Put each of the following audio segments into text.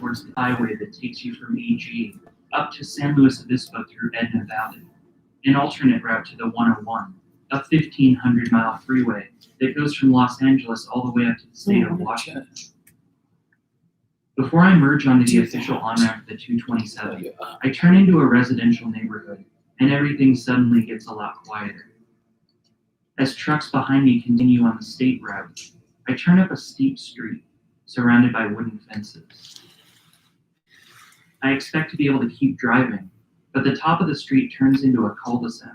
towards the highway that takes you from EG up to San Luis Obispo through Edna Valley, an alternate route to the 101, a 1,500-mile freeway that goes from Los Angeles all the way up to the state of Washington. Before I merge onto the official on-ramp of the 227, I turn into a residential neighborhood, and everything suddenly gets a lot quieter. As trucks behind me continue on the state route, I turn up a steep street surrounded by wooden fences. I expect to be able to keep driving, but the top of the street turns into a cul-de-sac,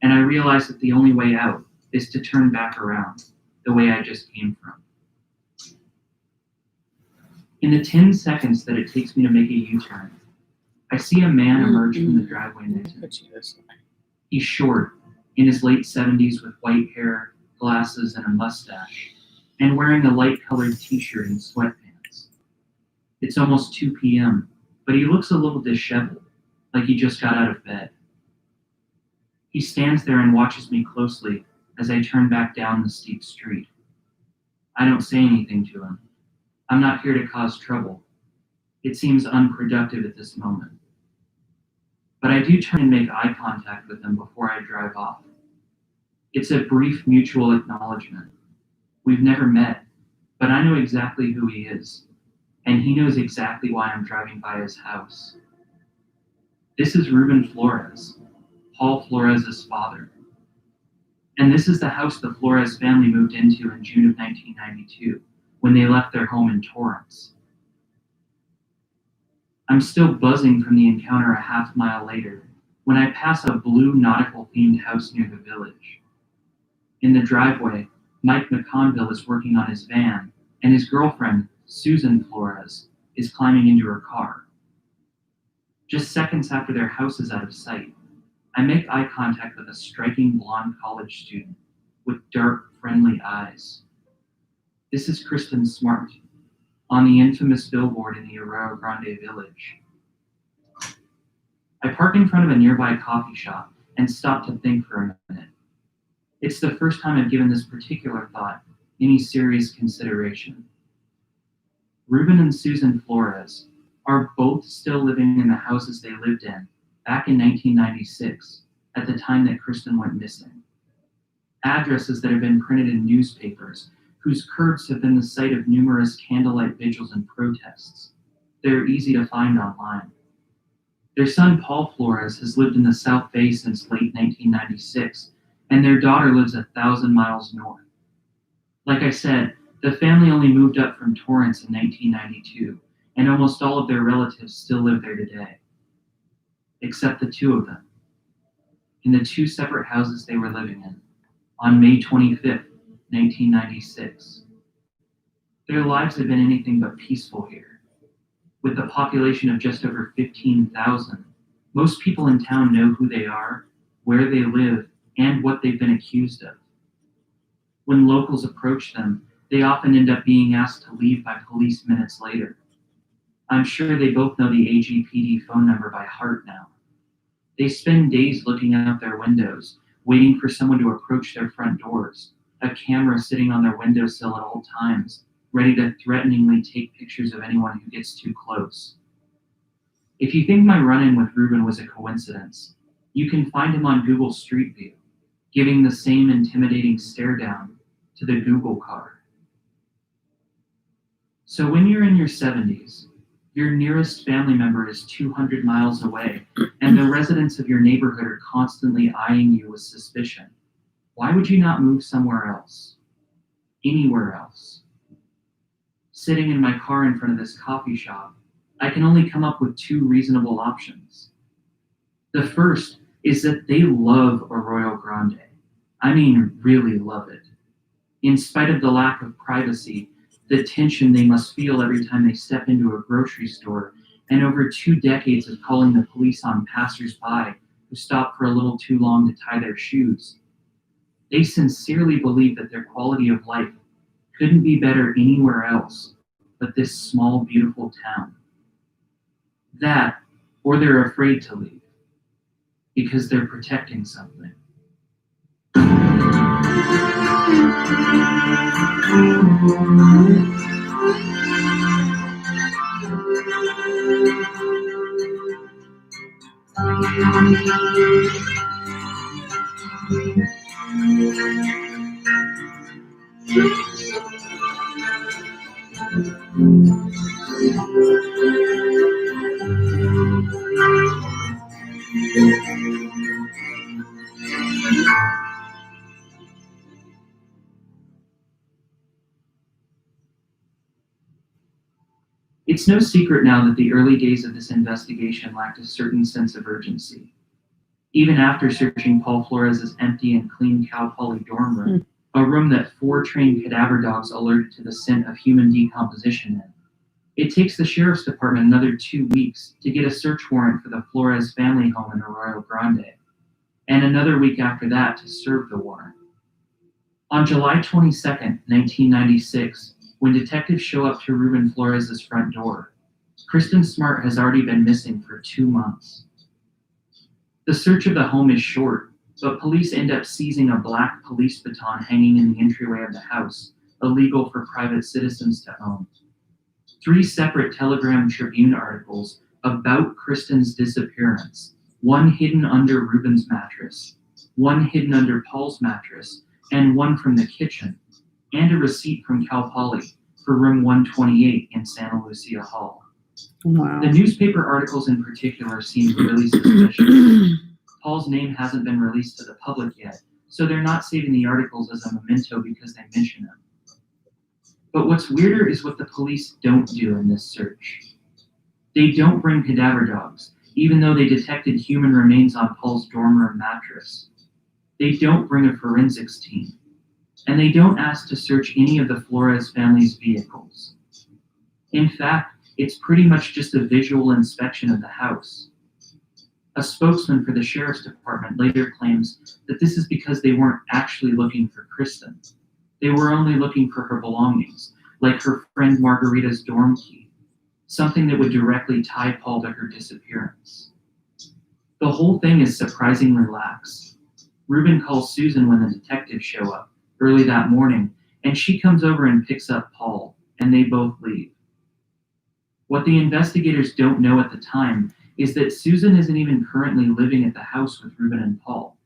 and I realize that the only way out is to turn back around, the way I just came from. In the 10 seconds that it takes me to make a U-turn, I see a man emerge from the driveway next to me. He's short, in his late 70s with white hair, glasses, and a mustache, and wearing a light-colored t-shirt and sweatpants. It's almost 2 p.m., but he looks a little disheveled, like he just got out of bed. He stands there and watches me closely as I turn back down the steep street. I don't say anything to him. I'm not here to cause trouble. It seems unproductive at this moment. But I do turn and make eye contact with him before I drive off. It's a brief mutual acknowledgement. We've never met, but I know exactly who he is, and he knows exactly why I'm driving by his house. This is Ruben Flores, Paul Flores' father. And this is the house the Flores family moved into in June of 1992, when they left their home in Torrance. I'm still buzzing from the encounter a half mile later when I pass a blue nautical-themed house near the village. In the driveway, Mike McConville is working on his van, and his girlfriend, Susan Flores, is climbing into her car. Just seconds after their house is out of sight, I make eye contact with a striking blonde college student with dark, friendly eyes. This is Kristen Smart, on the infamous billboard in the Arroyo Grande village. I park in front of a nearby coffee shop and stop to think for a minute. It's the first time I've given this particular thought any serious consideration. Ruben and Susan Flores are both still living in the houses they lived in back in 1996, at the time that Kristen went missing. Addresses that have been printed in newspapers, whose curbs have been the site of numerous candlelight vigils and protests. They're easy to find online. Their son, Paul Flores, has lived in the South Bay since late 1996, and their daughter lives 1,000 miles north. Like I said, the family only moved up from Torrance in 1992, and almost all of their relatives still live there today, except the two of them, in the two separate houses they were living in, on May 25th, 1996. Their lives have been anything but peaceful here. With a population of just over 15,000, most people in town know who they are, where they live, and what they've been accused of. When locals approach them, they often end up being asked to leave by police minutes later. I'm sure they both know the AGPD phone number by heart now. They spend days looking out their windows, waiting for someone to approach their front doors, a camera sitting on their windowsill at all times, ready to threateningly take pictures of anyone who gets too close. If you think my run-in with Ruben was a coincidence, you can find him on Google Street View, giving the same intimidating stare down to the Google car. So when you're in your 70s, your nearest family member is 200 miles away, and the residents of your neighborhood are constantly eyeing you with suspicion. Why would you not move somewhere else? Anywhere else? Sitting in my car in front of this coffee shop, I can only come up with two reasonable options. The first is that they love Arroyo Grande. I mean, really love it. In spite of the lack of privacy, the tension they must feel every time they step into a grocery store, and over 2 decades of calling the police on passersby who stop for a little too long to tie their shoes. They sincerely believe that their quality of life couldn't be better anywhere else but this small, beautiful town. That, or they're afraid to leave, because they're protecting something. It's no secret now that the early days of this investigation lacked a certain sense of urgency. Even after searching Paul Flores's empty and clean Cal Poly dorm room, a room that 4 trained cadaver dogs alerted to the scent of human decomposition in, it takes the sheriff's department another 2 weeks to get a search warrant for the Flores family home in Arroyo Grande, and another week after that to serve the warrant. On July 22nd, 1996, when detectives show up to Ruben Flores's front door, Kristen Smart has already been missing for 2 months. The search of the home is short, but police end up seizing a black police baton hanging in the entryway of the house, illegal for private citizens to own. 3 separate Telegram Tribune articles about Kristen's disappearance, one hidden under Ruben's mattress, one hidden under Paul's mattress, and one from the kitchen, and a receipt from Cal Poly for room 128 in Santa Lucia Hall. Wow. The newspaper articles in particular seem really suspicious. Paul's name hasn't been released to the public yet, so they're not saving the articles as a memento because they mention him. But what's weirder is what the police don't do in this search. They don't bring cadaver dogs, even though they detected human remains on Paul's dorm room mattress. They don't bring a forensics team. And they don't ask to search any of the Flores family's vehicles. In fact, it's pretty much just a visual inspection of the house. A spokesman for the sheriff's department later claims that this is because they weren't actually looking for Kristen. They were only looking for her belongings, like her friend Margarita's dorm key, something that would directly tie Paul to her disappearance. The whole thing is surprisingly lax. Ruben calls Susan when the detectives show up early that morning, and she comes over and picks up Paul, and they both leave. What the investigators don't know at the time is that Susan isn't even currently living at the house with Ruben and Paul.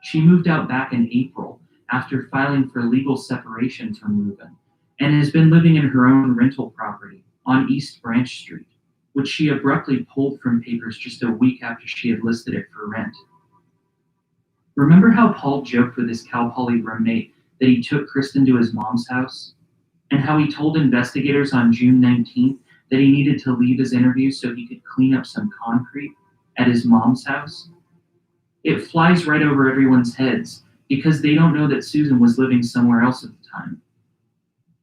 She moved out back in April after filing for legal separation from Ruben, and has been living in her own rental property on East Branch Street, which she abruptly pulled from papers just a week after she had listed it for rent. Remember how Paul joked with his Cal Poly roommate that he took Kristen to his mom's house? And how he told investigators on June 19th that he needed to leave his interview so he could clean up some concrete at his mom's house? It flies right over everyone's heads because they don't know that Susan was living somewhere else at the time.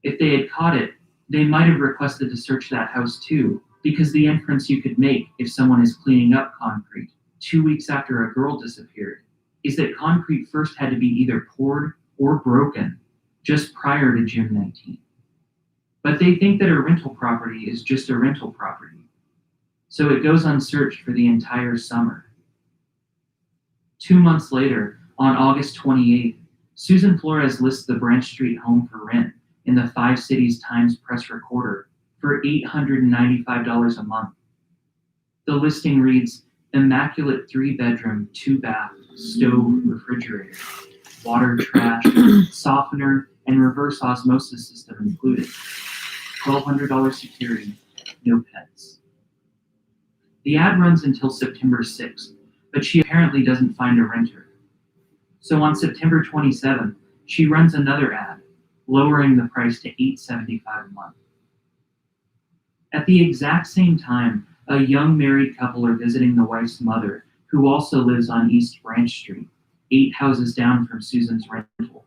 If they had caught it, they might have requested to search that house too, because the inference you could make if someone is cleaning up concrete 2 weeks after a girl disappeared is that concrete first had to be either poured or broken just prior to June 19th. But they think that a rental property is just a rental property, so it goes unsearched for the entire summer. 2 months later, on August 28th, Susan Flores lists the Branch Street home for rent in the 5 Cities Times Press Recorder for $895 a month. The listing reads, immaculate 3-bedroom, 2-bath, stove, refrigerator, water, trash, softener, and reverse osmosis system included. $1,200 security, no pets. The ad runs until September 6th, but she apparently doesn't find a renter. So on September 27th, she runs another ad, lowering the price to $875 a month. At the exact same time, a young married couple are visiting the wife's mother, who also lives on East Branch Street, 8 houses down from Susan's rental.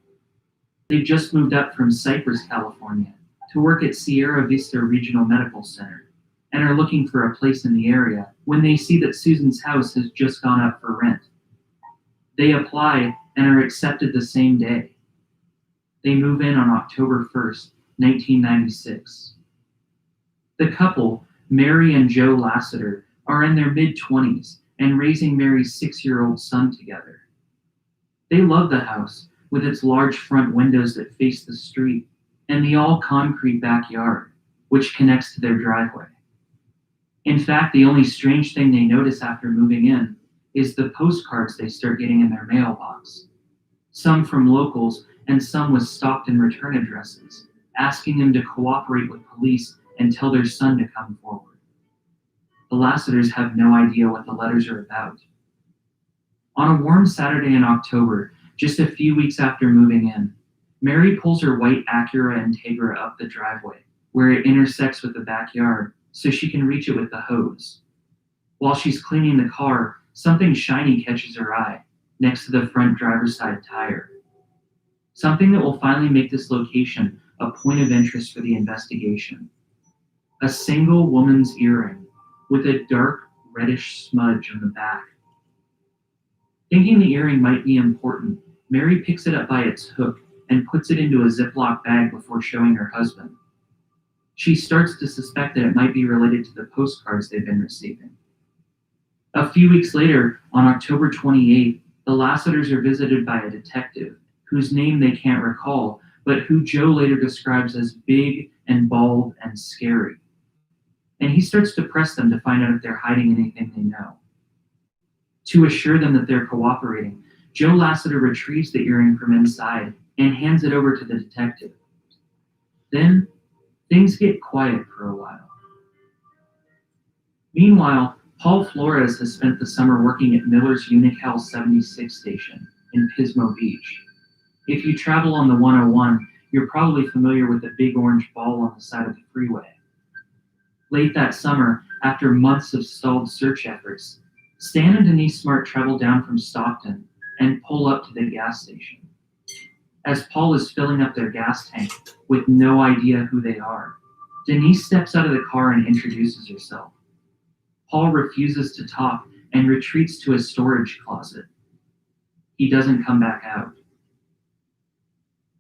They just moved up from Cypress, California, to work at Sierra Vista Regional Medical Center, and are looking for a place in the area when they see that Susan's house has just gone up for rent. They apply and are accepted the same day. They move in on October 1st, 1996. The couple, Mary and Joe Lassiter, are in their mid-20s and raising Mary's 6-year-old son together. They love the house, with its large front windows that face the street, and the all-concrete backyard, which connects to their driveway. In fact, the only strange thing they notice after moving in is the postcards they start getting in their mailbox. Some from locals and some with Stockton return addresses, asking them to cooperate with police and tell their son to come forward. The Lasseters have no idea what the letters are about. On a warm Saturday in October, just a few weeks after moving in, Mary pulls her white Acura Integra up the driveway, where it intersects with the backyard, so she can reach it with the hose. While she's cleaning the car, something shiny catches her eye, next to the front driver's side tire. Something that will finally make this location a point of interest for the investigation. A single woman's earring with a dark reddish smudge on the back. Thinking the earring might be important, Mary picks it up by its hook and puts it into a Ziploc bag before showing her husband. She starts to suspect that it might be related to the postcards they've been receiving. A few weeks later, on October 28th, the Lasseters are visited by a detective, whose name they can't recall, but who Joe later describes as big and bald and scary. And he starts to press them to find out if they're hiding anything they know. To assure them that they're cooperating, Joe Lasseter retrieves the earring from inside and hands it over to the detective. Then, things get quiet for a while. Meanwhile, Paul Flores has spent the summer working at Miller's Unocal 76 station in Pismo Beach. If you travel on the 101, you're probably familiar with the big orange ball on the side of the freeway. Late that summer, after months of stalled search efforts, Stan and Denise Smart travel down from Stockton and pull up to the gas station. As Paul is filling up their gas tank with no idea who they are, Denise steps out of the car and introduces herself. Paul refuses to talk and retreats to a storage closet. He doesn't come back out.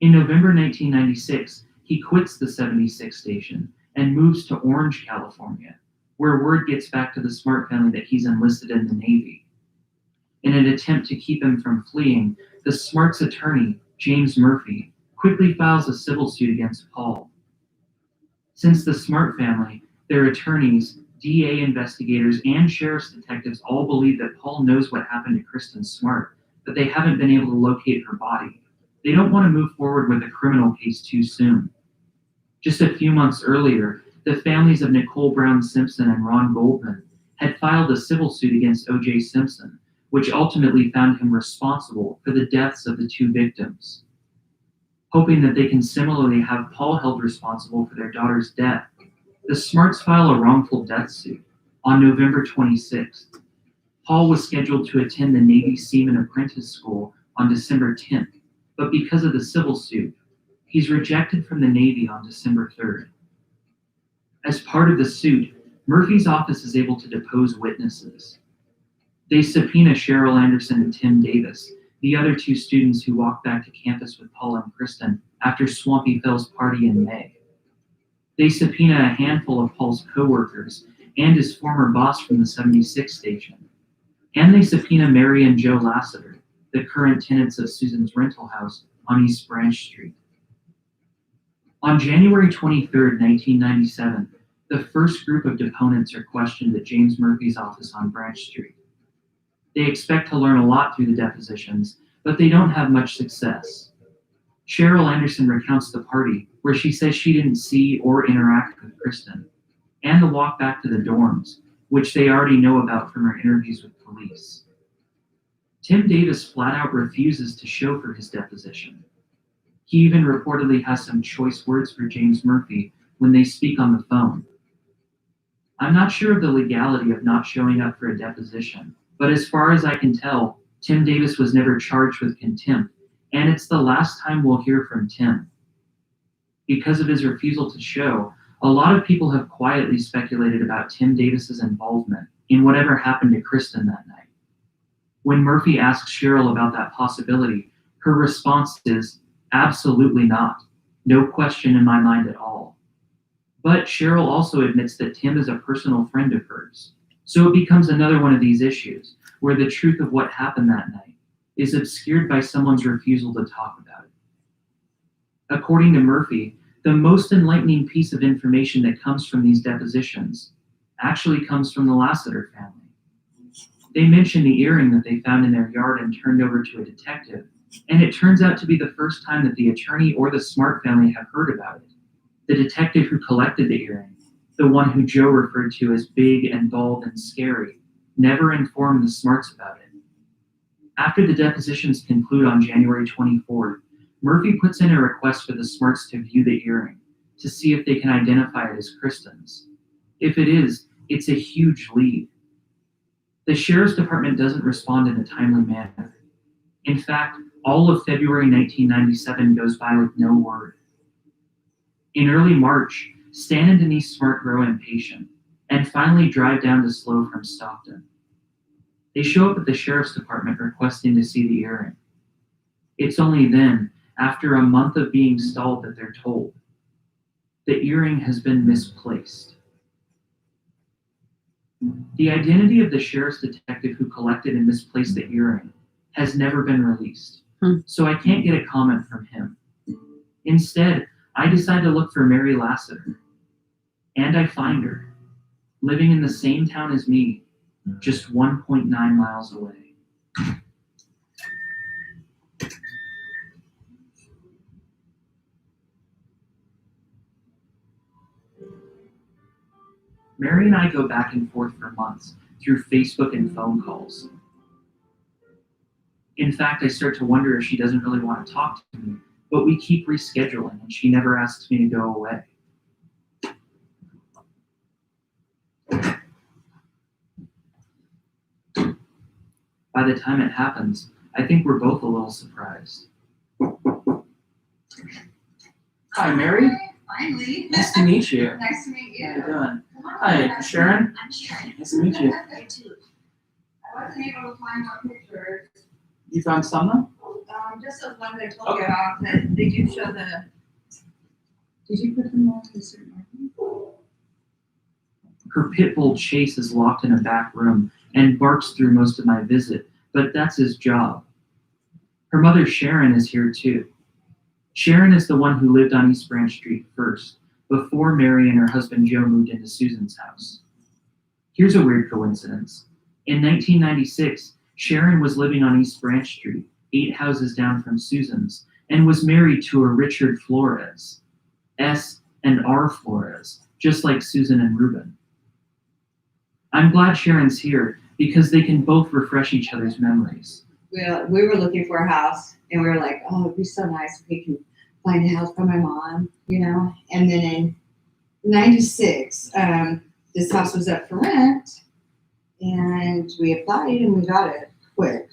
In November 1996, he quits the 76 station and moves to Orange, California, where word gets back to the Smart family that he's enlisted in the Navy. In an attempt to keep him from fleeing, the Smart's attorney, James Murphy, quickly files a civil suit against Paul. Since the Smart family, their attorneys, DA investigators, and sheriff's detectives all believe that Paul knows what happened to Kristen Smart, but they haven't been able to locate her body. They don't want to move forward with a criminal case too soon. Just a few months earlier, the families of Nicole Brown Simpson and Ron Goldman had filed a civil suit against O.J. Simpson, which ultimately found him responsible for the deaths of the two victims. Hoping that they can similarly have Paul held responsible for their daughter's death, the Smarts file a wrongful death suit on November 26th. Paul was scheduled to attend the Navy Seaman Apprentice School on December 10th, but because of the civil suit, he's rejected from the Navy on December 3rd. As part of the suit, Murphy's office is able to depose witnesses. They subpoena Cheryl Anderson and Tim Davis, the other two students who walked back to campus with Paul and Kristen after Swampy Phil's party in May. They subpoena a handful of Paul's co-workers and his former boss from the 76 station. And they subpoena Mary and Joe Lasseter, the current tenants of Susan's rental house on East Branch Street. On January 23, 1997, the first group of deponents are questioned at James Murphy's office on Branch Street. They expect to learn a lot through the depositions, but they don't have much success. Cheryl Anderson recounts the party, where she says she didn't see or interact with Kristen, and the walk back to the dorms, which they already know about from her interviews with police. Tim Davis flat out refuses to show for his deposition. He even reportedly has some choice words for James Murphy when they speak on the phone. I'm not sure of the legality of not showing up for a deposition, but as far as I can tell, Tim Davis was never charged with contempt, and it's the last time we'll hear from Tim. Because of his refusal to show, a lot of people have quietly speculated about Tim Davis's involvement in whatever happened to Kristen that night. When Murphy asks Cheryl about that possibility, her response is, absolutely not. No question in my mind at all. But Cheryl also admits that Tim is a personal friend of hers. So it becomes another one of these issues where the truth of what happened that night is obscured by someone's refusal to talk about it. According to Murphy, the most enlightening piece of information that comes from these depositions, actually comes from the Lassiter family. They mention the earring that they found in their yard and turned over to a detective, and it turns out to be the first time that the attorney or the Smart family have heard about it. The detective who collected the earring, the one who Joe referred to as big and bald and scary, never informed the Smarts about it. After the depositions conclude on January 24th, Murphy puts in a request for the Smarts to view the earring to see if they can identify it as Kristen's. If it is, it's a huge lead. The sheriff's department doesn't respond in a timely manner. In fact, all of February 1997 goes by with no word. In early March, Stan and Denise Smart grow impatient and finally drive down to Slow from Stockton. They show up at the sheriff's department requesting to see the earring. It's only then, after a month of being stalled, that they're told the earring has been misplaced. The identity of the sheriff's detective who collected and misplaced the earring has never been released, so I can't get a comment from him. Instead, I decide to look for Mary Lassiter, and I find her, living in the same town as me, just 1.9 miles away. Mary and I go back and forth for months through Facebook and phone calls. In fact, I start to wonder if she doesn't really want to talk to me, but we keep rescheduling and she never asks me to go away. By the time it happens, I think we're both a little surprised. Hi, Mary. Finally. Nice to meet you. Nice to meet you. How you doing? Hi, Sharon. I'm Sharon. Nice to meet you. You too. I wasn't able to find my pictures. You found some? Just those ones I told you about. That they do show the. Did you put them all in a certain order? Her pit bull Chase is locked in a back room and barks through most of my visit, but that's his job. Her mother Sharon is here too. Sharon is the one who lived on East Branch Street first, before Mary and her husband Joe moved into Susan's house. Here's a weird coincidence. In 1996, Sharon was living on East Branch Street, 8 houses down from Susan's, and was married to a Richard Flores, S and R Flores, just like Susan and Reuben. I'm glad Sharon's here because they can both refresh each other's memories. We were looking for a house, and we were like, oh, it'd be so nice if we can find a house for my mom, you know? And then in 96, this house was up for rent, and we applied and we got it quick.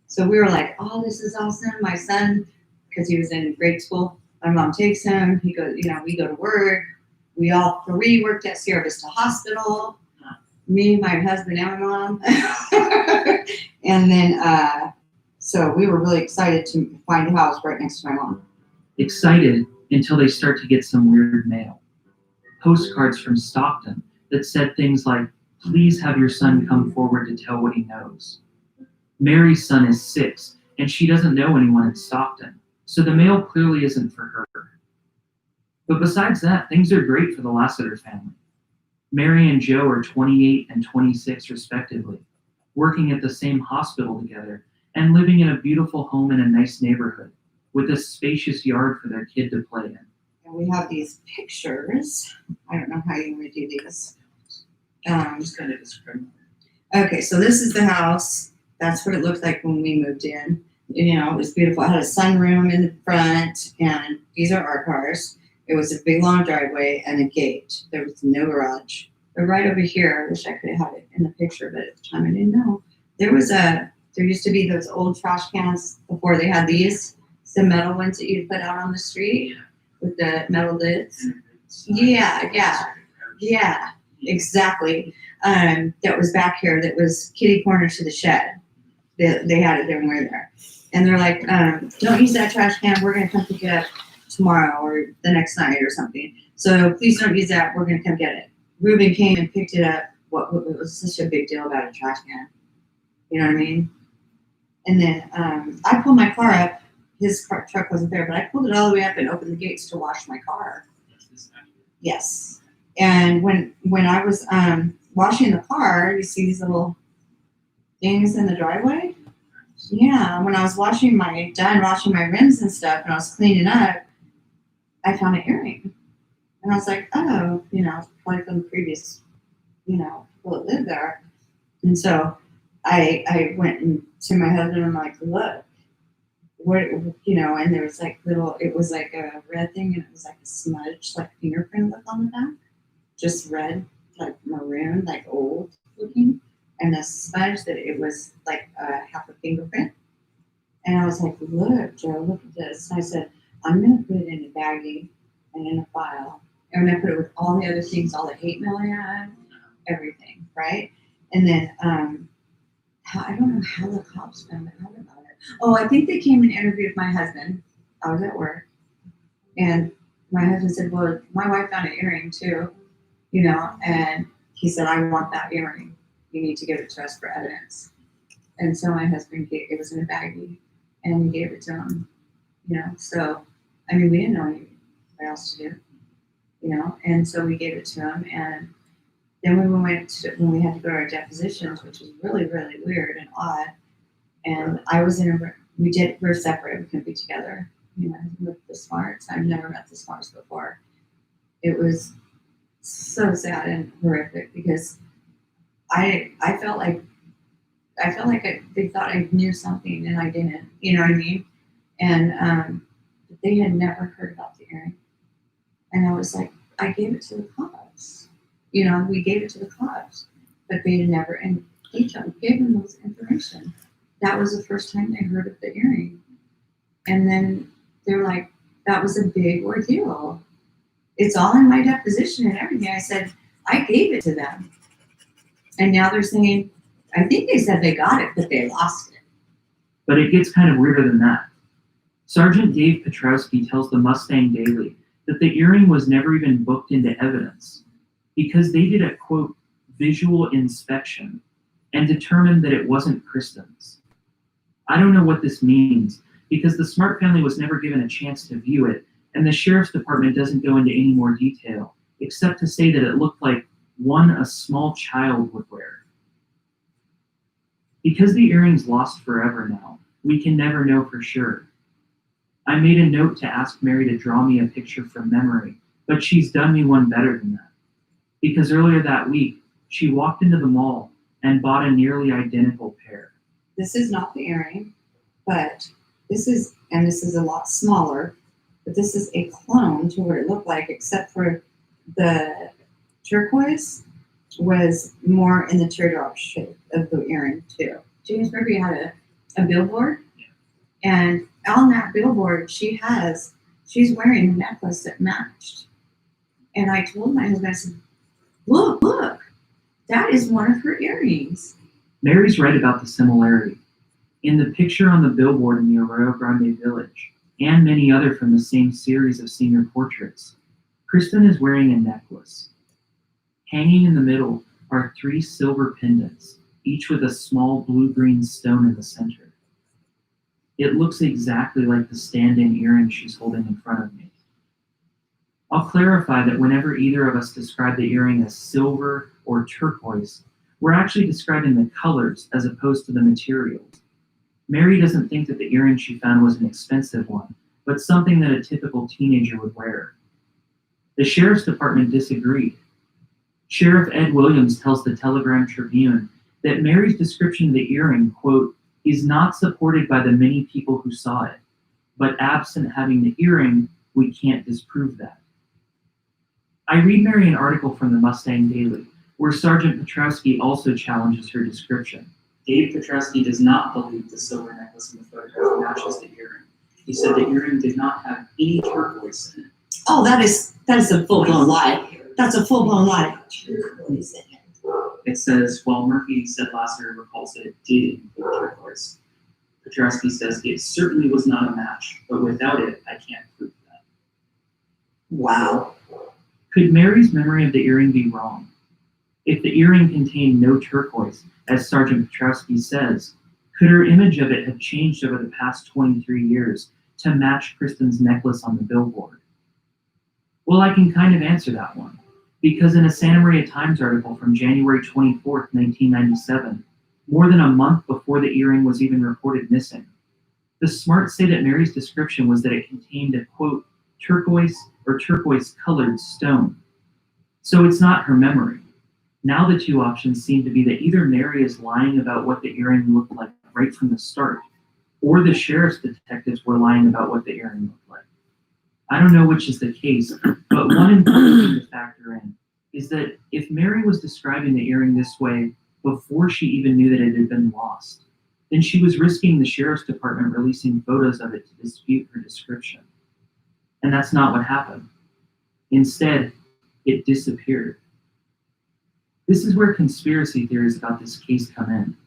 So we were like, oh, this is awesome. My son, because he was in grade school, my mom takes him. He goes, you know, we go to work. We all 3 worked at Sierra Vista Hospital. Me, my husband, and my mom. And then, so we were really excited to find a house right next to my mom. Excited until they start to get some weird mail. Postcards from Stockton that said things like, please have your son come forward to tell what he knows. Mary's son is 6, and she doesn't know anyone in Stockton, so the mail clearly isn't for her. But besides that, things are great for the Lassiter family. Mary and Joe are 28 and 26 respectively, working at the same hospital together and living in a beautiful home in a nice neighborhood with a spacious yard for their kid to play in. And we have these pictures. I don't know how you want to do these. Just kind of describe. Okay, so this is the house. That's what it looked like when we moved in. You know, it was beautiful. It had a sunroom in the front, and these are our cars. It was a big long driveway and a gate. There was no garage. But right over here, I wish I could have had it in the picture, but at the time I didn't know. There used to be those old trash cans before they had these, the metal ones that you'd put out on the street with the metal lids. Yeah, exactly. That was back here. That was kitty corner to the shed. They had it there when we were there. And they're like, don't use that trash can. We're going to come pick it up tomorrow or the next night or something. So please don't use that. We're going to come get it. Reuben came and picked it up. What was such a big deal about a trash can? You know what I mean? And then I pulled my car up. His truck wasn't there, but I pulled it all the way up and opened the gates to wash my car. Yes. And when I was washing the car, you see these little things in the driveway. Yeah, when I was washing my rims and stuff, and I was cleaning up, I found an earring, and I was like, oh, probably from the previous, people that lived there. And so I went to my husband, and I'm like, look, what, and there was like it was like a red thing, and it was like a smudge, like fingerprint look on the back, just red, like maroon, like old looking, and a smudge that it was like half a fingerprint. And I was like, look, Joe, look at this. And I said, I'm going to put it in a baggie and in a file. And I put it with all the other things, all the hate mail I had, everything, right? And then I don't know how the cops found out about it. Oh, I think they came and interviewed my husband. I was at work. And my husband said, well, my wife found an earring too, and he said, I want that earring. You need to give it to us for evidence. And so my husband it was in a baggie, and he gave it to him, So, I mean, we didn't know what else to do, and so we gave it to him. And then when we had to go to our depositions, which was really, really weird and odd, and I was we're separate, we couldn't be together, with the Smarts. I've never met the Smarts before. It was so sad and horrific because I felt like they thought I knew something and I didn't. You know what I mean? And they had never heard about the earring, and I was like, I gave it to the cops. We gave it to the cops, but they had never and gave them those information. That was the first time they heard of the earring, and then they're like, that was a big ordeal. It's all in my deposition and everything. I said I gave it to them, and now they're saying. I think they said they got it, but they lost it. But it gets kind of weirder than that. Sergeant Dave Petrowski tells the Mustang Daily that the earring was never even booked into evidence because they did a, quote, visual inspection and determined that it wasn't Kristen's. I don't know what this means because the Smart family was never given a chance to view it, and the sheriff's department doesn't go into any more detail, except to say that it looked like one a small child would wear. Because the earring's lost forever now, we can never know for sure. I made a note to ask Mary to draw me a picture from memory, but she's done me one better than that. Because earlier that week, she walked into the mall and bought a nearly identical pair. This is not the earring, but this is a lot smaller, but this is a clone to what it looked like, except for the turquoise was more in the teardrop shape of the earring too. James Murphy had a billboard, and on that billboard she's wearing a necklace that matched. And I told my husband, I said, look, that is one of her earrings. Mary's right about the similarity. In the picture on the billboard in the Arroyo Grande Village, and many other from the same series of senior portraits, Kristen is wearing a necklace. Hanging in the middle are 3 silver pendants, each with a small blue-green stone in the center. It looks exactly like the stand-in earring she's holding in front of me. I'll clarify that whenever either of us describe the earring as silver or turquoise, we're actually describing the colors as opposed to the materials. Mary doesn't think that the earring she found was an expensive one, but something that a typical teenager would wear. The sheriff's department disagreed. Sheriff Ed Williams tells the Telegram Tribune that Mary's description of the earring, quote, is not supported by the many people who saw it, but absent having the earring, we can't disprove that. I read Mary an article from the Mustang Daily, where Sergeant Petrowski also challenges her description. Dave Petrowski does not believe the silver necklace in the photograph matches the earring. He said the earring did not have any turquoise in it. Oh, that is a full-blown lie. That's a full-blown lie. It says, while Murphy said Lasseter recalls that it did include turquoise. Petrowski says it certainly was not a match, but without it, I can't prove that. Wow. Could Mary's memory of the earring be wrong? If the earring contained no turquoise, as Sergeant Petrowski says, could her image of it have changed over the past 23 years to match Kristen's necklace on the billboard? Well, I can kind of answer that one. Because in a Santa Maria Times article from January 24th, 1997, more than a month before the earring was even reported missing, the Smarts say that Mary's description was that it contained a, quote, turquoise colored stone. So it's not her memory. Now the two options seem to be that either Mary is lying about what the earring looked like right from the start, or the sheriff's detectives were lying about what the earring looked like. I don't know which is the case, but one important thing to factor in is that if Mary was describing the earring this way before she even knew that it had been lost, then she was risking the sheriff's department releasing photos of it to dispute her description. And that's not what happened. Instead, it disappeared. This is where conspiracy theories about this case come in.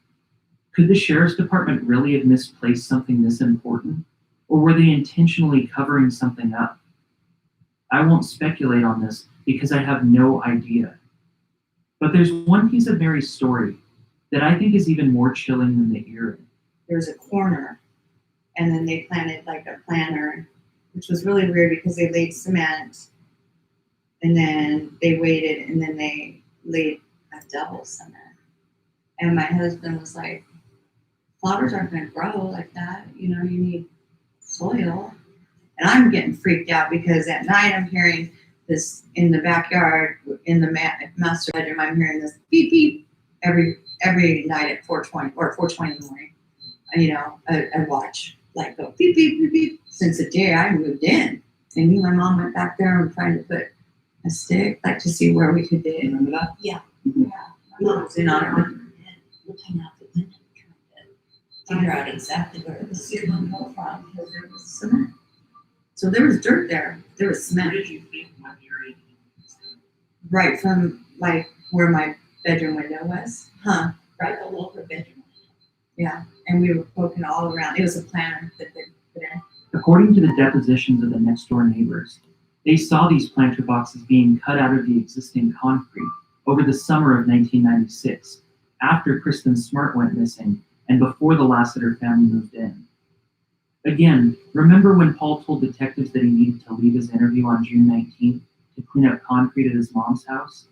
Could the sheriff's department really have misplaced something this important? Or were they intentionally covering something up? I won't speculate on this because I have no idea. But there's one piece of Mary's story that I think is even more chilling than the earring. There was a corner, and then they planted like a planter, which was really weird because they laid cement, and then they waited, and then they laid a double cement. And my husband was like, flowers aren't going to grow like that. You know, you need soil. And I'm getting freaked out because at night I'm hearing this in the backyard, in the master bedroom, I'm hearing this beep beep every night at 4:20 or 4:20 in the morning. You know, I watch like go beep beep beep beep since the day I moved in. And me and my mom went back there and trying to put a stick, like to see where we could dig. Remember that? Yeah. Yeah. My mom was in on it. Looking out the window, trying to figure out exactly where the signal came from, because there was Cement. So there was dirt there. There was cement. Where did you think my earring was? Right from like where my bedroom window was. Huh. right below her bedroom. Yeah. And we were poking all around. It was a planter that they put in. According to the depositions of the next door neighbors, they saw these planter boxes being cut out of the existing concrete over the summer of 1996, after Kristen Smart went missing and before the Lassiter family moved in. Again, remember when Paul told detectives that he needed to leave his interview on June 19th to clean up concrete at his mom's house?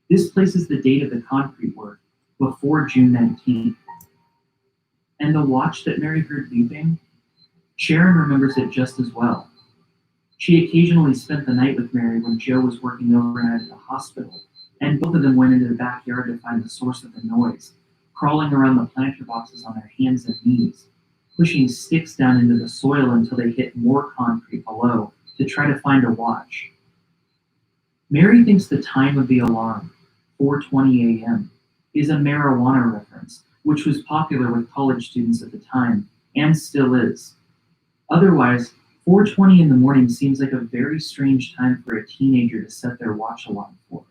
This places the date of the concrete work before June 19th. And the watch that Mary heard beeping? Sharon remembers it just as well. She occasionally spent the night with Mary when Joe was working overnight at the hospital, and both of them went into the backyard to find the source of the noise, crawling around the planter boxes on their hands and knees, pushing sticks down into the soil until they hit more concrete below to try to find a watch. Mary thinks the time of the alarm, 4:20 a.m., is a marijuana reference, which was popular with college students at the time, and still is. Otherwise, 4:20 in the morning seems like a very strange time for a teenager to set their watch alarm for.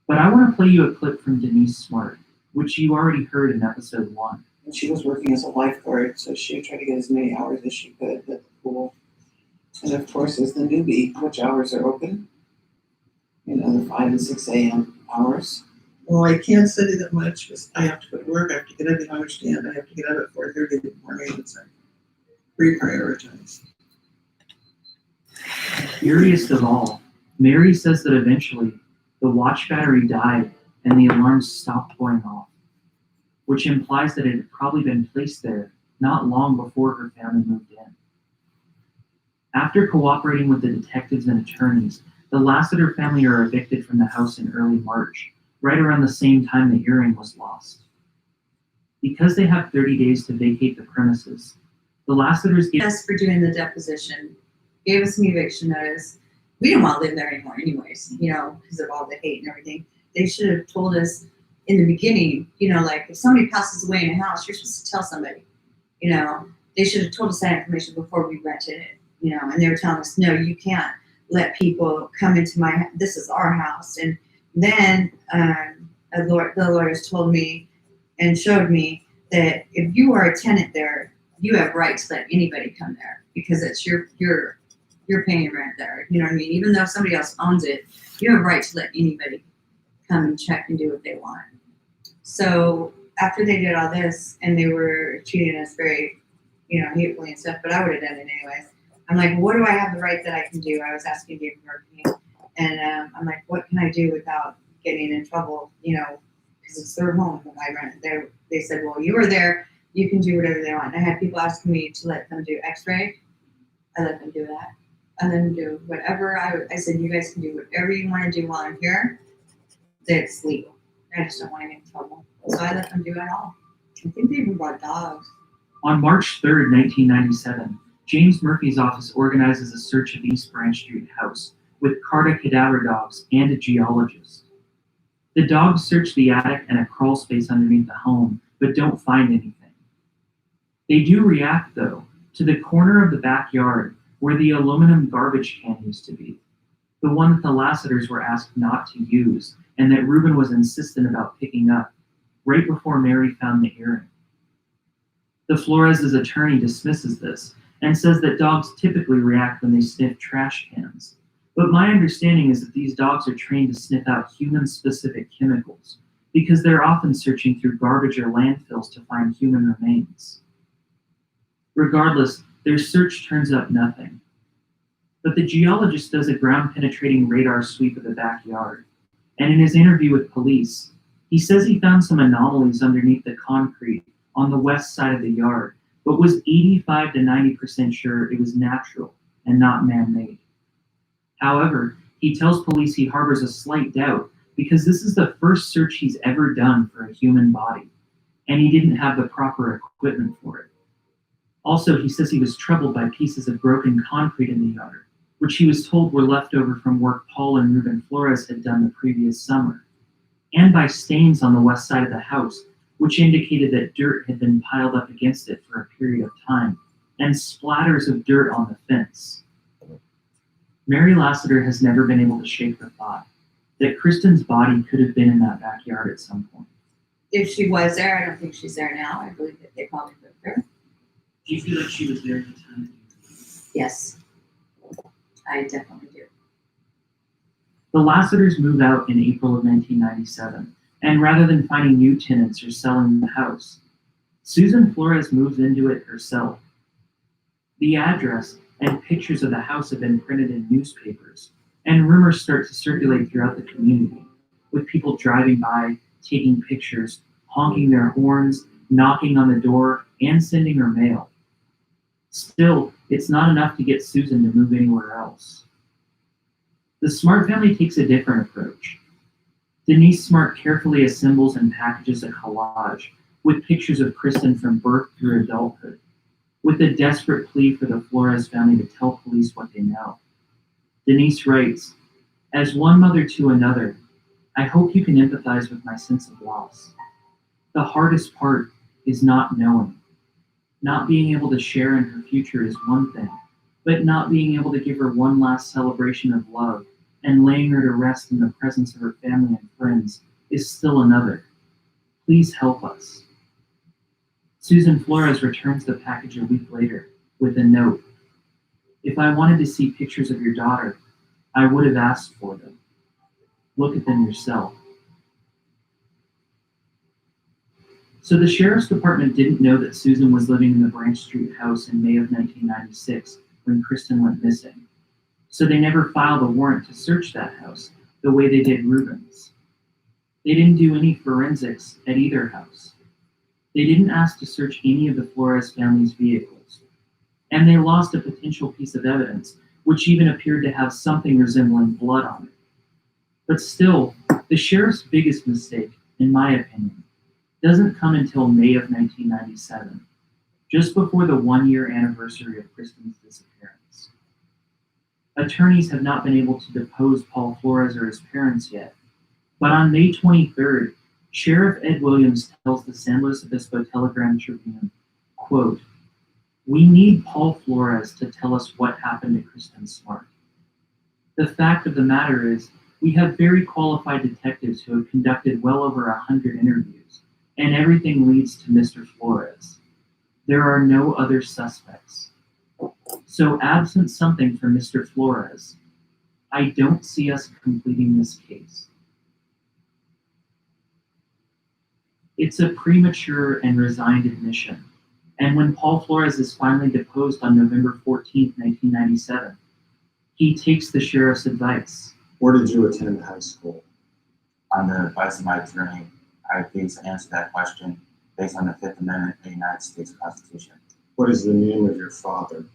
But I want to play you a clip from Denise Smart, which you already heard in episode 1. And she was working as a lifeguard, so she would try to get as many hours as she could at the pool. And of course, as the newbie, which hours are open? You know, the 5 and 6 a.m. hours. Well, I can't study that much because I have to go to work. I have to get up, you understand. I have to get up at 4:30 in the morning. It's like reprioritize. Curious of all, Mary says that eventually the watch battery died and the alarm stopped going off, which implies that it had probably been placed there not long before her family moved in. After cooperating with the detectives and attorneys, the Lassiter family are evicted from the house in early March, right around the same time the earring was lost. Because they have 30 days to vacate the premises, the Lassiters gave Us for doing the deposition, gave us an eviction notice. We didn't want to live there anymore anyways, you know, because of all the hate and everything. They should have told us in the beginning, you know, like if somebody passes away in a house, you're supposed to tell somebody, you know. They should have told us that information before we rented it, you know, and they were telling us, no, you can't let people come into this is our house. And then the lawyers told me and showed me that if you are a tenant there, you have right to let anybody come there because it's you're paying rent there. You know what I mean? Even though somebody else owns it, you have a right to let anybody come and check and do what they want. So after they did all this and they were treating us very, you know, hatefully and stuff, but I would have done it anyways. I'm like, what do I have the right that I can do? I was asking David Murphy, And I'm like, what can I do without getting in trouble? You know, because it's their home that I rent. They said, well, you were there. You can do whatever they want. And I had people asking me to let them do X-ray. I let them do that. I let them do whatever. I said, you guys can do whatever you want to do while I'm here. That's legal. I just don't want to get in trouble. So I let them do it all. I think they even brought dogs. On March 3rd, 1997, James Murphy's office organizes a search of East Branch Street house with Carta cadaver dogs and a geologist. The dogs search the attic and a crawl space underneath the home, but don't find anything. They do react, though, to the corner of the backyard where the aluminum garbage can used to be, the one that the Lasseters were asked not to use and that Reuben was insistent about picking up, right before Mary found the earring. The Flores' attorney dismisses this and says that dogs typically react when they sniff trash cans. But my understanding is that these dogs are trained to sniff out human-specific chemicals because they're often searching through garbage or landfills to find human remains. Regardless, their search turns up nothing. But the geologist does a ground-penetrating radar sweep of the backyard, and in his interview with police, he says he found some anomalies underneath the concrete on the west side of the yard, but was 85 to 90% sure it was natural and not man-made. However, he tells police he harbors a slight doubt because this is the first search he's ever done for a human body, and he didn't have the proper equipment for it. Also, he says he was troubled by pieces of broken concrete in the yard, which he was told were left over from work Paul and Reuben Flores had done the previous summer, and by stains on the west side of the house, which indicated that dirt had been piled up against it for a period of time, and splatters of dirt on the fence. Mary Lasseter has never been able to shake the thought that Kristen's body could have been in that backyard at some point. If she was there, I don't think she's there now. I believe that they probably put her. Do you feel like she was there at the time? Yes, I definitely do. The Lasseters move out in April of 1997, and rather than finding new tenants or selling the house, Susan Flores moves into it herself. The address and pictures of the house have been printed in newspapers, and rumors start to circulate throughout the community, with people driving by, taking pictures, honking their horns, knocking on the door, and sending her mail. Still, it's not enough to get Susan to move anywhere else. The Smart family takes a different approach. Denise Smart carefully assembles and packages a collage with pictures of Kristen from birth through adulthood, with a desperate plea for the Flores family to tell police what they know. Denise writes, "As one mother to another, I hope you can empathize with my sense of loss. The hardest part is not knowing. Not being able to share in her future is one thing, but not being able to give her one last celebration of love and laying her to rest in the presence of her family and friends is still another. Please help us." Susan Flores returns the package a week later with a note. "If I wanted to see pictures of your daughter, I would have asked for them. Look at them yourself." So the sheriff's department didn't know that Susan was living in the Branch Street house in May of 1996 when Kristen went missing. So they never filed a warrant to search that house the way they did Reuben's. They didn't do any forensics at either house. They didn't ask to search any of the Flores family's vehicles. And they lost a potential piece of evidence, which even appeared to have something resembling blood on it. But still, the sheriff's biggest mistake, in my opinion, doesn't come until May of 1997, just before the one-year anniversary of Kristen's disappearance. Attorneys have not been able to depose Paul Flores or his parents yet, but on May 23rd, Sheriff Ed Williams tells the San Luis Obispo Telegram-Tribune, quote, "We need Paul Flores to tell us what happened to Kristen Smart. The fact of the matter is, we have very qualified detectives who have conducted well over 100 interviews, and everything leads to Mr. Flores. There are no other suspects. So absent something from Mr. Flores, I don't see us completing this case." It's a premature and resigned admission, and when Paul Flores is finally deposed on November 14, 1997, he takes the sheriff's advice Where did you attend high school? On the advice of my attorney, I refuse to answer that question based on the Fifth Amendment of the United States Constitution. What is the name of your father?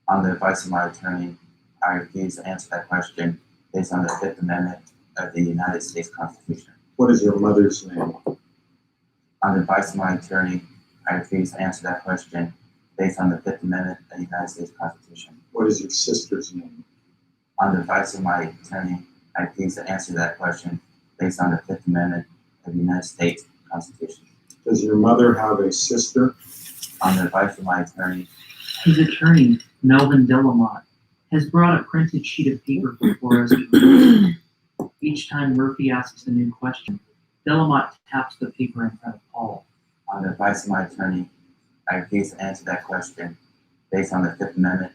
On the advice of my attorney, I refuse to answer that question based on the Fifth Amendment of the United States Constitution. What is your mother's name? On the advice of my attorney, I refuse to answer that question based on the Fifth Amendment of the United States Constitution. What is your sister's name? On the advice of my attorney, I refuse to answer that question based on the Fifth Amendment of the United States Constitution. Does your mother have a sister? On the advice of my attorney, His attorney, Melvin Delamont, has brought a printed sheet of paper before us to read. Each time Murphy asks a new question, Delamont taps the paper in front of Paul. on the advice of my attorney, I refuse to answer that question based on the Fifth Amendment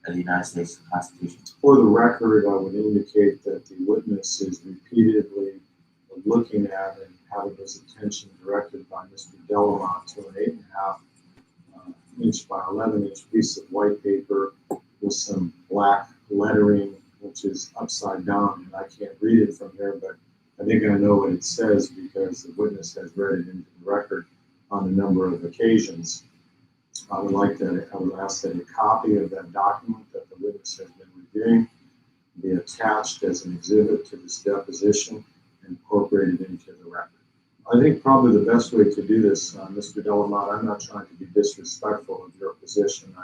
of the United States Constitution. For the record, I would indicate that the witness is repeatedly looking at and having his attention directed by Mr. Delamont to an 8.5 inch by 11 inch piece of white paper with some black lettering, which is upside down, and I can't read it from here, but I think I know what it says because the witness has read it into the record on a number of occasions. I would ask that a copy of that document that the witness has been reviewing be attached as an exhibit to this deposition and incorporated into the record. I think probably the best way to do this, Mr. Delamont, I'm not trying to be disrespectful of your position.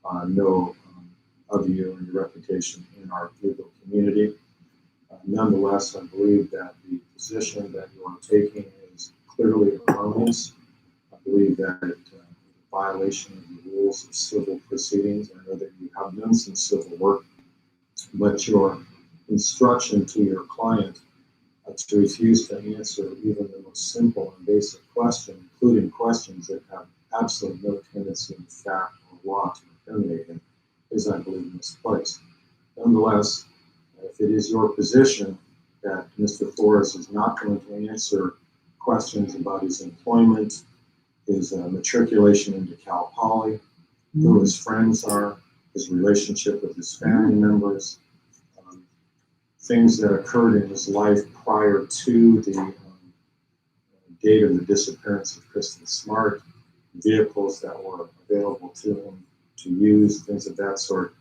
I know of you and your reputation in our legal community. Nonetheless, I believe that the position that you are taking is clearly erroneous. I believe that it is a violation of the rules of civil proceedings. I know that you have done some civil work, but your instruction to your client to refuse to answer even the most simple and basic question, including questions that have absolutely no tendency in fact or law to incriminate him, is, I believe, misplaced. Nonetheless, if it is your position that Mr. Flores is not going to answer questions about his employment, his matriculation into Cal Poly, who his friends are, his relationship with his family members, things that occurred in his life prior to the date of the disappearance of Kristen Smart, vehicles that were available to him to use, things of that sort,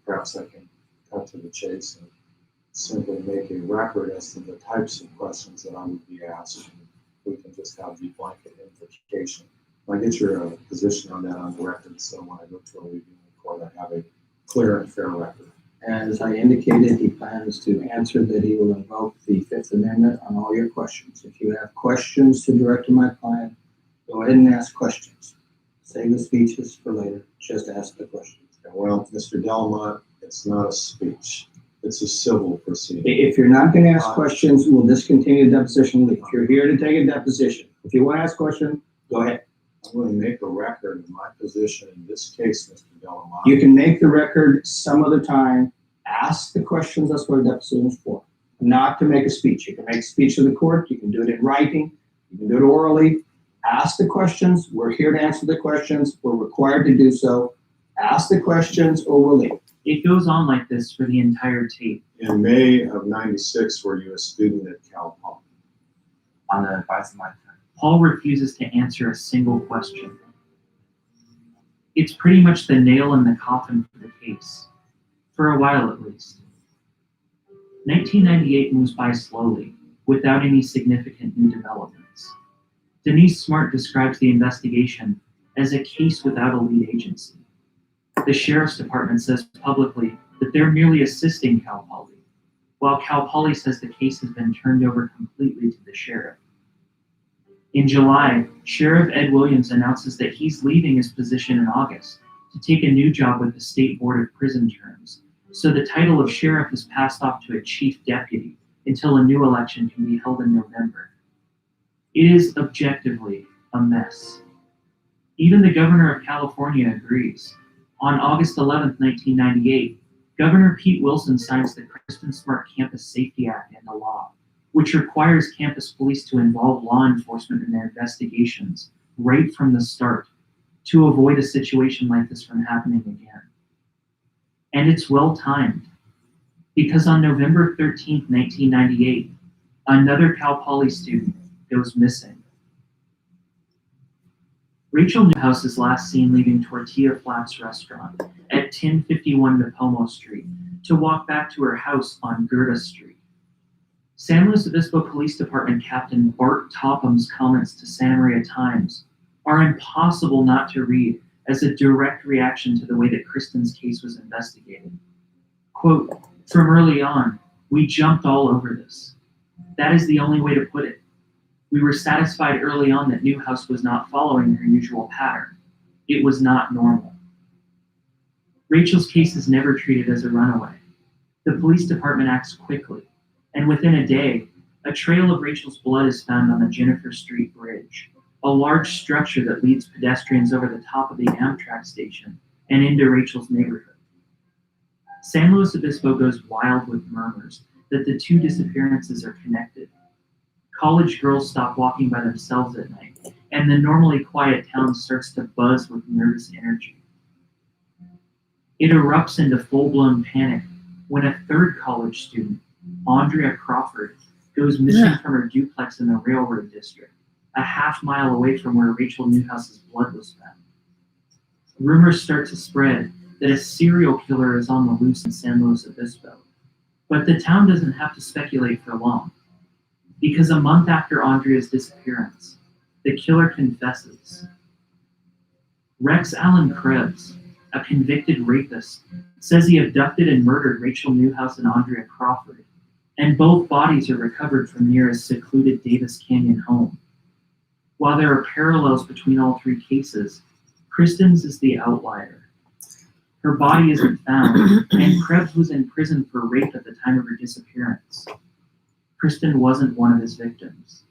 perhaps I can cut to the chase and simply make a record as to the types of questions that I would be asked. We can just have the blanket implication. I get your position on that on the record, so when I go to a review court, I have a clear and fair record. As I indicated, he plans to answer that he will invoke the Fifth Amendment on all your questions. If you have questions to direct to my client, go ahead and ask questions. Save the speeches for later. Just ask the questions. Well, Mr. Delamont, it's not a speech. It's a civil proceeding. If you're not going to ask questions, we'll discontinue the deposition. If you're here to take a deposition, if you want to ask a question, go ahead. I'm going to make a record of my position in this case, Mr. Delamont. You can make the record some other time. Ask the questions. That's what a deposition is for. Not to make a speech. You can make a speech to the court. You can do it in writing. You can do it orally. Ask the questions. We're here to answer the questions. We're required to do so. Ask the questions or we'll leave. It goes on like this for the entire tape. In May of '96, were you a student at Cal Poly? On the advice of my attorney, Paul refuses to answer a single question. It's pretty much the nail in the coffin for the case, for a while at least. 1998 moves by slowly, without any significant new developments. Denise Smart describes the investigation as a case without a lead agency. The Sheriff's Department says publicly that they're merely assisting Cal Poly, while Cal Poly says the case has been turned over completely to the sheriff. In July, Sheriff Ed Williams announces that he's leaving his position in August to take a new job with the State Board of Prison Terms, so the title of sheriff is passed off to a chief deputy until a new election can be held in November. It is objectively a mess. Even the governor of California agrees. On August 11, 1998, Governor Pete Wilson signs the Kristen Smart Campus Safety Act into law, which requires campus police to involve law enforcement in their investigations right from the start to avoid a situation like this from happening again. And it's well timed. Because on November 13th, 1998, another Cal Poly student goes missing. Rachel Newhouse is last seen leaving Tortilla Flats restaurant at 1051 Napomo Street to walk back to her house on Gerda Street. San Luis Obispo Police Department Captain Bart Topham's comments to Santa Maria Times are impossible not to read as a direct reaction to the way that Kristen's case was investigated. Quote, "From early on, we jumped all over this. That is the only way to put it. We were satisfied early on that Newhouse was not following her usual pattern. It was not normal." Rachel's case is never treated as a runaway. The police department acts quickly, and within a day, a trail of Rachel's blood is found on the Jennifer Street Bridge, a large structure that leads pedestrians over the top of the Amtrak station and into Rachel's neighborhood. San Luis Obispo goes wild with murmurs that the two disappearances are connected. College girls stop walking by themselves at night, and the normally quiet town starts to buzz with nervous energy. It erupts into full-blown panic when a third college student, Andrea Crawford, goes missing from her duplex in the Railroad District, a half-mile away from where Rachel Newhouse's blood was found. Rumors start to spread that a serial killer is on the loose in San Luis Obispo, but the town doesn't have to speculate for long, because a month after Andrea's disappearance, the killer confesses. Rex Allen Krebs, a convicted rapist, says he abducted and murdered Rachel Newhouse and Andrea Crawford, and both bodies are recovered from near a secluded Davis Canyon home. While there are parallels between all three cases, Kristen's is the outlier. Her body isn't found, and Krebs was in prison for rape at the time of her disappearance. Kristen wasn't one of his victims.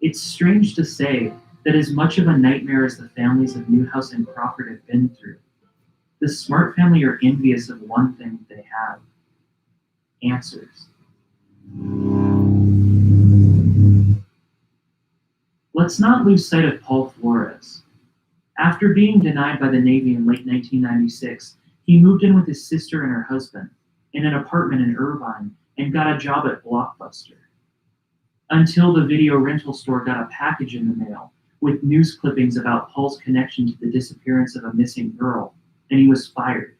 It's strange to say that as much of a nightmare as the families of Newhouse and Crawford have been through, the Smart family are envious of one thing they have: answers. Let's not lose sight of Paul Flores. After being denied by the Navy in late 1996, he moved in with his sister and her husband in an apartment in Irvine and got a job at Blockbuster. Until the video rental store got a package in the mail with news clippings about Paul's connection to the disappearance of a missing girl, and he was fired.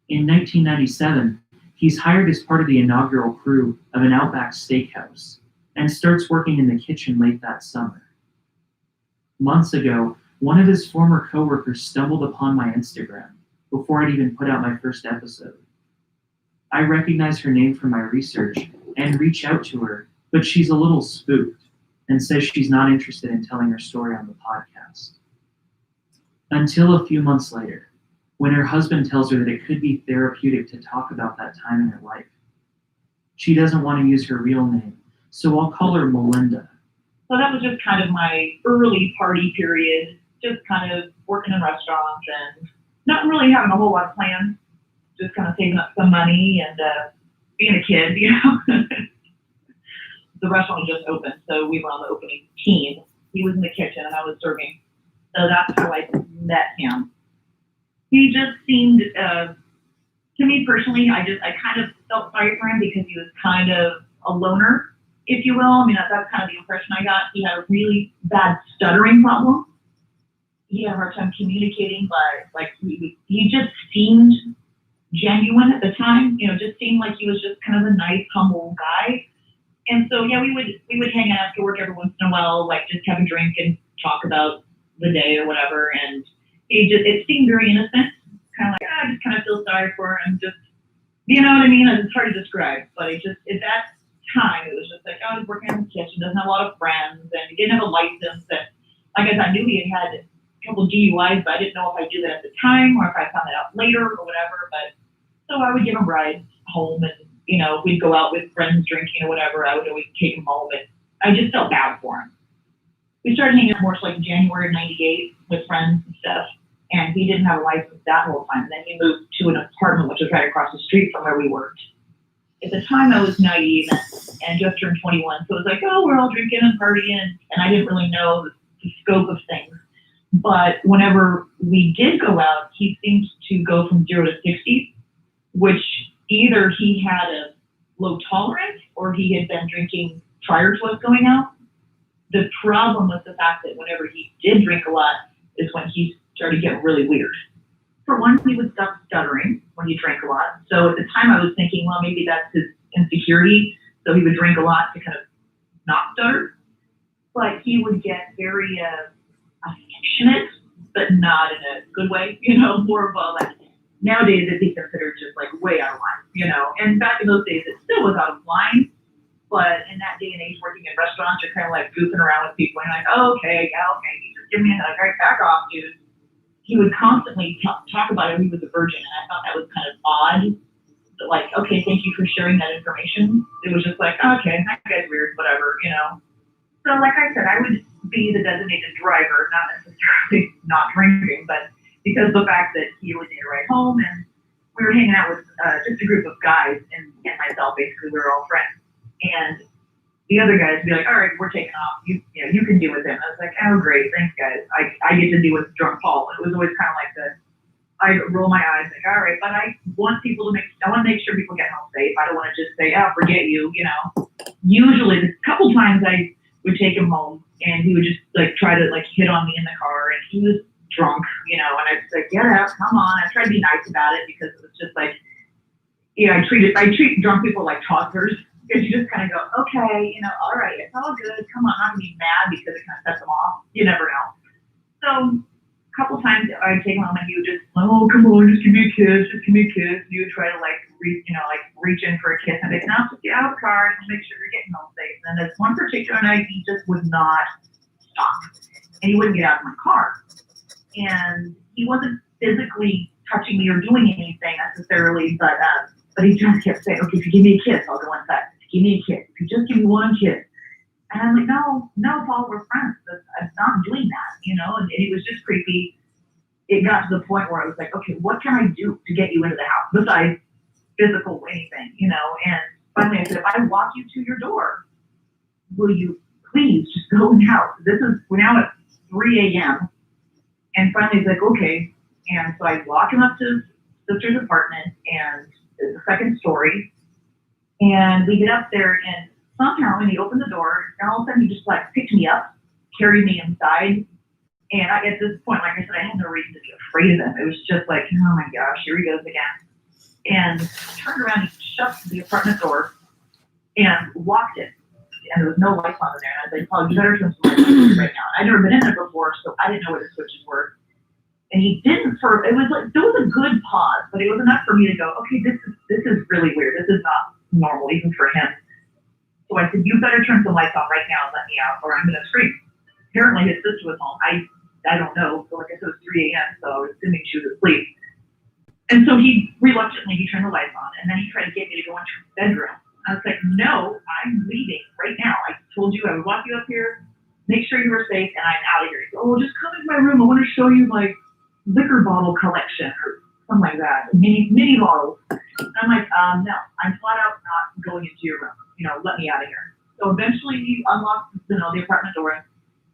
In 1997, he's hired as part of the inaugural crew of an Outback Steakhouse and starts working in the kitchen late that summer. Months ago, one of his former coworkers stumbled upon my Instagram before I'd even put out my first episode. I recognize her name from my research and reach out to her, but she's a little spooked and says she's not interested in telling her story on the podcast. Until a few months later, when her husband tells her that it could be therapeutic to talk about that time in her life. She doesn't want to use her real name, so I'll call her Melinda. So that was just kind of my early party period, just kind of working in restaurants and not really having a whole lot of plans, just kind of saving up some money and being a kid, you know. The restaurant was just open, so we were on the opening team. He was in the kitchen and I was serving. So that's how I met him. He just seemed, to me personally, I kind of felt sorry for him because he was kind of a loner, if you will. I mean, that's kind of the impression I got. He had a really bad stuttering problem. He had a hard time communicating, but like he just seemed genuine at the time. You know, just seemed like he was just kind of a nice, humble guy. And so yeah, we would hang out after work every once in a while, like just have a drink and talk about the day or whatever. And it seemed very innocent, kind of like I just kind of feel sorry for him. Just, you know what I mean? It's hard to describe, but at that time, it was just like, I was working in the kitchen, doesn't have a lot of friends, and he didn't have a license. And I guess I knew he had a couple DUIs, but I didn't know if I did that at the time or if I found it out later or whatever. But so I would give him rides home, and you know, we'd go out with friends drinking or whatever. I would always take him home, and I just felt bad for him. We started hanging out more like January of '98 with friends and stuff, and he didn't have a license that whole time. And then he moved to an apartment which was right across the street from where we worked. At the time, I was naive and just turned 21, so it was like, oh, we're all drinking and partying, and I didn't really know the scope of things. But whenever we did go out, he seemed to go from 0 to 60 which either he had a low tolerance or he had been drinking prior to us going out. The problem was the fact that whenever he did drink a lot is when he started getting really weird. For one, he would stop stuttering when he drank a lot. So at the time I was thinking, well, maybe that's his insecurity. So he would drink a lot to kind of not stutter. But he would get very affectionate, but not in a good way, more of a like, nowadays it'd be considered just like way out of line, and back in those days it still was out of line, but in that day and age working in restaurants, you're kind of like goofing around with people and you're like, oh, okay, yeah, okay, you just give me a hug, right, back off, dude. He would constantly talk about it when he was a virgin, and I thought that was kind of odd. But like, okay, thank you for sharing that information. It was just like, okay, that guy's weird, whatever, So like I said, I would be the designated driver, not necessarily not drinking, but because of the fact that he would need a ride home, and we were hanging out with just a group of guys and myself, basically, we were all friends. And the other guys would be like, all right, we're taking off. You can deal with him. I was like, oh, great, thanks, guys. I get to deal with drunk Paul. It was always kind of like I roll my eyes, like, all right, but I want to make sure people get home safe. I don't want to just say, oh, forget you, Usually, the couple times I would take him home, and he would just like try to like hit on me in the car, and he was drunk, and I'd just like, get up, come on. I try to be nice about it because it's just like, I treat drunk people like toddlers. Because you just kind of go, okay, all right, it's all good. Come on, I'm going to be mad because it kind of sets them off. You never know. So a couple times I'd take him home and he would just, oh, come on, just give me a kiss, just give me a kiss. You would try to reach in for a kiss and be like, no, just get out of the car and make sure you're getting home safe. And this one particular night, he just would not stop. And he wouldn't get out of my car. And he wasn't physically touching me or doing anything necessarily, but he just kept saying, okay, if you give me a kiss, I'll go inside. Give me a kiss. If you just give me one kiss. And I'm like, no, Paul, we're friends. I'm not doing that, and it was just creepy. It got to the point where I was like, okay, what can I do to get you into the house besides physical anything, And finally I said, if I walk you to your door, will you please just go in the house? We're now at 3 a.m. And finally he's like, okay. And so I walk him up to his sister's apartment, and it's the second story. And we get up there, and somehow when he opened the door, and all of a sudden he just like picked me up, carried me inside. And at this point, like I said, I had no reason to be afraid of him. It was just like, oh my gosh, here he goes again. And turned around and shut the apartment door and locked it. And there was no lights on in there. And I was like, Paul, you better turn some lights on right now. I'd never been in there before, so I didn't know where the switches were. And he didn't it was like, there was a good pause, but it was enough for me to go, okay, this is really weird. This is not normal, even for him. So I said, you better turn some lights on right now and let me out, or I'm going to scream. Apparently his sister was home. I don't know. So like I said, it was 3 a.m., so I was assuming she was asleep. And so he turned the lights on, and then he tried to get me to go into his bedroom. I was like, no, I'm leaving right now. I told you I would walk you up here, make sure you were safe, and I'm out of here. He goes, oh, just come into my room. I want to show you my liquor bottle collection or something like that, mini bottles. And I'm like, no, I'm flat out not going into your room. Let me out of here. So eventually he unlocked, the apartment door,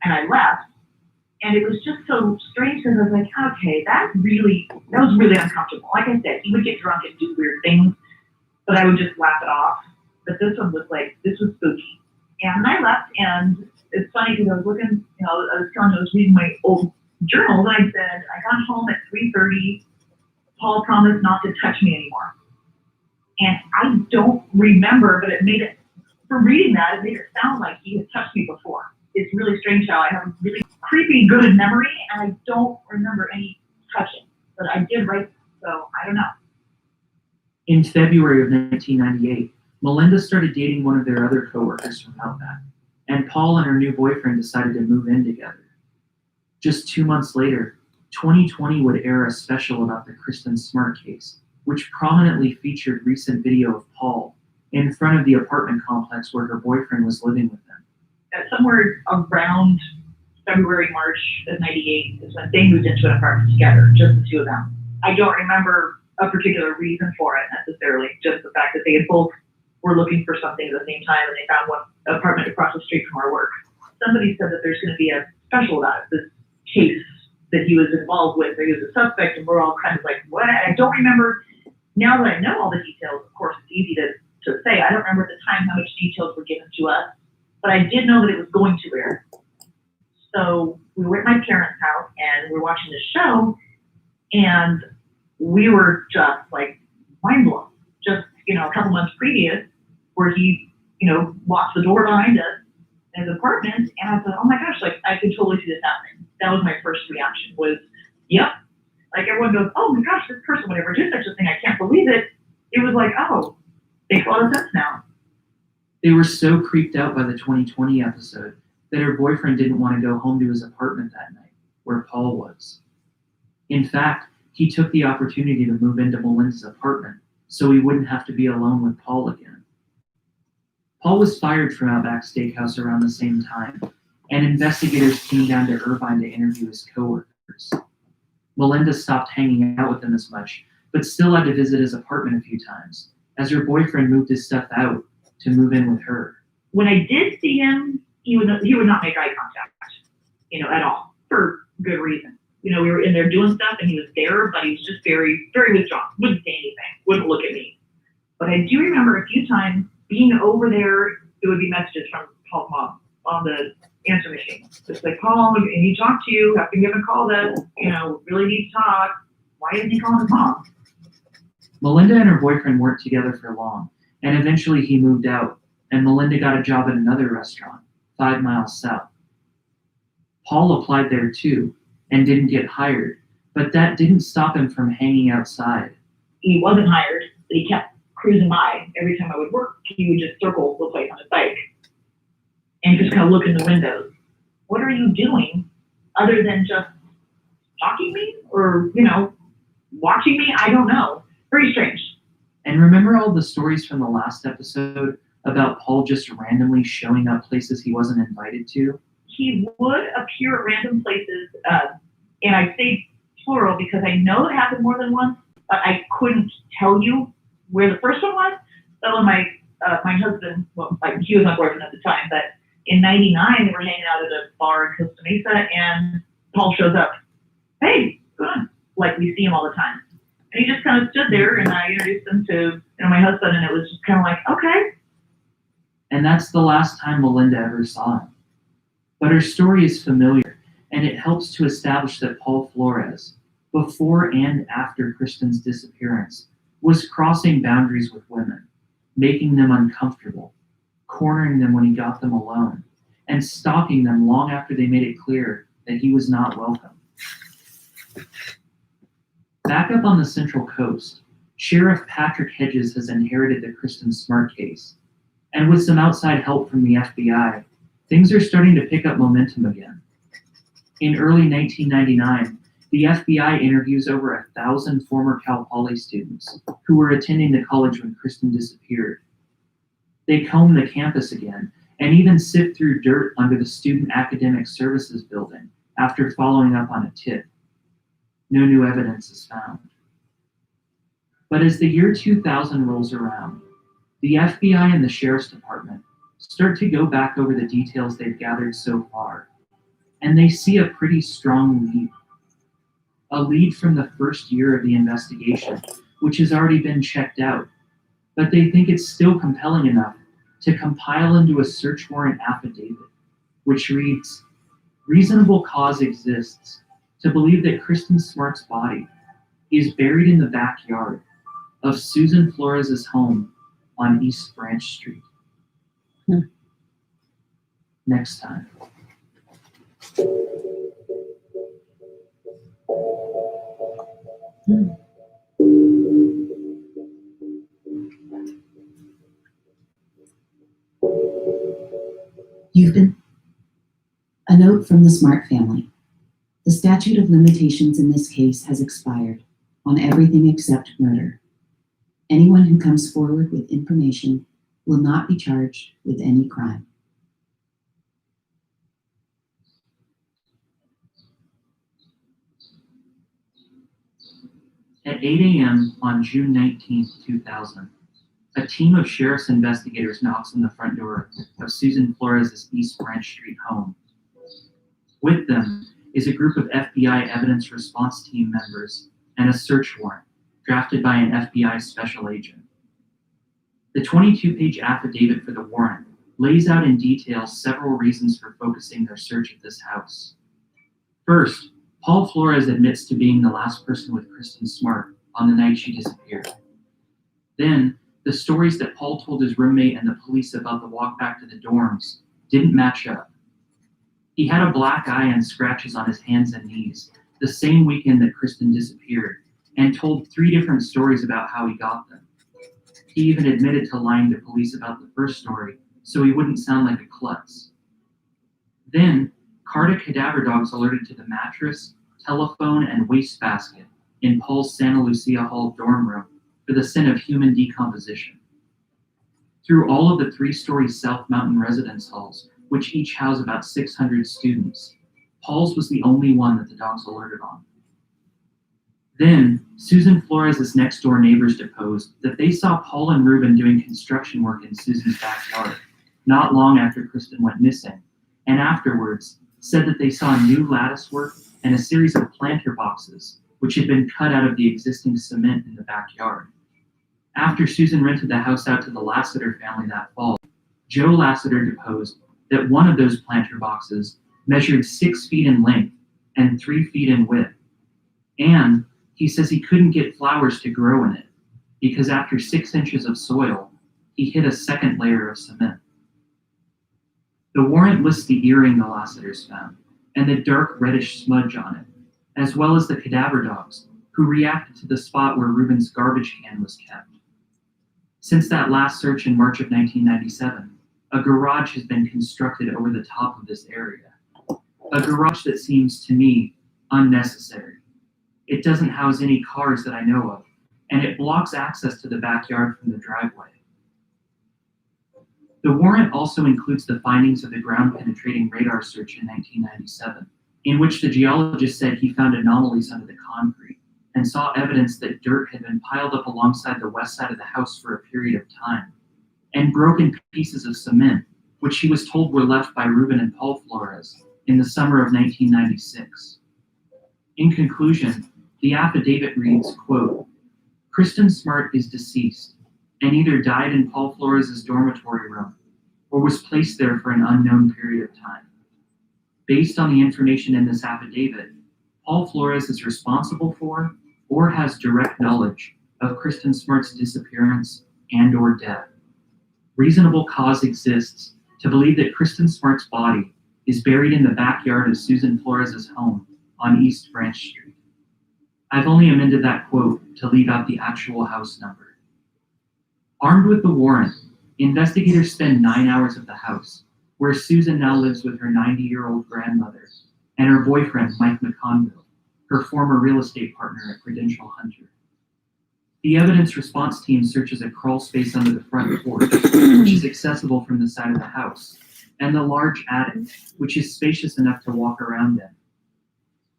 and I left. And it was just so strange because I was like, okay, that was really uncomfortable. Like I said, he would get drunk and do weird things, but I would just laugh it off. But this one was spooky. And I left, and it's funny because I was looking, I was reading my old journals, and I said, I got home at 3:30. Paul promised not to touch me anymore. And I don't remember, but it made it sound like he had touched me before. It's really strange how I have a really creepy good memory, and I don't remember any touching, but I did write, so I don't know. In February of 1998, Melinda started dating one of their other coworkers from Outback, and Paul and her new boyfriend decided to move in together. Just 2 months later, 2020 would air a special about the Kristen Smart case, which prominently featured recent video of Paul in front of the apartment complex where her boyfriend was living with them. Somewhere around February, March of '98 is when they moved into an apartment together, just the two of them. I don't remember a particular reason for it necessarily, just the fact that they both were looking for something at the same time, and they found one apartment across the street from our work. Somebody said that there's going to be a special about it, this case that he was involved with, or he was a suspect, and we're all kind of like, what? I don't remember Now that I know all the details, of course, it's easy to say. I don't remember at the time how much details were given to us, but I did know that it was going to air. So we were at my parents' house and we were watching the show, and we were just like mind blown. Just, a couple months previous, where he, locked the door behind us in his apartment, and I thought, oh my gosh, like I could totally see this happening. That was my first reaction was, yep. Like everyone goes, oh my gosh, this person would ever do such a thing. I can't believe it. It was like, oh, makes a lot of sense now. They were so creeped out by the 2020 episode that her boyfriend didn't want to go home to his apartment that night, where Paul was. In fact, he took the opportunity to move into Melinda's apartment so he wouldn't have to be alone with Paul again. Paul was fired from Outback Steakhouse around the same time, and investigators came down to Irvine to interview his coworkers. Melinda stopped hanging out with him as much, but still had to visit his apartment a few times, as her boyfriend moved his stuff out to move in with her. When I did see him, he would not make eye contact, at all, for good reason. We were in there doing stuff and he was there, but he was just very, very withdrawn. Wouldn't say anything, wouldn't look at me. But I do remember a few times being over there, it would be messages from Paul's mom on the answer machine. Just like, Paul, I need to talk to you, have to give a call that, really need to talk. Why isn't he calling his mom? Melinda and her boyfriend weren't together for long, and eventually he moved out, and Melinda got a job at another restaurant, 5 miles south. Paul applied there too, and didn't get hired, but that didn't stop him from hanging outside. He wasn't hired, but he kept cruising by. Every time I would work, he would just circle the place on his bike and just kind of look in the windows. What are you doing other than just stalking me or, watching me? I don't know. Very strange. And remember all the stories from the last episode about Paul just randomly showing up places he wasn't invited to? He would appear at random places, and I say plural because I know it happened more than once, but I couldn't tell you where the first one was. So when my husband, he was my boyfriend at the time, but in '99 we were hanging out at a bar in Costa Mesa, and Paul shows up. Hey, go on. Like we see him all the time, and he just kind of stood there, and I introduced him to my husband, and it was just kind of like, okay. And that's the last time Melinda ever saw him. But her story is familiar, and it helps to establish that Paul Flores, before and after Kristen's disappearance, was crossing boundaries with women, making them uncomfortable, cornering them when he got them alone, and stalking them long after they made it clear that he was not welcome. Back up on the Central Coast, Sheriff Patrick Hedges has inherited the Kristen Smart case, and with some outside help from the FBI, things are starting to pick up momentum again. In early 1999, the FBI interviews over 1,000 former Cal Poly students who were attending the college when Kristen disappeared. They comb the campus again and even sift through dirt under the Student Academic Services building after following up on a tip. No new evidence is found. But as the year 2000 rolls around, the FBI and the Sheriff's Department start to go back over the details they've gathered so far, and they see a pretty strong lead. A lead from the first year of the investigation, which has already been checked out, but they think it's still compelling enough to compile into a search warrant affidavit, which reads, "Reasonable cause exists to believe that Kristen Smart's body is buried in the backyard of Susan Flores' home on East Branch Street." Next time. You've been. A note from the Smart family. The statute of limitations in this case has expired on everything except murder. Anyone who comes forward with information will not be charged with any crime. At 8 a.m. on June 19, 2000, a team of sheriff's investigators knocks on the front door of Susan Flores' East Branch Street home. With them is a group of FBI evidence response team members and a search warrant, drafted by an FBI special agent. The 22-page affidavit for the warrant lays out in detail several reasons for focusing their search at this house. First, Paul Flores admits to being the last person with Kristen Smart on the night she disappeared. Then, the stories that Paul told his roommate and the police about the walk back to the dorms didn't match up. He had a black eye and scratches on his hands and knees the same weekend that Kristen disappeared, and told 3 different stories about how he got them. He even admitted to lying to police about the first story so he wouldn't sound like a klutz. Then, Carta cadaver dogs alerted to the mattress, telephone, and wastebasket in Paul's Santa Lucia Hall dorm room for the sin of human decomposition. Through all of the 3-story South Mountain residence halls, which each house about 600 students, Paul's was the only one that the dogs alerted on. Then, Susan Flores' next-door neighbors deposed that they saw Paul and Ruben doing construction work in Susan's backyard, not long after Kristen went missing, and afterwards said that they saw new lattice work and a series of planter boxes, which had been cut out of the existing cement in the backyard. After Susan rented the house out to the Lassiter family that fall, Joe Lassiter deposed that one of those planter boxes measured 6 feet in length and 3 feet in width. And he says he couldn't get flowers to grow in it because after 6 inches of soil, he hit a second layer of cement. The warrant lists the earring the Lassiters found and the dark reddish smudge on it, as well as the cadaver dogs who reacted to the spot where Ruben's garbage can was kept. Since that last search in March of 1997, a garage has been constructed over the top of this area. A garage that seems, to me, unnecessary. It doesn't house any cars that I know of, and it blocks access to the backyard from the driveway. The warrant also includes the findings of the ground-penetrating radar search in 1997, in which the geologist said he found anomalies under the concrete and saw evidence that dirt had been piled up alongside the west side of the house for a period of time, and broken pieces of cement, which he was told were left by Ruben and Paul Flores in the summer of 1996. In conclusion, the affidavit reads, quote, Kristen Smart is deceased and either died in Paul Flores' dormitory room or was placed there for an unknown period of time. Based on the information in this affidavit, Paul Flores is responsible for or has direct knowledge of Kristen Smart's disappearance and or death. Reasonable cause exists to believe that Kristen Smart's body is buried in the backyard of Susan Flores' home on East Branch Street. I've only amended that quote to leave out the actual house number. Armed with the warrant, investigators spend 9 hours at the house, where Susan now lives with her 90-year-old grandmother and her boyfriend, Mike McConville, her former real estate partner at Prudential Hunter. The evidence response team searches a crawl space under the front porch, which is accessible from the side of the house, and the large attic, which is spacious enough to walk around in.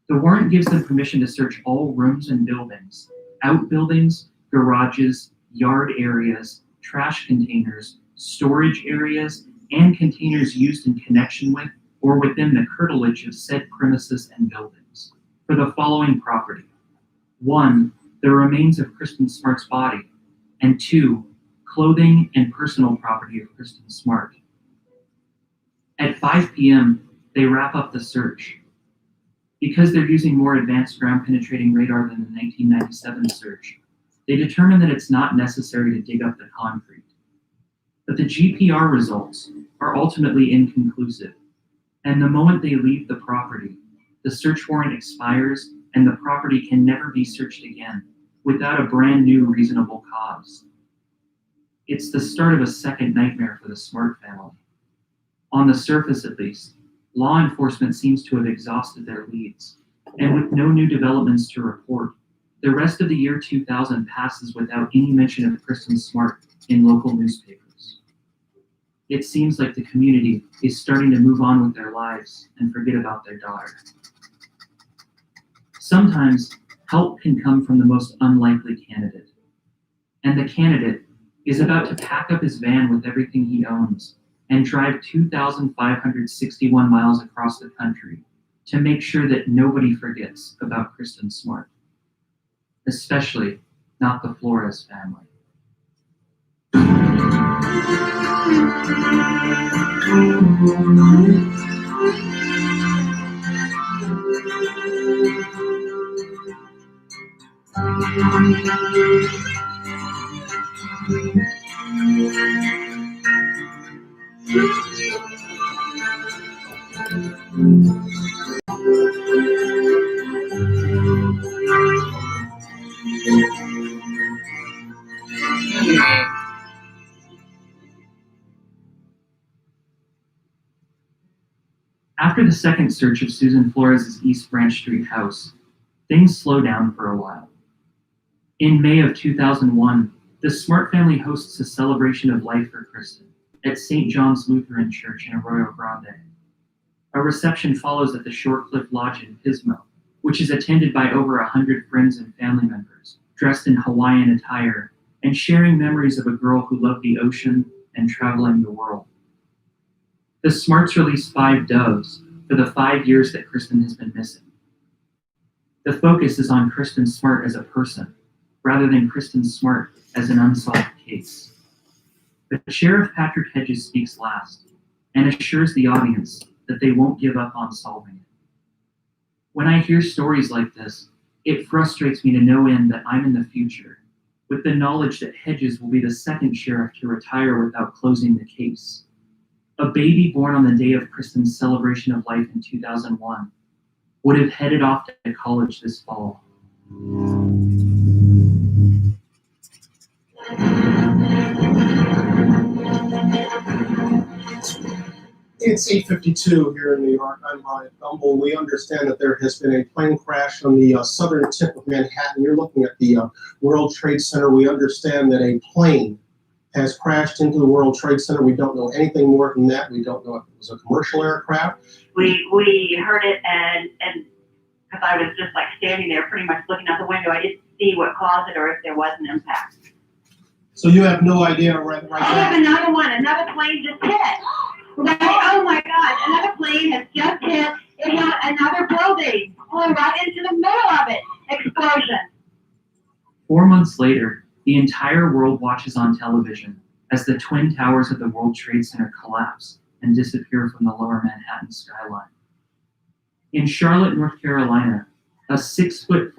The warrant gives them permission to search all rooms and buildings, outbuildings, garages, yard areas, trash containers, storage areas, and containers used in connection with or within the curtilage of said premises and buildings for the following property. 1, the remains of Kristen Smart's body, and 2, clothing and personal property of Kristen Smart. At 5 p.m., they wrap up the search. Because they're using more advanced ground-penetrating radar than the 1997 search, they determine that it's not necessary to dig up the concrete. But the GPR results are ultimately inconclusive, and the moment they leave the property, the search warrant expires and the property can never be searched again without a brand new reasonable cause. It's the start of a second nightmare for the Smart family. On the surface, at least, law enforcement seems to have exhausted their leads, and with no new developments to report, the rest of the year 2000 passes without any mention of Kristen Smart in local newspapers. It seems like the community is starting to move on with their lives and forget about their daughter. Sometimes help can come from the most unlikely candidate, and the candidate is about to pack up his van with everything he owns and drive 2,561 miles across the country to make sure that nobody forgets about Kristen Smart, especially not the Flores family. After the second search of Susan Flores' East Branch Street house, things slow down for a while. In May of 2001, the Smart family hosts a celebration of life for Kristen at St. John's Lutheran Church in Arroyo Grande. A reception follows at the Shorecliff Lodge in Pismo, which is attended by over 100 friends and family members, dressed in Hawaiian attire and sharing memories of a girl who loved the ocean and traveling the world. The Smarts released 5 doves for the 5 years that Kristen has been missing. The focus is on Kristen Smart as a person, rather than Kristen Smart as an unsolved case. But Sheriff Patrick Hedges speaks last and assures the audience that they won't give up on solving it. When I hear stories like this, it frustrates me to no end that I'm in the future, with the knowledge that Hedges will be the second sheriff to retire without closing the case. A baby born on the day of Kristen's celebration of life in 2001 would have headed off to college this fall. It's 8:52 here in New York. I'm Hyatt Gumbel. We understand that there has been a plane crash on the southern tip of Manhattan. You're looking at the World Trade Center. We understand that a plane has crashed into the World Trade Center. We don't know anything more than that. We don't know if it was a commercial aircraft. We heard it, and because I was just like standing there pretty much looking out the window, I didn't see what caused it or if there was an impact. So you have no idea right I have now. another one. Another plane just hit. Right? Oh my God! Another plane has just hit. It hit another building. Flew right into the middle of it. Explosion. 4 months later, the entire world watches on television as the twin towers of the World Trade Center collapse and disappear from the lower Manhattan skyline. In Charlotte, North Carolina, a 6'5"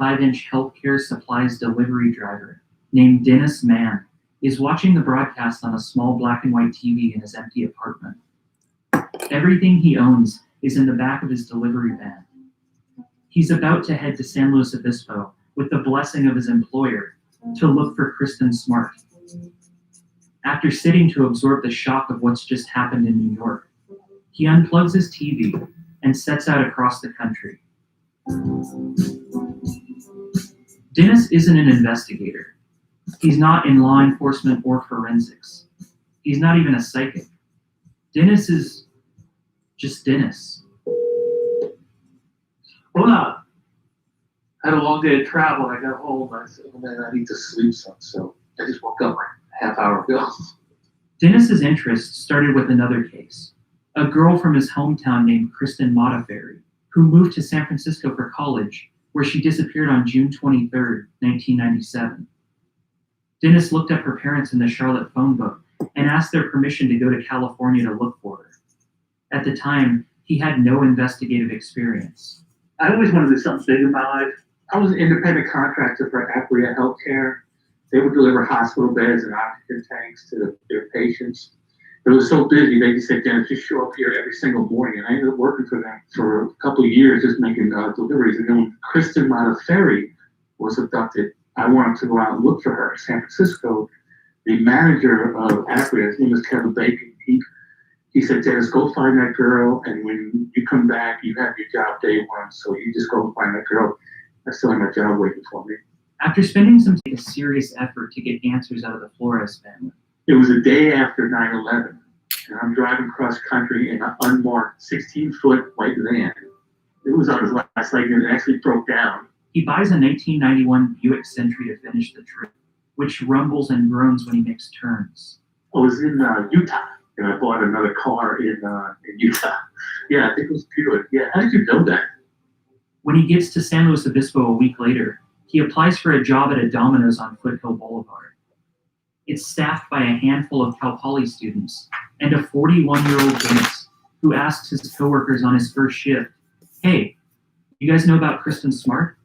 healthcare supplies delivery driver named Dennis Mann is watching the broadcast on a small black and white TV in his empty apartment. Everything he owns is in the back of his delivery van. He's about to head to San Luis Obispo with the blessing of his employer to look for Kristen Smart. After sitting to absorb the shock of what's just happened in New York, he unplugs his TV and sets out across the country. Dennis isn't an investigator. He's not in law enforcement or forensics. He's not even a psychic. Dennis is just Dennis. Well, I had a long day of travel. I got home. I said, oh man, I need to sleep some. So I just woke up like a half hour ago. Dennis's interest started with another case. A girl from his hometown named Kristen Modafferi, who moved to San Francisco for college, where she disappeared on June 23, 1997. Dennis looked up her parents in the Charlotte phone book and asked their permission to go to California to look for her. At the time, he had no investigative experience. I always wanted to do something big in my life. I was an independent contractor for Apria Healthcare. They would deliver hospital beds and oxygen tanks to their patients. It was so busy, they just said, Dennis, just show up here every single morning. And I ended up working for them for a couple of years, just making deliveries. And then when Kristen Modafferi was abducted, I wanted to go out and look for her in San Francisco. The manager of Apria, his name is Kevin Bacon, he said, Dennis, go find that girl, and when you come back, you have your job day one, so you just go find that girl. I still have my job waiting for me. After spending some time, a serious effort to get answers out of the Flores family. It was a day after 9/11, and I'm driving cross country in an unmarked 16-foot white van. It was on his last leg, and it actually broke down. He buys a 1991 Buick Century to finish the trip, which rumbles and groans when he makes turns. I was in Utah, and I bought another car in Utah. Yeah, I think it was Buick. Yeah, how did you know that? When he gets to San Luis Obispo a week later, he applies for a job at a Domino's on Foothill Boulevard. It's staffed by a handful of Cal Poly students and a 41-year-old Dennis who asks his coworkers on his first shift, "Hey, you guys know about Kristen Smart?"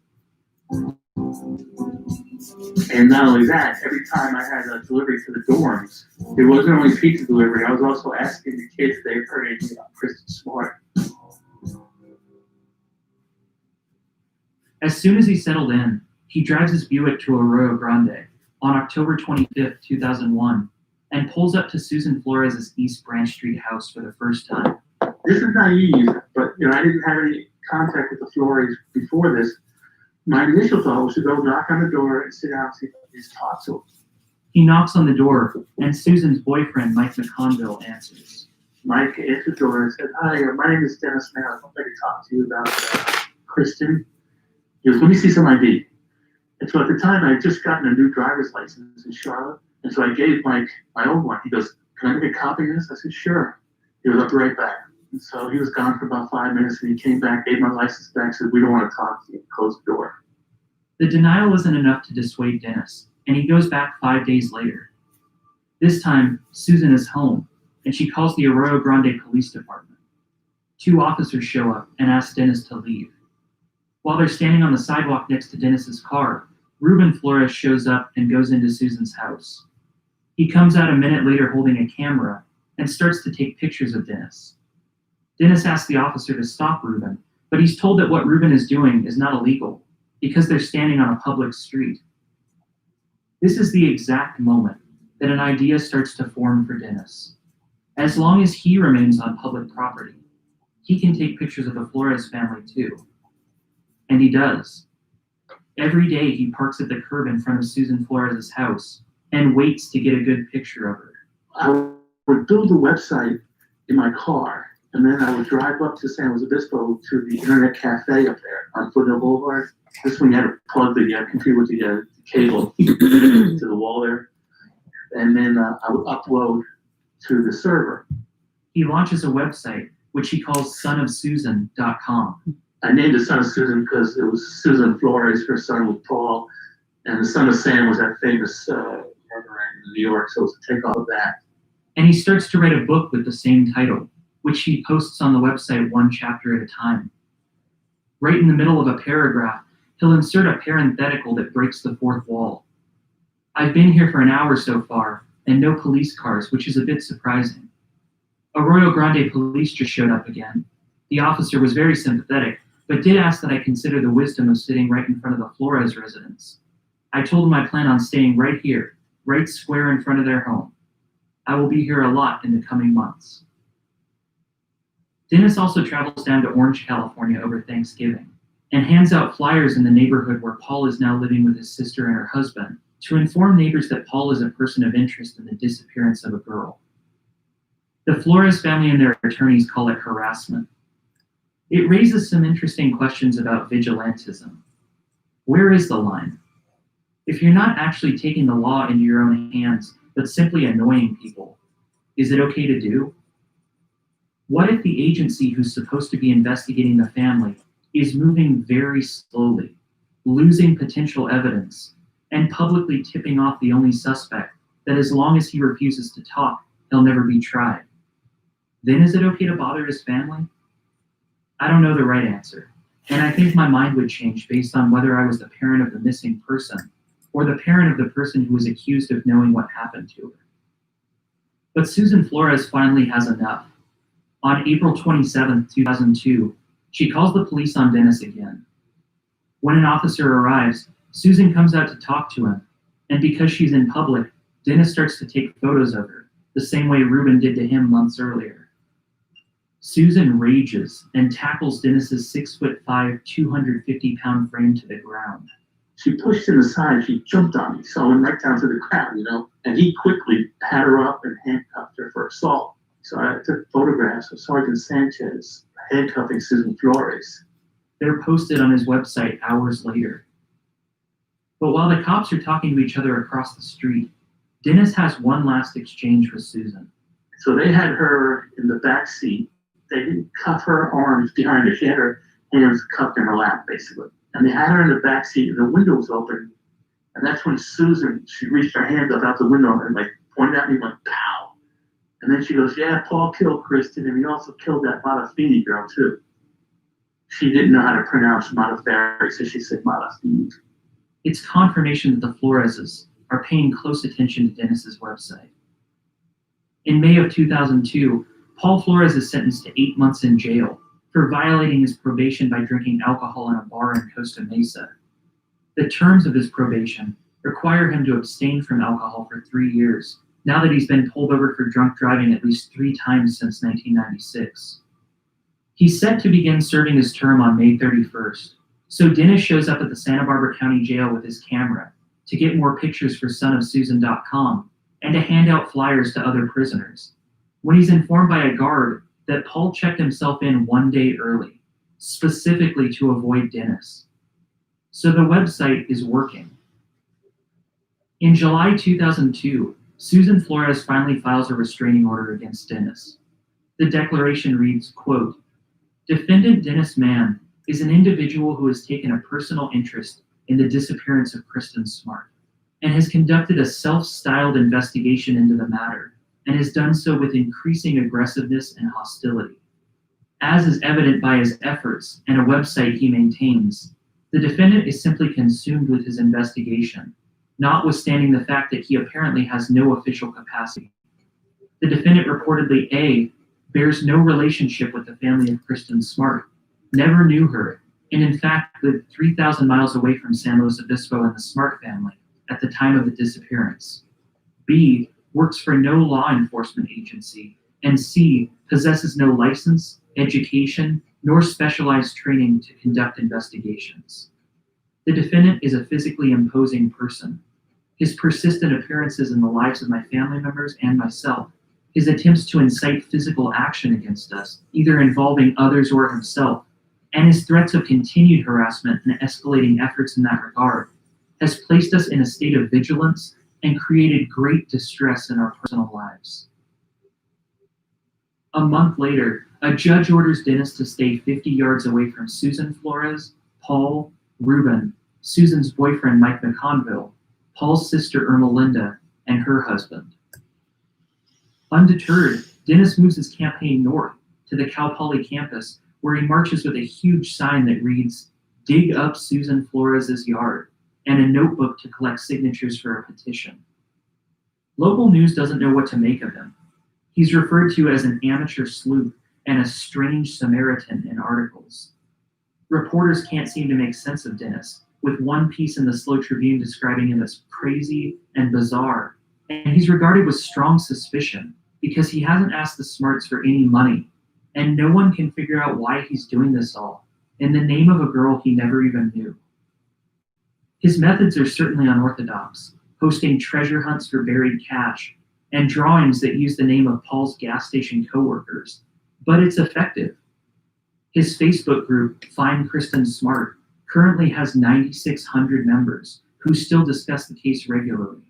And not only that, every time I had a delivery to the dorms, it wasn't only pizza delivery, I was also asking the kids if they heard anything about Kristen Smart. As soon as he settled in, he drives his Buick to Arroyo Grande on October 25th, 2001, and pulls up to Susan Flores' East Branch Street house for the first time. This is naive, but I didn't have any contact with the Flores before this. My initial thought was to go knock on the door and sit down and see if I could just talk to him. He knocks on the door, and Susan's boyfriend, Mike McConville, answers. Mike answered the door and said, "Hi, my name is Dennis Mayer. I hope I can talk to you about Kristen." He goes, "Let me see some ID." And so at the time, I had just gotten a new driver's license in Charlotte. And so I gave Mike my old one. He goes, "Can I make a copy of this?" I said, "Sure." He was up right back. And so he was gone for about 5 minutes, and he came back, gave my license back, said, "We don't want to talk to you," and closed the door. The denial isn't enough to dissuade Dennis, and he goes back 5 days later. This time, Susan is home, and she calls the Arroyo Grande Police Department. 2 officers show up and ask Dennis to leave. While they're standing on the sidewalk next to Dennis's car, Ruben Flores shows up and goes into Susan's house. He comes out a minute later holding a camera and starts to take pictures of Dennis. Dennis asks the officer to stop Ruben, but he's told that what Ruben is doing is not illegal because they're standing on a public street. This is the exact moment that an idea starts to form for Dennis. As long as he remains on public property, he can take pictures of the Flores family too. And he does. Every day he parks at the curb in front of Susan Flores' house and waits to get a good picture of her. I would build a website in my car, and then I would drive up to San Luis Obispo to the internet cafe up there on Foothill Boulevard. This one you had to plug the computer with the cable to the wall there. And then I would upload to the server. He launches a website, which he calls sonofsusan.com. I named it Son of Susan because it was Susan Flores, her son was Paul, and the son of Sam was that famous murderer in New York, so it was a takeoff of that. And he starts to write a book with the same title, which he posts on the website 1 chapter at a time. Right in the middle of a paragraph, he'll insert a parenthetical that breaks the fourth wall. "I've been here for an hour so far, and no police cars, which is a bit surprising. Arroyo Grande police just showed up again. The officer was very sympathetic, but did ask that I consider the wisdom of sitting right in front of the Flores residence. I told him I plan on staying right here, right square in front of their home. I will be here a lot in the coming months." Dennis also travels down to Orange, California over Thanksgiving and hands out flyers in the neighborhood where Paul is now living with his sister and her husband to inform neighbors that Paul is a person of interest in the disappearance of a girl. The Flores family and their attorneys call it harassment. It raises some interesting questions about vigilantism. Where is the line? If you're not actually taking the law into your own hands, but simply annoying people, is it okay to do? What if the agency who's supposed to be investigating the family is moving very slowly, losing potential evidence, and publicly tipping off the only suspect that as long as he refuses to talk, he'll never be tried? Then is it okay to bother his family? I don't know the right answer, and I think my mind would change based on whether I was the parent of the missing person or the parent of the person who was accused of knowing what happened to her. But Susan Flores finally has enough. On April 27, 2002, she calls the police on Dennis again. When an officer arrives, Susan comes out to talk to him, and because she's in public, Dennis starts to take photos of her, the same way Ruben did to him months earlier. Susan rages and tackles Dennis's 6'5", 250-pound frame to the ground. She pushed him aside, she jumped on me, so I went right down to the ground, and he quickly had her up and handcuffed her for assault. So I took photographs of Sergeant Sanchez handcuffing Susan Flores. They're posted on his website hours later. But while the cops are talking to each other across the street, Dennis has one last exchange with Susan. So they had her in the back seat. They didn't cuff her arms behind her. She had her hands cuffed in her lap, basically. and they had her in the back seat, and the window was open. And that's when Susan, she reached her hand up out the window and like pointed at me and went, pow. And then she goes, yeah, Paul killed Kristen, and he also killed that Malafini girl too. She didn't know how to pronounce Malafini, so she said Malafini. It's confirmation that the Floreses are paying close attention to Dennis's website. In May of 2002, Paul Flores is sentenced to 8 months in jail for violating his probation by drinking alcohol in a bar in Costa Mesa. The terms of his probation require him to abstain from alcohol for 3 years, now that he's been pulled over for drunk driving at least 3 times since 1996. He's set to begin serving his term on May 31st, so Dennis shows up at the Santa Barbara County Jail with his camera to get more pictures for sonofsusan.com and to hand out flyers to other prisoners, when he's informed by a guard that Paul checked himself in 1 day early, specifically to avoid Dennis. So the website is working. In July 2002, Susan Flores finally files a restraining order against Dennis. The declaration reads, quote, "Defendant Dennis Mann is an individual who has taken a personal interest in the disappearance of Kristen Smart and has conducted a self-styled investigation into the matter and has done so with increasing aggressiveness and hostility. As is evident by his efforts and a website he maintains, the defendant is simply consumed with his investigation, notwithstanding the fact that he apparently has no official capacity. The defendant reportedly A, bears no relationship with the family of Kristen Smart, never knew her, and in fact lived 3,000 miles away from San Luis Obispo and the Smart family at the time of the disappearance. B, works for no law enforcement agency, and C, possesses no license, education, nor specialized training to conduct investigations. The defendant is a physically imposing person. His persistent appearances in the lives of my family members and myself, his attempts to incite physical action against us, either involving others or himself, and his threats of continued harassment and escalating efforts in that regard, has placed us in a state of vigilance and created great distress in our personal lives." A month later, a judge orders Dennis to stay 50 yards away from Susan Flores, Paul, Ruben, Susan's boyfriend Mike McConville, Paul's sister Irma Linda, and her husband. Undeterred, Dennis moves his campaign north to the Cal Poly campus, where he marches with a huge sign that reads, "Dig up Susan Flores' yard," and a notebook to collect signatures for a petition. Local news doesn't know what to make of him. He's referred to as an amateur sleuth and a strange Samaritan in articles. Reporters can't seem to make sense of Dennis, with one piece in the Slow Tribune describing him as crazy and bizarre, and he's regarded with strong suspicion because he hasn't asked the Smarts for any money, and no one can figure out why he's doing this all in the name of a girl he never even knew. His methods are certainly unorthodox, hosting treasure hunts for buried cash and drawings that use the name of Paul's gas station coworkers, but it's effective. His Facebook group, Find Kristen Smart, currently has 9,600 members who still discuss the case regularly.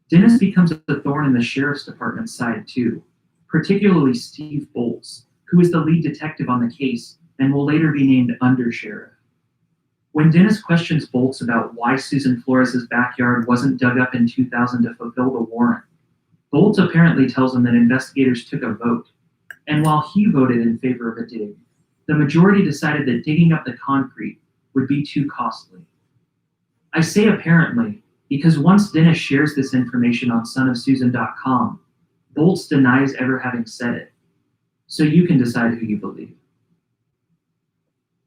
Dennis becomes a thorn in the sheriff's department's side too, particularly Steve Bolts, who is the lead detective on the case and will later be named undersheriff. When Dennis questions Bolts about why Susan Flores' backyard wasn't dug up in 2000 to fulfill the warrant, Bolts apparently tells him that investigators took a vote, and while he voted in favor of a dig, the majority decided that digging up the concrete would be too costly. I say apparently because once Dennis shares this information on sonofsusan.com, Bolts denies ever having said it. So you can decide who you believe.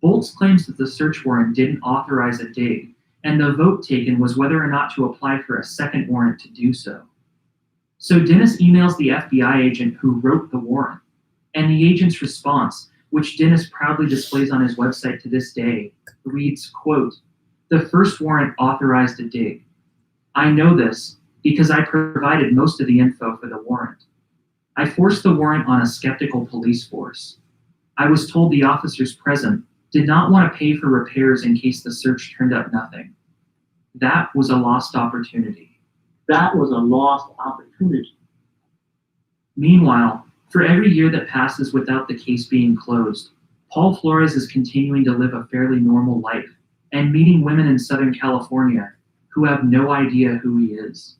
Bolts claims that the search warrant didn't authorize a dig, and the vote taken was whether or not to apply for a second warrant to do so. So Dennis emails the FBI agent who wrote the warrant, and the agent's response, which Dennis proudly displays on his website to this day, reads, quote, "The first warrant authorized a dig. I know this because I provided most of the info for the warrant. I forced the warrant on a skeptical police force. I was told the officers present did not want to pay for repairs in case the search turned up nothing. That was a lost opportunity." That was a lost opportunity. Meanwhile, for every year that passes without the case being closed, Paul Flores is continuing to live a fairly normal life and meeting women in Southern California who have no idea who he is.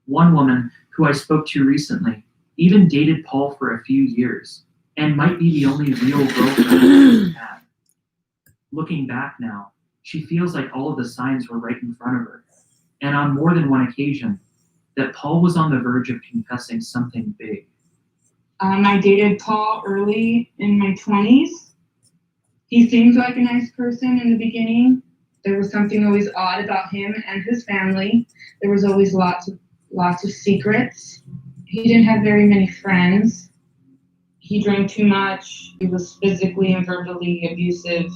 One woman who I spoke to recently even dated Paul for a few years and might be the only real girlfriend he's had. Looking back now, she feels like all of the signs were right in front of her, and on more than one occasion, that Paul was on the verge of confessing something big. I dated Paul early in my 20s. He seemed like a nice person in the beginning. There was something always odd about him and his family. There was always lots of secrets. He didn't have very many friends. He drank too much. He was physically and verbally abusive.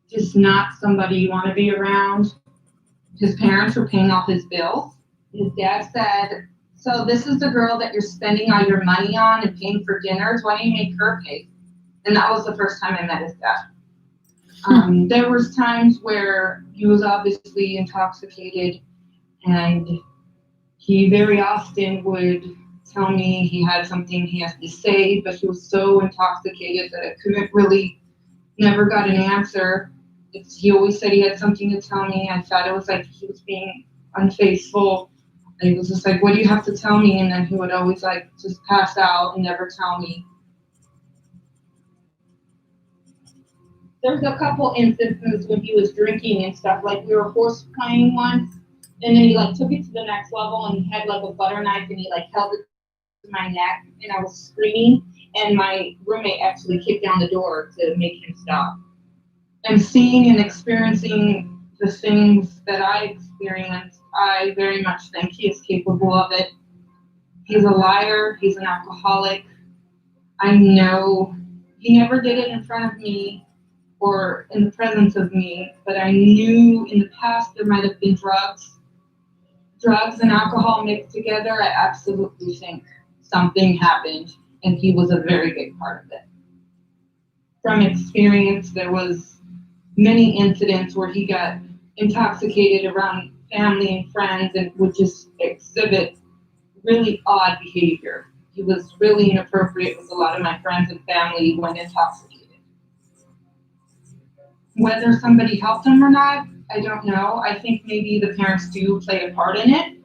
Just not somebody you want to be around. His parents were paying all his bills. His dad said, "So this is the girl that you're spending all your money on and paying for dinners? Why don't you make her pay?" And that was the first time I met his dad. There was times where he was obviously intoxicated, and he very often would tell me he had something he has to say, but he was so intoxicated that I couldn't really, never got an answer. He always said he had something to tell me. I thought it was like he was being unfaithful. And he was just like, "What do you have to tell me?" And then he would always like just pass out and never tell me. There's a couple instances when he was drinking and stuff, like we were horse playing once, and then he like took it to the next level and he had like a butter knife and he like held it to my neck and I was screaming, and my roommate actually kicked down the door to make him stop. And seeing and experiencing the things that I experienced, I very much think he is capable of it. He's a liar, he's an alcoholic. I know he never did it in front of me or in the presence of me, but I knew in the past there might have been drugs and alcohol mixed together. I absolutely think something happened, and he was a very big part of it. From experience, there was many incidents where he got intoxicated around family and friends and would just exhibit really odd behavior. He was really inappropriate with a lot of my friends and family when intoxicated. Whether somebody helped him or not, I don't know. I think maybe the parents do play a part in it.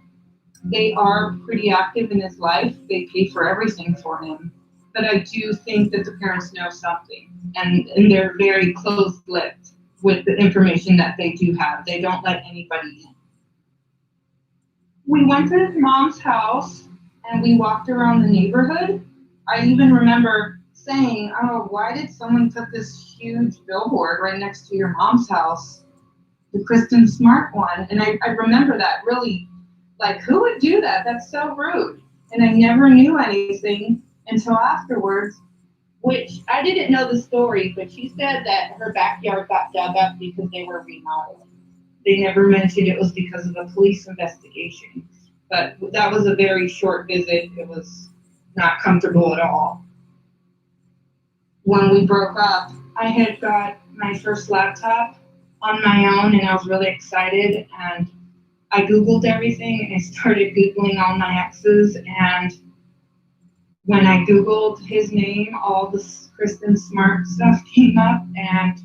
They are pretty active in his life. They pay for everything for him. But I do think that the parents know something, and they're very close-lipped with the information that they do have. They don't let anybody in. We went to his mom's house, and we walked around the neighborhood. I even remember saying, "Oh, why did someone put this huge billboard right next to your mom's house? The Kristen Smart one." And I remember that really, like, who would do that? That's so rude. And I never knew anything until afterwards, which I didn't know the story, but she said that her backyard got dug up because they were remodeling. They never mentioned it was because of a police investigation. But that was a very short visit. It was not comfortable at all. When we broke up, I had got my first laptop on my own, and I was really excited, and I Googled everything, and I started Googling all my exes, and when I Googled his name, all this Kristen Smart stuff came up, and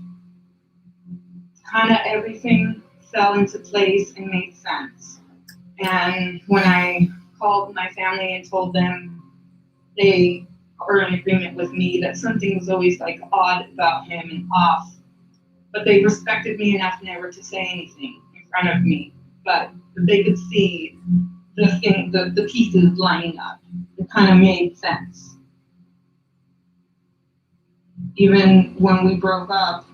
kind of everything fell into place and made sense. And when I called my family and told them, they were in agreement with me that something was always like odd about him and off. But they respected me enough never to say anything in front of me. But they could see the pieces lining up. It kind of made sense. Even when we broke up,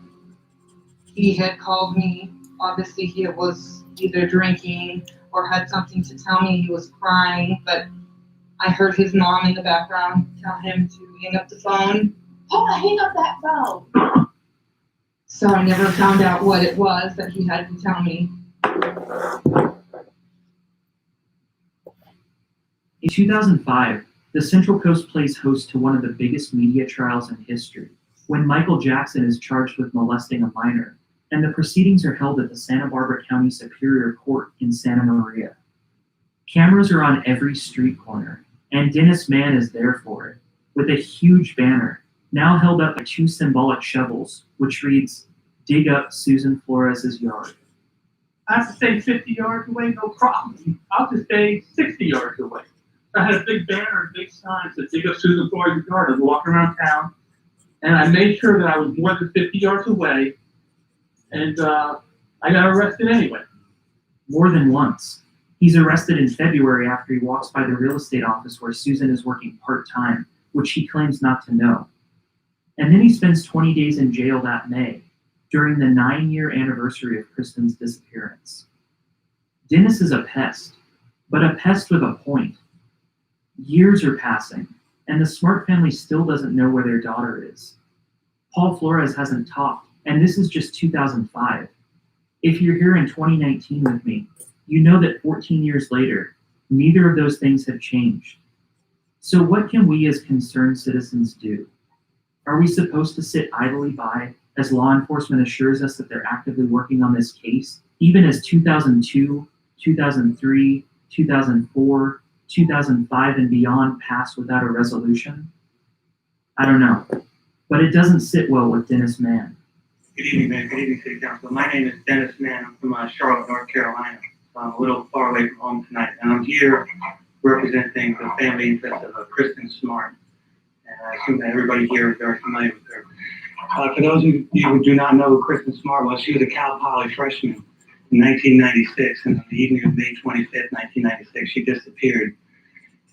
he had called me. Obviously, he was either drinking or had something to tell me. He was crying, but I heard his mom in the background tell him to hang up the phone. "Oh, hang up that phone." So I never found out what it was that he had to tell me. In 2005, the Central Coast plays host to one of the biggest media trials in history, when Michael Jackson is charged with molesting a minor, and the proceedings are held at the Santa Barbara County Superior Court in Santa Maria. Cameras are on every street corner, and Dennis Mann is there for it, with a huge banner now held up by two symbolic shovels, which reads, "Dig up Susan Flores's yard." I have to stay 50 yards away, no problem. I'll just stay 60 yards away. I had a big banner and big signs that dig up Susan Flores's yard. I was walking around town, and I made sure that I was more than 50 yards away, and I got arrested anyway. More than once. He's arrested in February after he walks by the real estate office where Susan is working part-time, which he claims not to know. And then he spends 20 days in jail that May, during the 9-year anniversary of Kristen's disappearance. Dennis is a pest, but a pest with a point. Years are passing, and the Smart family still doesn't know where their daughter is. Paul Flores hasn't talked, and this is just 2005. If you're here in 2019 with me, you know that 14 years later, neither of those things have changed. So what can we as concerned citizens do? Are we supposed to sit idly by as law enforcement assures us that they're actively working on this case, even as 2002, 2003, 2004, 2005, and beyond pass without a resolution? I don't know, but it doesn't sit well with Dennis Mann. Good evening, Mayor. Good evening, City Council. My name is Dennis Mann. I'm from Charlotte, North Carolina. So I'm a little far away from home tonight, and I'm here representing the family interest of Kristen Smart. And I assume that everybody here is very familiar with her. For those of you who do not know who Kristen Smart was, she was a Cal Poly freshman in 1996, and on the evening of May 25th, 1996, she disappeared.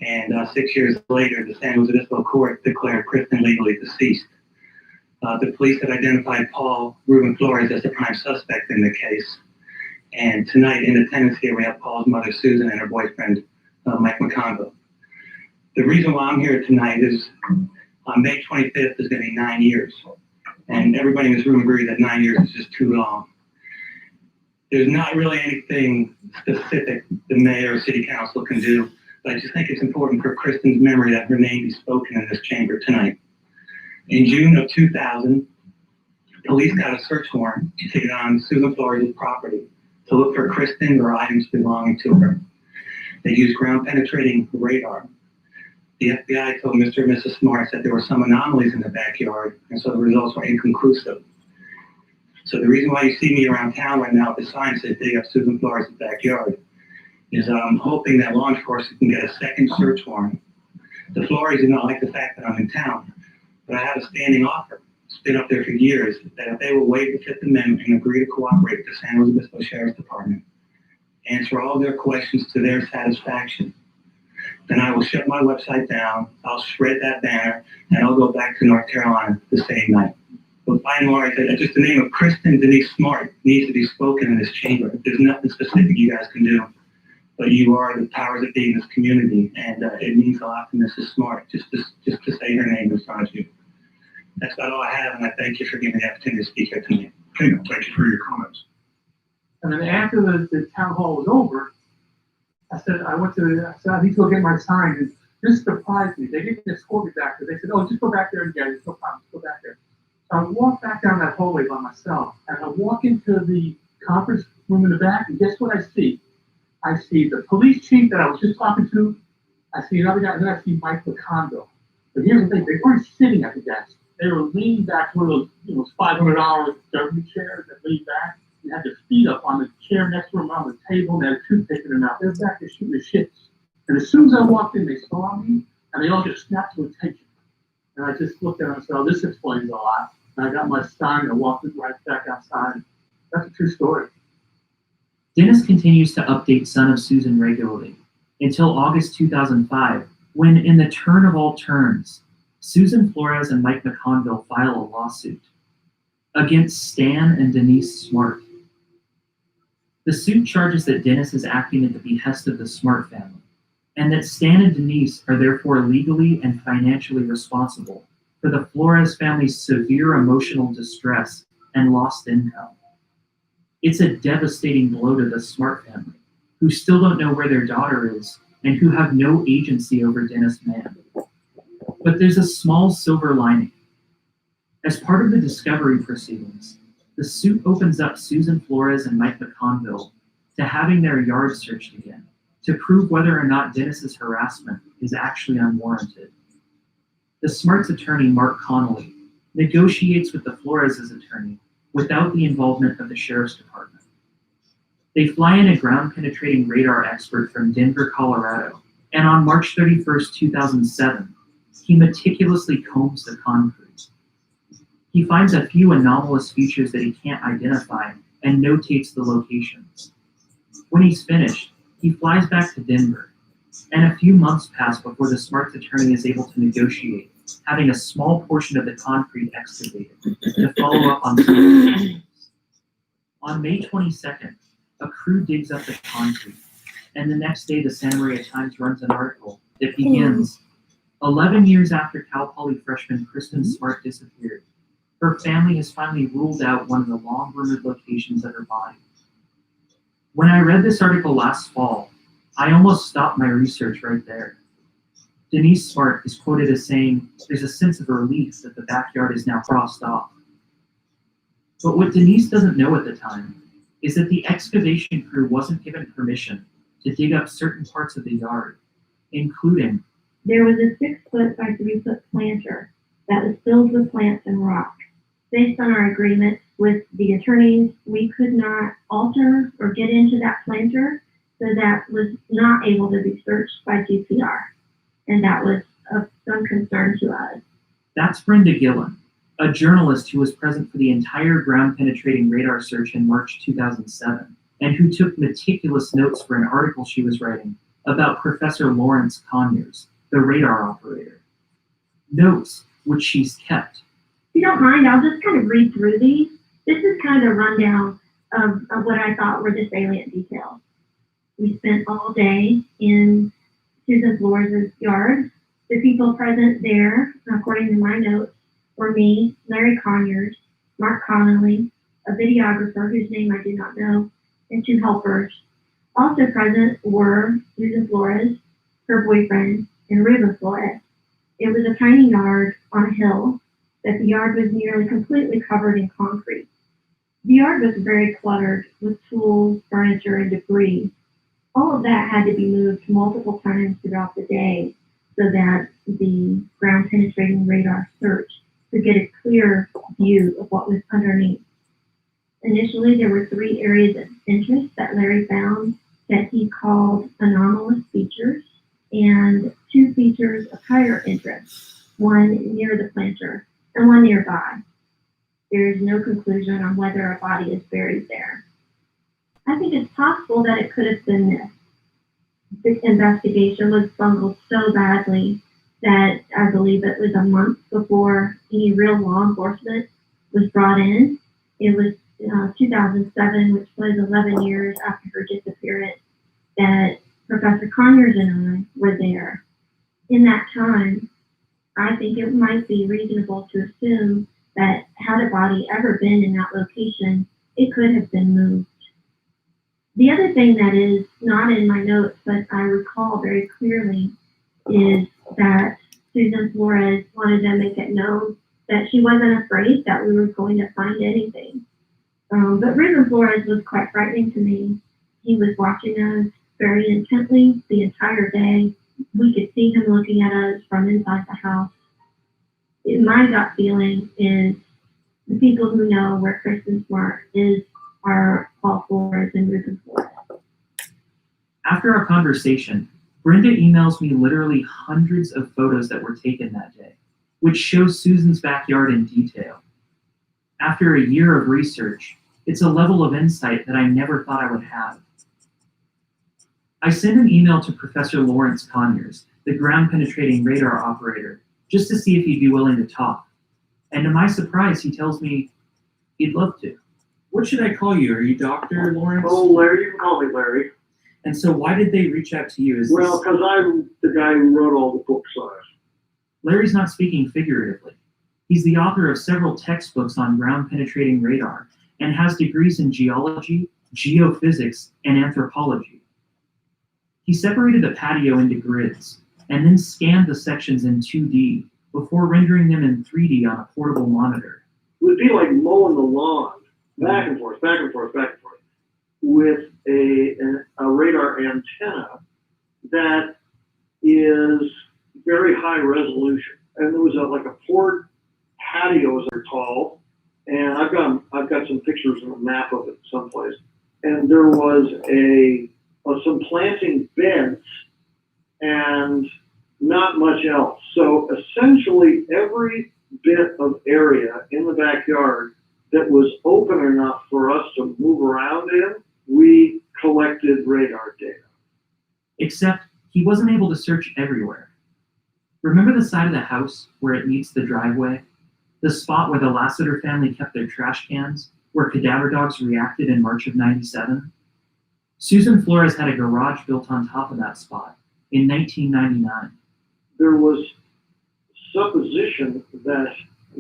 And 6 years later, the San Luis Obispo court declared Kristen legally deceased. The police had identified Paul Ruben Flores as the prime suspect in the case. And tonight in attendance here, we have Paul's mother, Susan, and her boyfriend, Mike McConville. The reason why I'm here tonight is on May 25th is going to be 9 years. And everybody in this room agrees that 9 years is just too long. There's not really anything specific the mayor or city council can do, but I just think it's important for Kristen's memory that her name be spoken in this chamber tonight. In June of 2000, police got a search warrant to get on Susan Flores' property to look for Kristen or items belonging to her. They used ground penetrating radar. The FBI told Mr. and Mrs. Smart that there were some anomalies in the backyard, and so the results were inconclusive. So the reason why you see me around town right now with the sign says dig up Susan Flores' backyard is I'm hoping that law enforcement can get a second search warrant. The Flores do not like the fact that I'm in town, but I have a standing offer. It's been up there for years that if they will waive the Fifth Amendment and agree to cooperate with the San Luis Obispo Sheriff's Department, answer all their questions to their satisfaction, then I will shut my website down, I'll shred that banner, and I'll go back to North Carolina the same night. But by and large, just the name of Kristen Denise Smart needs to be spoken in this chamber. There's nothing specific you guys can do, but you are the powers that be in this community, and it means a lot to Mrs. Smart just to say her name in front of you. That's about all I have, and I thank you for giving me the opportunity to speak here tonight. Thank you for your comments. And then after the town hall was over, I said, I need to go get my sign. And this surprised me. They didn't escort me back there. They said, oh, just go back there and get it. No problem, just go back there. So I walked back down that hallway by myself, and I walk into the conference room in the back, and guess what I see? I see the police chief that I was just talking to. I see another guy, and then I see Mike McConville. But here's the thing, they weren't sitting at the desk. They were leaning back to one of those, $500 W chairs that lean back. They had their feet up on the chair next to them on the table, and they had a toothpick in their mouth. They were back there shooting the shits. And as soon as I walked in, they saw me, and they all just snapped to attention. And I just looked at them and said, oh, this explains a lot. And I got my sign and I walked right back outside. That's a true story. Dennis continues to update Son of Susan regularly until August 2005, when, in the turn of all turns, Susan Flores and Mike McConville file a lawsuit against Stan and Denise Smart. The suit charges that Dennis is acting at the behest of the Smart family, and that Stan and Denise are therefore legally and financially responsible for the Flores family's severe emotional distress and lost income. It's a devastating blow to the Smart family, who still don't know where their daughter is and who have no agency over Dennis Mann. But there's a small silver lining. As part of the discovery proceedings, the suit opens up Susan Flores and Mike McConville to having their yard searched again to prove whether or not Dennis's harassment is actually unwarranted. The SMART's attorney, Mark Connolly, negotiates with the Flores' attorney without the involvement of the sheriff's department. They fly in a ground-penetrating radar expert from Denver, Colorado, and on March 31st, 2007, he meticulously combs the concrete. He finds a few anomalous features that he can't identify and notates the locations. When he's finished, he flies back to Denver, and a few months pass before the SMART's attorney is able to negotiate, having a small portion of the concrete excavated to follow up on some of the findings. On May 22nd, a crew digs up the concrete, and the next day the Santa Maria Times runs an article that begins, 11 years after Cal Poly freshman Kristen Smart disappeared, her family has finally ruled out one of the long-rumored locations of her body. When I read this article last fall, I almost stopped my research right there. Denise Smart is quoted as saying, "There's a sense of relief that the backyard is now crossed off." But what Denise doesn't know at the time is that the excavation crew wasn't given permission to dig up certain parts of the yard, including There was a 6-foot by 3-foot planter that was filled with plants and rock. Based on our agreement with the attorneys, we could not alter or get into that planter, so that was not able to be searched by GPR. And that was of some concern to us. That's Brenda Gillen, a journalist who was present for the entire ground-penetrating radar search in March 2007, and who took meticulous notes for an article she was writing about Professor Lawrence Conyers, the radar operator. Notes which she's kept. If you don't mind, I'll just kind of read through these. This is kind of a rundown of what I thought were the salient details. We spent all day in Susan Flores' yard. The people present there, according to my notes, were me, Larry Conyers, Mark Connolly, a videographer whose name I do not know, and 2 helpers. Also present were Susan Flores, her boyfriend, and Ruben Flores. It was a tiny yard on a hill, that the yard was nearly completely covered in concrete. The yard was very cluttered with tools, furniture, and debris. All of that had to be moved multiple times throughout the day so that the ground-penetrating radar search could get a clear view of what was underneath. Initially, there were 3 areas of interest that Larry found that he called anomalous features, and 2 features of higher interest, one near the planter and one nearby. There is no conclusion on whether a body is buried there. I think it's possible that it could have been missed. This investigation was bungled so badly that I believe it was a month before any real law enforcement was brought in. It was 2007, which was 11 years after her disappearance, that Professor Conyers and I were there. In that time, I think it might be reasonable to assume that had a body ever been in that location, it could have been moved. The other thing that is not in my notes, but I recall very clearly, is that Susan Flores wanted to make it known that she wasn't afraid that we were going to find anything. But Ruben Flores was quite frightening to me. He was watching us very intently the entire day. We could see him looking at us from inside the house. My gut feeling is the people who know where Kristen Smart is are Paul Flores and Ruben Flores. After our conversation, Brenda emails me literally hundreds of photos that were taken that day, which shows Susan's backyard in detail. After a year of research, it's a level of insight that I never thought I would have. I sent an email to Professor Lawrence Conyers, the ground-penetrating radar operator, just to see if he'd be willing to talk. And to my surprise, he tells me he'd love to. What should I call you? Are you Dr. Lawrence? Oh, Larry, you can call me Larry. And so why did they reach out to you? Well, because I'm the guy who wrote all the books on it. Larry's not speaking figuratively. He's the author of several textbooks on ground-penetrating radar and has degrees in geology, geophysics, and anthropology. He separated the patio into grids and then scanned the sections in 2D before rendering them in 3D on a portable monitor. It would be like mowing the lawn, back and forth, back and forth, back and forth, with a radar antenna that is very high resolution. and there was like a poured patio, as they're tall, and I've got some pictures and a map of it someplace. And there was some planting beds and not much else. So essentially every bit of area in the backyard that was open enough for us to move around in, we collected radar data. Except he wasn't able to search everywhere. Remember the side of the house where it meets the driveway? The spot where the Lassiter family kept their trash cans, where cadaver dogs reacted in March of '97? Susan Flores had a garage built on top of that spot in 1999. There was supposition that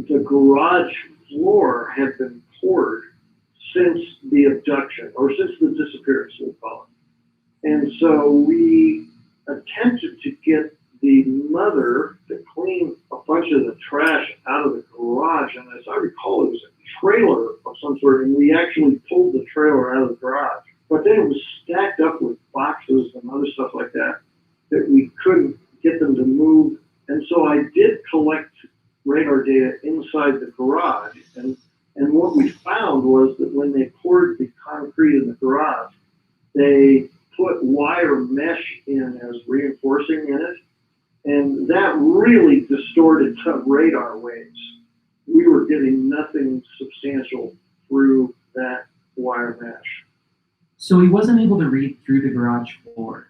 the garage floor had been poured since the abduction, or since the disappearance, we'll call it. And so we attempted to get the mother to clean a bunch of the trash out of the garage. And as I recall, it was a trailer of some sort, and we actually pulled the trailer out of the garage. But then it was stacked up with boxes and other stuff like that we couldn't get them to move. And so I did collect radar data inside the garage. And what we found was that when they poured the concrete in the garage, they put wire mesh in as reinforcing in it. And that really distorted some radar waves. We were getting nothing substantial through that wire mesh. So he wasn't able to read through the garage floor,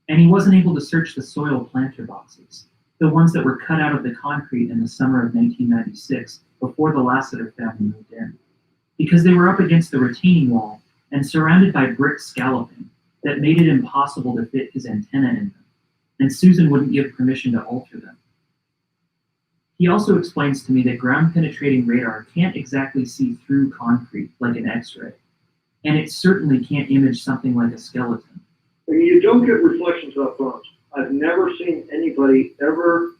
and he wasn't able to search the soil planter boxes, the ones that were cut out of the concrete in the summer of 1996 before the Lassiter family moved in, because they were up against the retaining wall and surrounded by brick scalloping that made it impossible to fit his antenna in them, and Susan wouldn't give permission to alter them. He also explains to me that ground-penetrating radar can't exactly see through concrete like an X-ray, and it certainly can't image something like a skeleton. I mean, you don't get reflections off bones. I've never seen anybody ever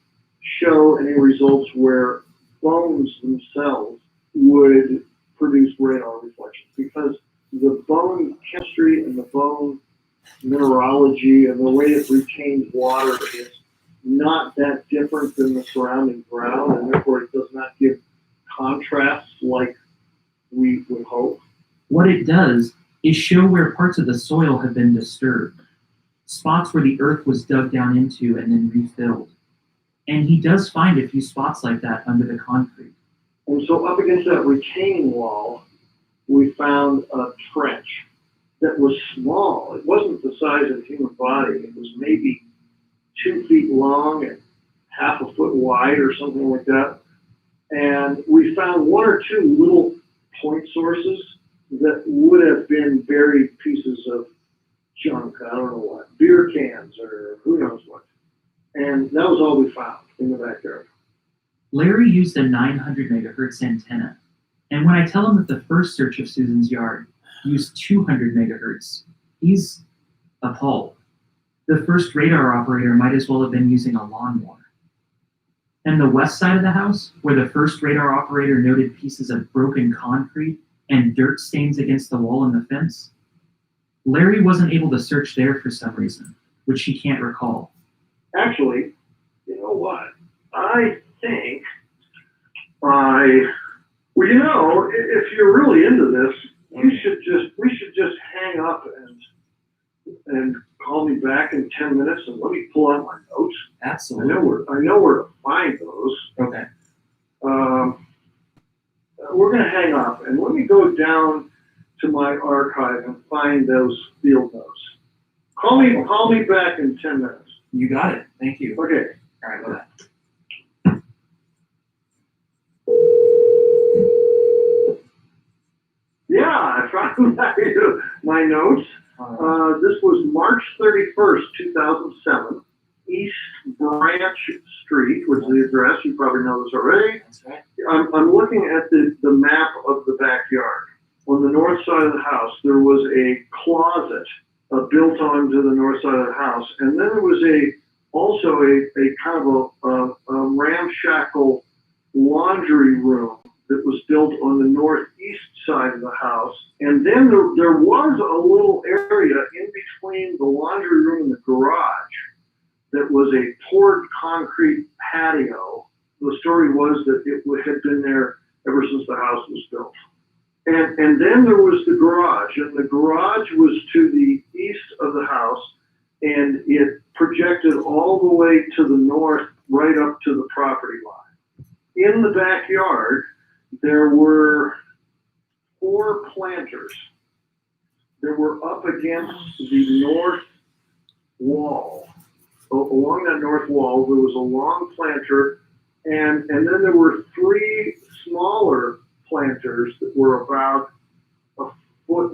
show any results where bones themselves would produce radar reflections, because the bone chemistry and the bone mineralogy and the way it retains water is not that different than the surrounding ground, and therefore it does not give contrast like we would hope. What it does is show where parts of the soil have been disturbed, spots where the earth was dug down into and then refilled. And he does find a few spots like that under the concrete. And so up against that retaining wall, we found a trench that was small. It wasn't the size of the human body. It was maybe 2 feet long and half a foot wide or something like that. And we found 1 or 2 little point sources that would have been buried pieces of junk, I don't know what, beer cans or who knows what. And that was all we found in the backyard. Larry used a 900 megahertz antenna, and when I tell him that the first search of Susan's yard used 200 megahertz, he's appalled. The first radar operator might as well have been using a lawnmower. And the west side of the house, where the first radar operator noted pieces of broken concrete and dirt stains against the wall and the fence, Larry wasn't able to search there for some reason, which he can't recall. Actually, you know what? I think if you're really into this, we should just hang up and call me back in 10 minutes and let me pull out my notes. Absolutely. I know where to find those. Okay. We're gonna hang up and let me go down to my archive and find those field notes. Call me back in 10 minutes. You got it. Thank you. Okay. All right, bye. Yeah, I found my notes. This was March 31st, 2007, East Branch Street, which is the address. You probably know this already. That's right. I'm looking at the map of the backyard. On the north side of the house, there was a closet built onto the north side of the house, and then there was also a kind of a ramshackle laundry room that was built on the northeast side of the house. And then there was a little area in between the laundry room and the garage that was a poured concrete patio the story was that it had been there ever since the house was built. And then there was the garage, and the garage was to the east of the house, and it projected all the way to the north, right up to the property line. In the backyard, there were 4 planters that were up against the north wall. Along that north wall, there was a long planter, and then there were 3 smaller planters that were about 1.5 foot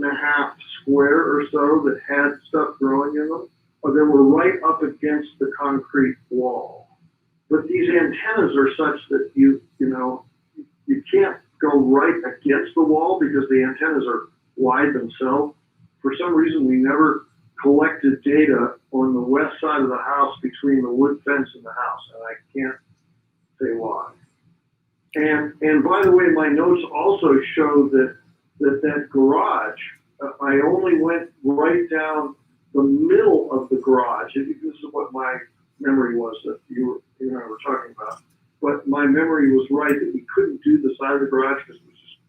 square or so that had stuff growing in them. Or they were right up against the concrete wall. But these antennas are such that you can't go right against the wall because the antennas are wide themselves. For some reason, we never collected data on the west side of the house between the wood fence and the house, and I can't say why. And by the way, my notes also show that garage, I only went right down the middle of the garage. This is what my memory was that you and I were talking about. But my memory was right that we couldn't do the side of the garage because there was just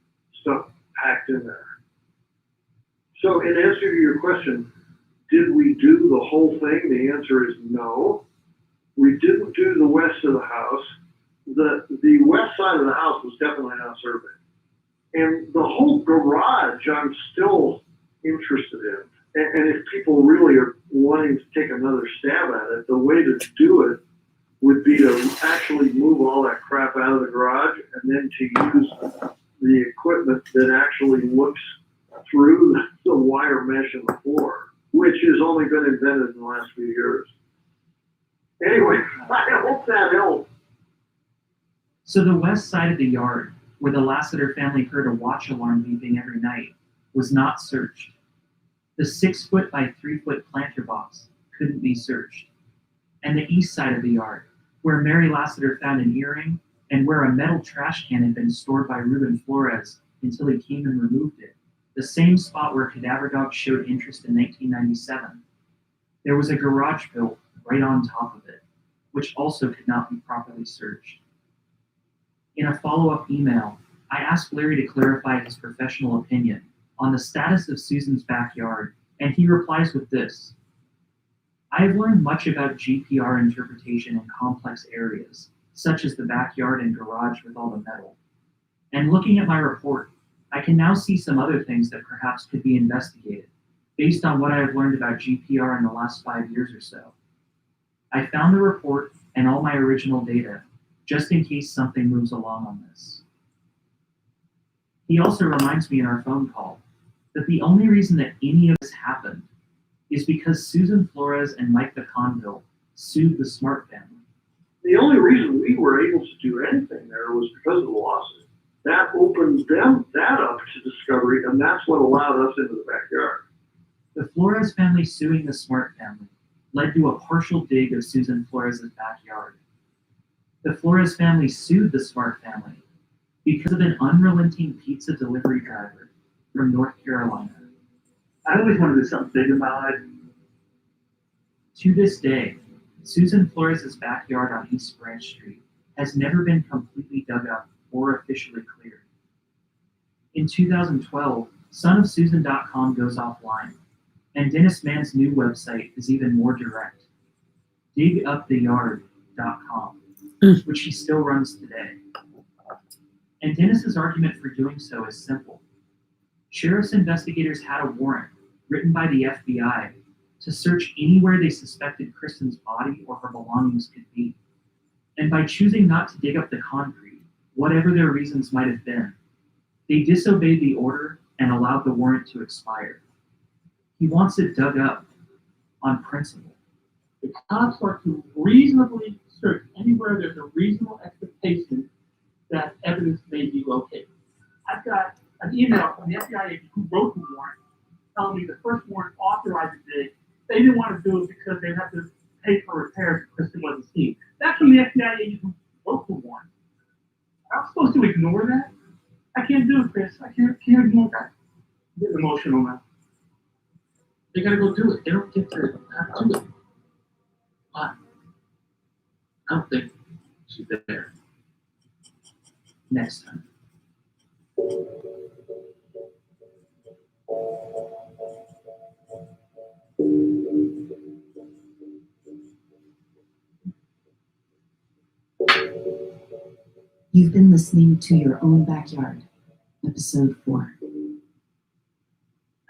stuff packed in there. So in answer to your question, did we do the whole thing? The answer is no. We didn't do the west of the house. The west side of the house was definitely not surveyed. And the whole garage I'm still interested in. And if people really are wanting to take another stab at it, the way to do it would be to actually move all that crap out of the garage and then to use the equipment that actually looks through the wire mesh in the floor, which has only been invented in the last few years. Anyway, I hope that helps. So the west side of the yard, where the Lassiter family heard a watch alarm beeping every night, was not searched. The 6 foot by 3 foot planter box couldn't be searched. And the east side of the yard, where Mary Lassiter found an earring and where a metal trash can had been stored by Ruben Flores until he came and removed it, the same spot where Cadaver Dog showed interest in 1997. There was a garage built right on top of it, which also could not be properly searched. In a follow-up email, I asked Larry to clarify his professional opinion on the status of Susan's backyard, and he replies with this: I have learned much about GPR interpretation in complex areas, such as the backyard and garage with all the metal. And looking at my report, I can now see some other things that perhaps could be investigated, based on what I have learned about GPR in the last 5 years or so. I found the report and all my original data, just in case something moves along on this. He also reminds me in our phone call that the only reason that any of this happened is because Susan Flores and Mike DeConville sued the Smart family. The only reason we were able to do anything there was because of the lawsuit. That opened that up to discovery, and that's what allowed us into the backyard. The Flores family suing the Smart family led to a partial dig of Susan Flores' backyard. The Flores family sued the Smart family because of an unrelenting pizza delivery driver from North Carolina. I always wanted to do something big in my life. To this day, Susan Flores' backyard on East Branch Street has never been completely dug up or officially cleared. In 2012, sonofsusan.com goes offline, and Dennis Mann's new website is even more direct, diguptheyard.com, which he still runs today. And Dennis's argument for doing so is simple. Sheriff's investigators had a warrant written by the FBI to search anywhere they suspected Kristen's body or her belongings could be. And by choosing not to dig up the concrete, whatever their reasons might have been, they disobeyed the order and allowed the warrant to expire. He wants it dug up on principle. The cops are to reasonably search anywhere there's a reasonable expectation that evidence may be located. I've got an email from the FBI agent who wrote the warrant telling me the first warrant authorized the dig. They didn't want to do it because they'd have to pay for repairs if Kristen wasn't seen. That's from the FBI agent who wrote the warrant. I'm supposed to ignore that? I can't do it, Chris. I can't ignore that. I'm getting emotional now. They gotta go do it. They don't get to have to do it. Why? I don't think she's there. next time. You've been listening to Your Own Backyard, Episode 4.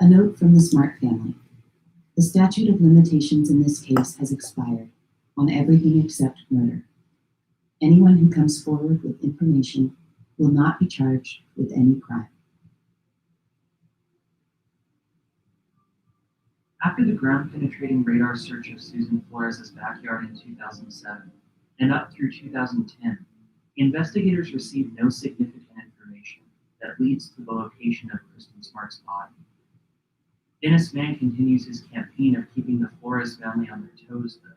A note from the Smart family. The statute of limitations in this case has expired on everything except murder. Anyone who comes forward with information will not be charged with any crime. After the ground-penetrating radar search of Susan Flores' backyard in 2007 and up through 2010, investigators received no significant information that leads to the location of Kristen Smart's body. Dennis Mann continues his campaign of keeping the Flores family on their toes, though,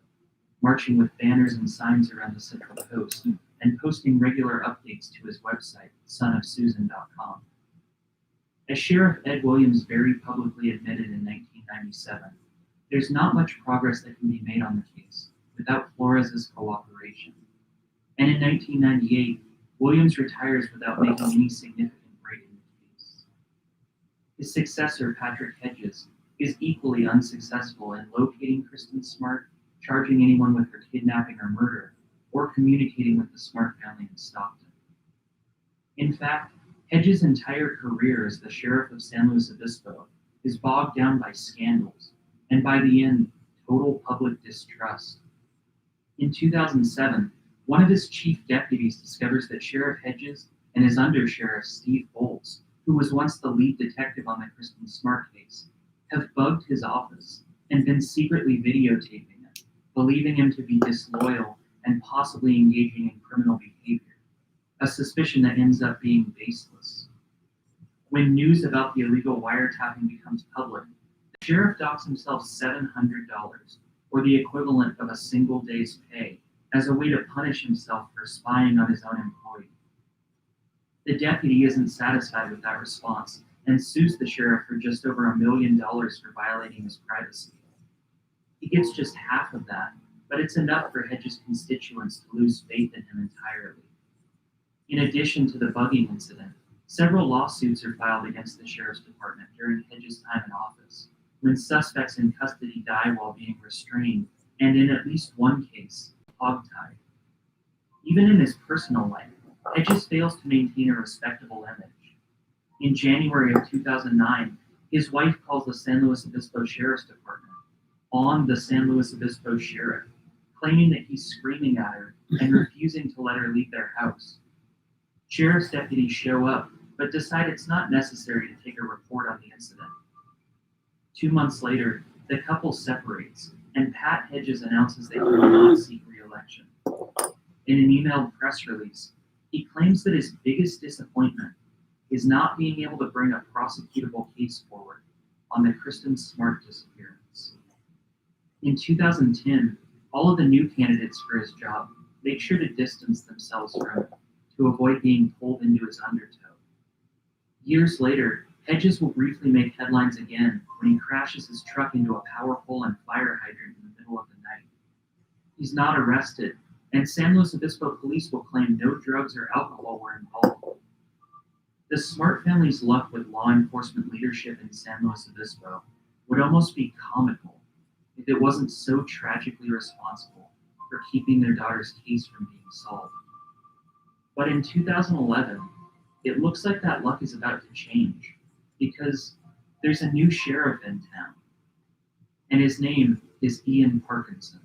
marching with banners and signs around the Central Coast and posting regular updates to his website, sonofsusan.com. As Sheriff Ed Williams very publicly admitted in 1997, there's not much progress that can be made on the case without Flores' cooperation. And in 1998, Williams retires without making any significant break in the case. His successor, Patrick Hedges, is equally unsuccessful in locating Kristen Smart, charging anyone with her kidnapping or murder, or communicating with the Smart family in Stockton. In fact, Hedges' entire career as the sheriff of San Luis Obispo is bogged down by scandals, and by the end, total public distrust. In 2007, one of his chief deputies discovers that Sheriff Hedges and his undersheriff, Steve Bolts, who was once the lead detective on the Kristen Smart case, have bugged his office and been secretly videotaping it, believing him to be disloyal and possibly engaging in criminal behavior, a suspicion that ends up being baseless. When news about the illegal wiretapping becomes public, the sheriff docks himself $700, or the equivalent of a single day's pay, as a way to punish himself for spying on his own employee. The deputy isn't satisfied with that response and sues the sheriff for just over $1 million for violating his privacy. He gets just half of that, but it's enough for Hedges' constituents to lose faith in him entirely. In addition to the bugging incident, several lawsuits are filed against the sheriff's department during Hedges' time in office, when suspects in custody die while being restrained, and in at least one case, hogtied. Even in his personal life, Hedges fails to maintain a respectable image. In January of 2009, his wife calls the San Luis Obispo Sheriff's Department on the San Luis Obispo sheriff, claiming that he's screaming at her and refusing to let her leave their house. Sheriff's deputies show up, but decide it's not necessary to take a report on the incident. 2 months later, the couple separates, and Pat Hedges announces that he will not seek re-election. In an emailed press release, he claims that his biggest disappointment is not being able to bring a prosecutable case forward on the Kristen Smart disappearance. In 2010, all of the new candidates for his job make sure to distance themselves from him to avoid being pulled into his undertow. Years later, Hedges will briefly make headlines again when he crashes his truck into a power pole and fire hydrant in the middle of the night. He's not arrested, and San Luis Obispo police will claim no drugs or alcohol were involved. The Smart family's luck with law enforcement leadership in San Luis Obispo would almost be comical if it wasn't so tragically responsible for keeping their daughter's case from being solved. But in 2011, it looks like that luck is about to change, because there's a new sheriff in town, and his name is Ian Parkinson.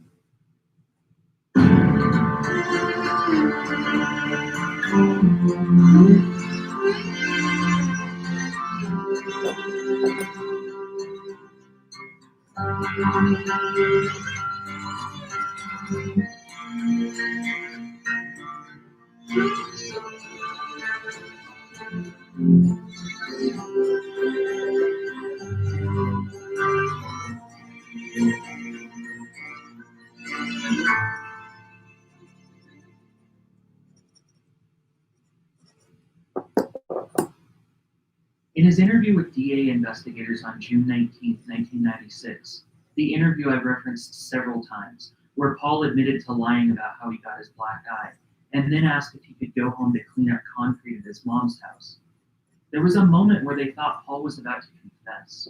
In his interview with DA investigators on June 19, 1996, the interview I've referenced several times, where Paul admitted to lying about how he got his black eye, and then asked if he could go home to clean up concrete at his mom's house. There was a moment where they thought Paul was about to confess.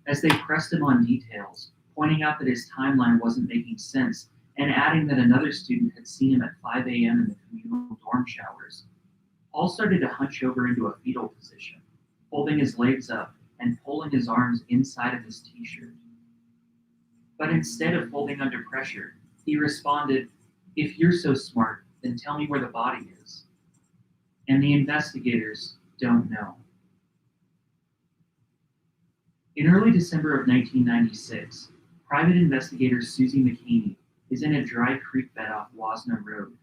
As they pressed him on details, pointing out that his timeline wasn't making sense, and adding that another student had seen him at 5 a.m. in the communal dorm showers, Paul started to hunch over into a fetal position, holding his legs up and pulling his arms inside of his t-shirt. But instead of folding under pressure, he responded, "If you're so smart, then tell me where the body is." And the investigators don't know. In early December of 1996, private investigator Susie McKinney is in a dry creek bed off Wasna Road.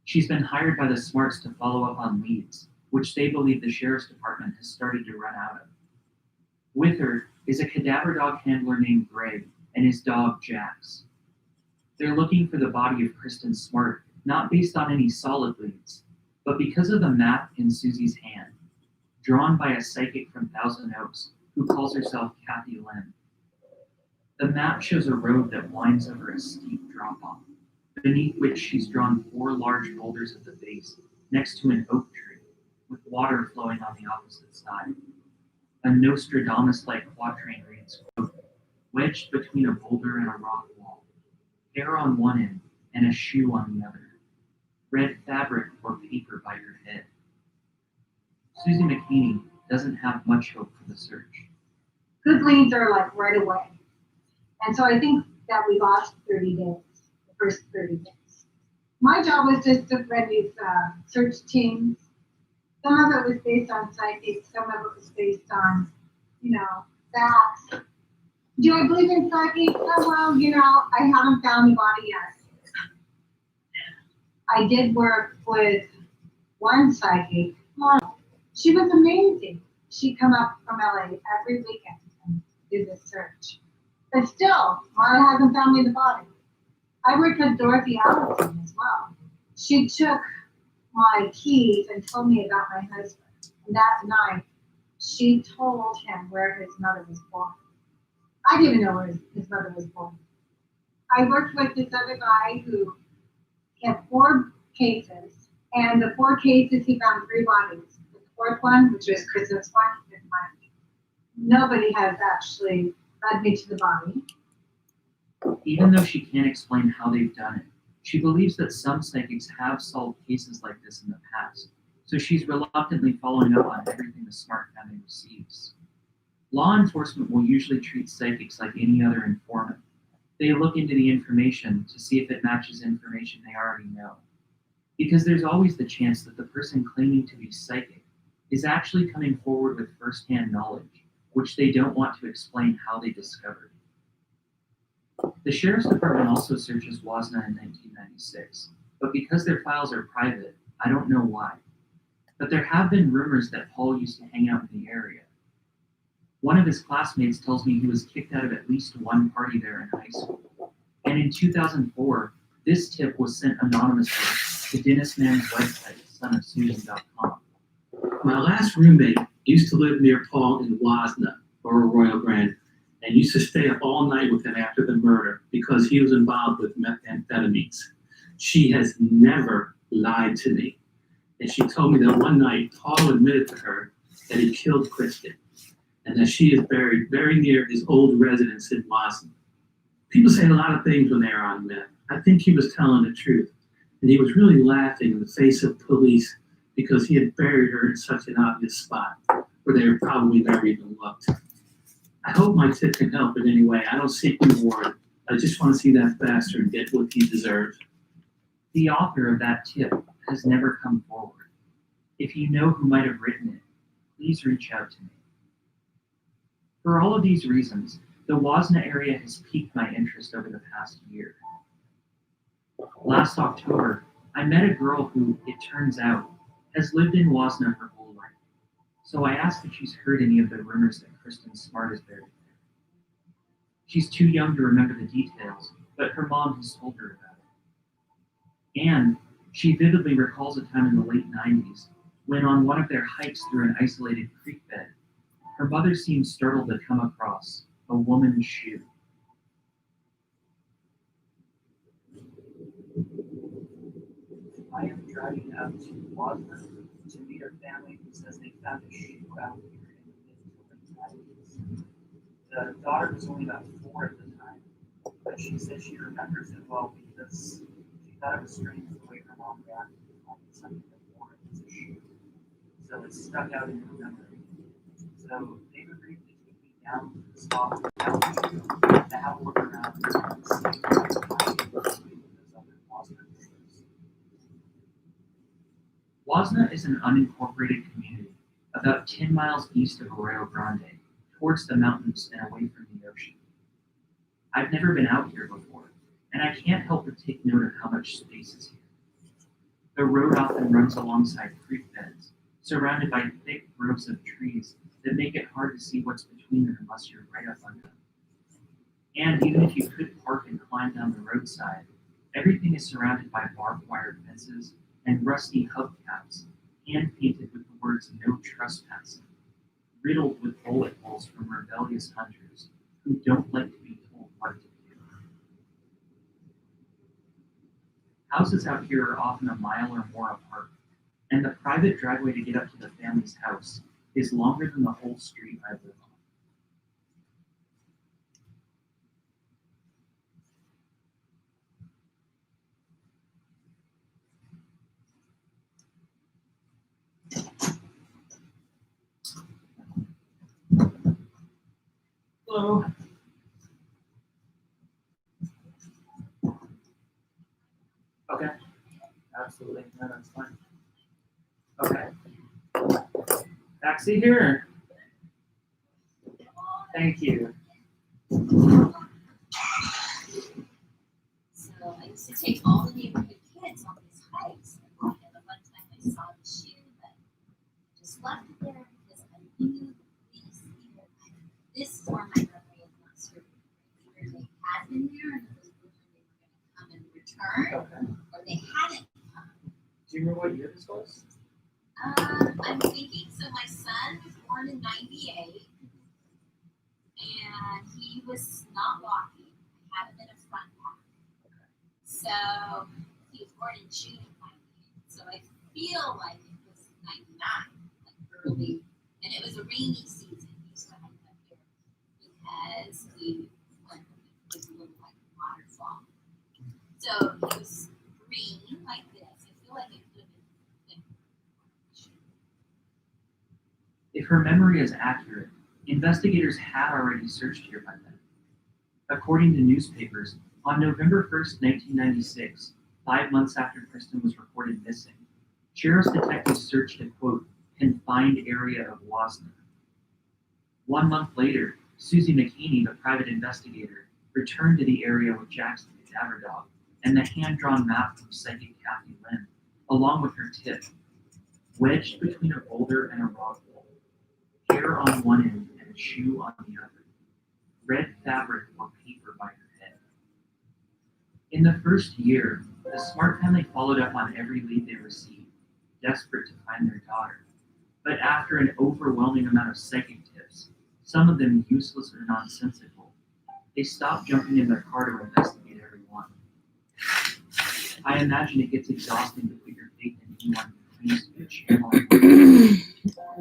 She's been hired by the Smarts to follow up on leads, which they believe the sheriff's department has started to run out of. With her is a cadaver dog handler named Greg and his dog Jax. They're looking for the body of Kristen Smart, not based on any solid leads, but because of the map in Susie's hand, drawn by a psychic from Thousand Oaks who calls herself Kathy Lynn. The map shows a road that winds over a steep drop-off, beneath which she's drawn 4 large boulders at the base, next to an oak tree, with water flowing on the opposite side. A Nostradamus-like quatrain reads, quote, "Wedged between a boulder and a rock wall, hair on one end and a shoe on the other, red fabric or paper by your head." Susie McKinney doesn't have much hope for the search. Good leads are like right away. And so I think that we lost 30 days, the first 30 days. My job was just to run these search teams. Some of it was based on psychics, some of it was based on, facts. Do I believe in psychics? Oh, well, I haven't found the body yet. I did work with one psychic. She was amazing. She'd come up from LA every weekend and do this search. But still, Mara hasn't found me the body. I worked with Dorothy Allison as well. She took my keys and told me about my husband. And that night, she told him where his mother was born. I didn't even know where his mother was born. I worked with this other guy who had 4 cases, and the 4 cases he found 3 bodies. The 4th one, which was Kristen Smart, he didn't find it. Nobody has actually led me to the body. Even though she can't explain how they've done it, she believes that some psychics have solved cases like this in the past, so she's reluctantly following up on everything the Smart family receives. Law enforcement will usually treat psychics like any other informant. They look into the information to see if it matches information they already know. Because there's always the chance that the person claiming to be psychic is actually coming forward with first-hand knowledge, which they don't want to explain how they discovered. The Sheriff's Department also searches Wasna in 1996, but because their files are private, I don't know why. But there have been rumors that Paul used to hang out in the area. One of his classmates tells me he was kicked out of at least one party there in high school. And in 2004, this tip was sent anonymously to Dennis Mann's website, sonofsusan.com. My last roommate used to live near Paul in Wasna, or Royal Grand, and used to stay up all night with him after the murder because he was involved with methamphetamines. She has never lied to me. And she told me that one night Paul admitted to her that he killed Kristen and that she is buried very near his old residence in Wasna. People say a lot of things when they are on meth. I think he was telling the truth. And he was really laughing in the face of police because he had buried her in such an obvious spot where they probably never even looked. I hope my tip can help in any way. I don't seek reward. I just want to see that bastard get what he deserves. The author of that tip has never come forward. If you know who might have written it, please reach out to me. For all of these reasons, the Wasna area has piqued my interest over the past year. Last October, I met a girl who, it turns out, has lived in Wasna her whole life. So I asked if she's heard any of the rumors that Kristen Smart is buried there. She's too young to remember the details, but her mom has told her about it. And she vividly recalls a time in the late 90s when on one of their hikes through an isolated creek bed, her mother seemed startled to come across a woman's shoe. I am driving out to Wazna to meet a family who says they found a shoe out here in the mid-to-late 90s. The daughter was only about 4 at the time, but she said she remembers it well because she thought it was strange the way her mom reacted to finding something that wore as a shoe. So it stuck out in her memory. So they've agreed to take me down to the spot to have a look around and see if I can find those other Wazna pictures. Wazna is an unincorporated community about 10 miles east of Arroyo Grande, towards the mountains and away from the ocean. I've never been out here before, and I can't help but take note of how much space is here. The road often runs alongside creek beds, surrounded by thick groves of trees that make it hard to see what's between them unless you're right up under them. And even if you could park and climb down the roadside, everything is surrounded by barbed wire fences and rusty hubcaps, hand-painted with the words "No Trespassing," riddled with bullet holes from rebellious hunters who don't like to be told what to do. Houses out here are often a mile or more apart, and the private driveway to get up to the family's house is longer than the whole street I live on. Hello. Okay. Absolutely. No, that's fine. Okay. Taxi here. Thank you. So I used to take all the neighborhood kids on these hikes. And the one time I saw the shoe, but I just left it there because I knew this is where my memory is not serving. Either they had been there and it was rumor they were going to come and return, Okay. or they hadn't come. Do you remember what year this was? I'm thinking, so my son was born in 98, and he was not walking. I had him in a front pack. So he was born in June of 98. So I feel like it was 99, like early, and it was a rainy season. He used to hike up here because he went, it was a little like a waterfall. So it was green like this. I feel like it could have been thicker. If her memory is accurate, investigators had already searched here by then. According to newspapers, on November 1st, 1996, 5 months after Kristen was reported missing, sheriff's detectives searched a, quote, confined area of Wazna. 1 month later, Susie McKinney, the private investigator, returned to the area with Jackson Cadaver Dog and the hand-drawn map from psychic Kathy Lynn, along with her tip, wedged between a boulder and a rock wall, hair on one end and a shoe on the other, red fabric or paper by her head. In the first year, the Smart family followed up on every lead they received, desperate to find their daughter. But after an overwhelming amount of psychic tips, some of them useless or nonsensical, they stopped jumping in their car to investigate every one. I imagine it gets exhausting to put your faith in anyone who claims to be a channel,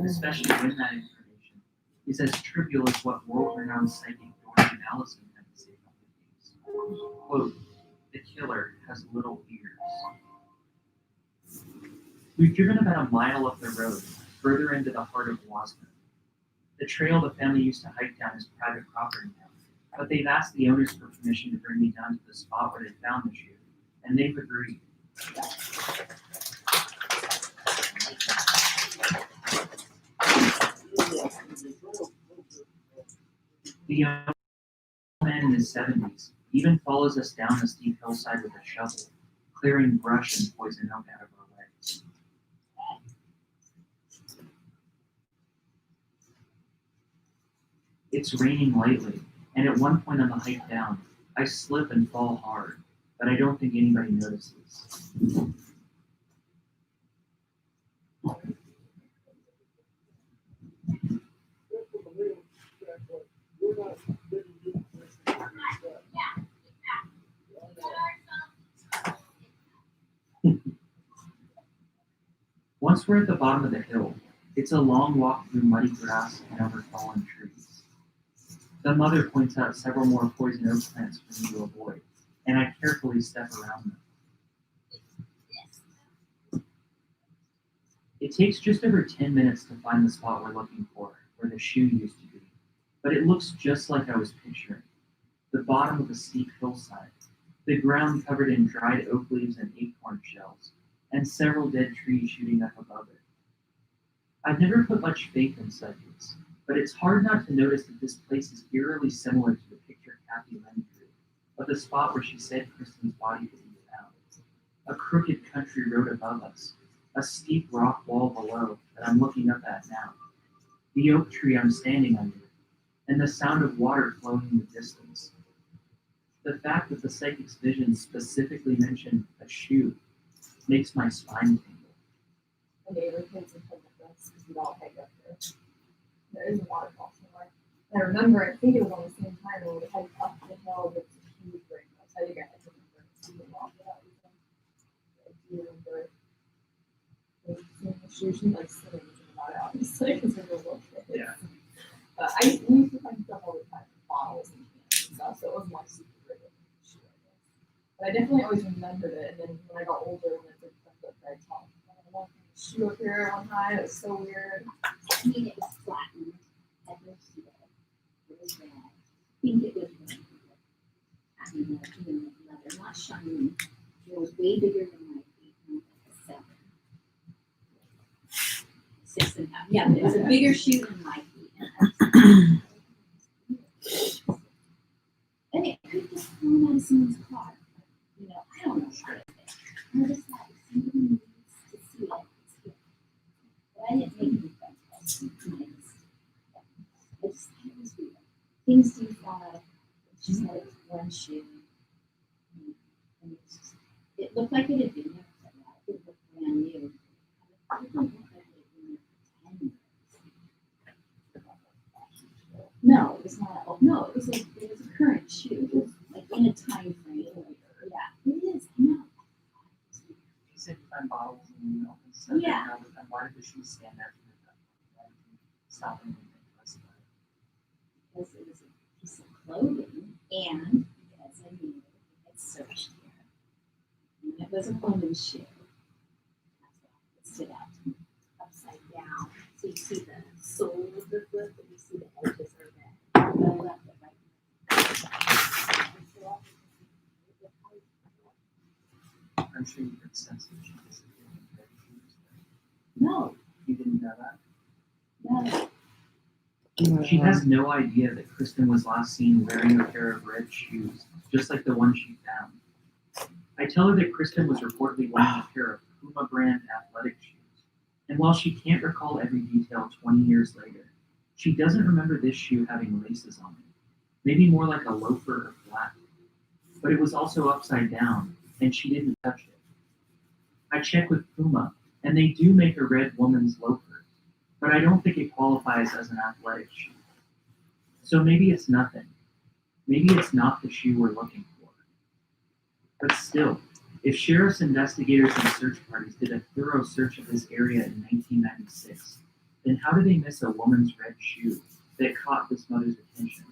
especially when that information is as trivial as what world-renowned psychic Dorothy Allison had to say about the case. Quote, the killer has little ears. We've driven about a mile up the road, further into the heart of Wazna. The trail the family used to hike down is private property now, but they've asked the owners for permission to bring me down to the spot where they found the shoe, and they've agreed. The young man in his 70s even follows us down the steep hillside with a shovel, clearing brush and poison oak out of our way. It's raining lightly, and at one point on the hike down, I slip and fall hard, but I don't think anybody notices. we're at the bottom of the hill. It's a long walk through muddy grass and over fallen trees. The mother points out several more poison oak plants for me to avoid, and I carefully step around them. It takes just over 10 minutes to find the spot we're looking for, where the shoe used to be, but it looks just like I was picturing. The bottom of a steep hillside, the ground covered in dried oak leaves and acorn shells, and several dead trees shooting up above it. I've never put much faith in psychics, but it's hard not to notice that this place is eerily similar to the picture Kathy Lynn drew of the spot where she said Kristen's body would be found. A crooked country road above us, a steep rock wall below that I'm looking up at now, the oak tree I'm standing under, and the sound of water flowing in the distance. The fact that the psychic's vision specifically mentioned a shoe makes my spine tingle. The neighbor kids would come with us because we'd all hike up there. There is a waterfall somewhere. And I remember, I think it was on the same time when we hiked up the hill with the huge rain. I'll tell you guys, I remember seeing off for that reason. I do remember seeing the shoes and like sitting about it, obviously, because we were little kids. Yeah. But we used to find stuff all the time, bottles and cans and stuff, so it wasn't like super great of a shoe, I guess. But I definitely always remembered it, and then when I got older and I did stuff that I taught, I walked in the shoe up here one time, it was so weird. I mean, it was flattened at the heel. It was red. I think it was red. I mean, leather, not shiny. It was way bigger than my feet, like a 7. 6.5. Yeah, but it was a bigger shoe than my feet. And it could just fall out of someone's car. You know, I don't know how to say. I just thought if somebody needs to see it, it's here. But I didn't make any phone calls. I just thought it was weird. Things do fall out. She said it was one shoe. And it looked like it had been there for a while. It looked brand new. It didn't look like it had been there for 10 years. No, it was not. No, it was a current shoe. It was like in a time frame. Yeah, it is. I know. You said you find bottles and open stuff. Yeah. And why did the shoes stand there for that? Why did you stop and think about it? Because it was a piece of clothing and because I knew it had searched here. And it was a woman's shoe. That's why it stood out to me. Upside down. So you see the sole of the foot, but you see the edges are red. The left and right. I'm sure you could sense that she was wearing shoes. No. You didn't know that? No. She has no idea that Kristen was last seen wearing a pair of red shoes, just like the one she found. I tell her that Kristen was reportedly wearing a pair of Puma brand athletic shoes. And while she can't recall every detail 20 years later, she doesn't remember this shoe having laces on it. Maybe more like a loafer or flat. But it was also upside down, and she didn't touch it. I checked with Puma, and they do make a red woman's loafer, but I don't think it qualifies as an athletic shoe. So maybe it's nothing. Maybe it's not the shoe we're looking for. But still, if sheriff's investigators and search parties did a thorough search of this area in 1996, then how did they miss a woman's red shoe that caught this mother's attention?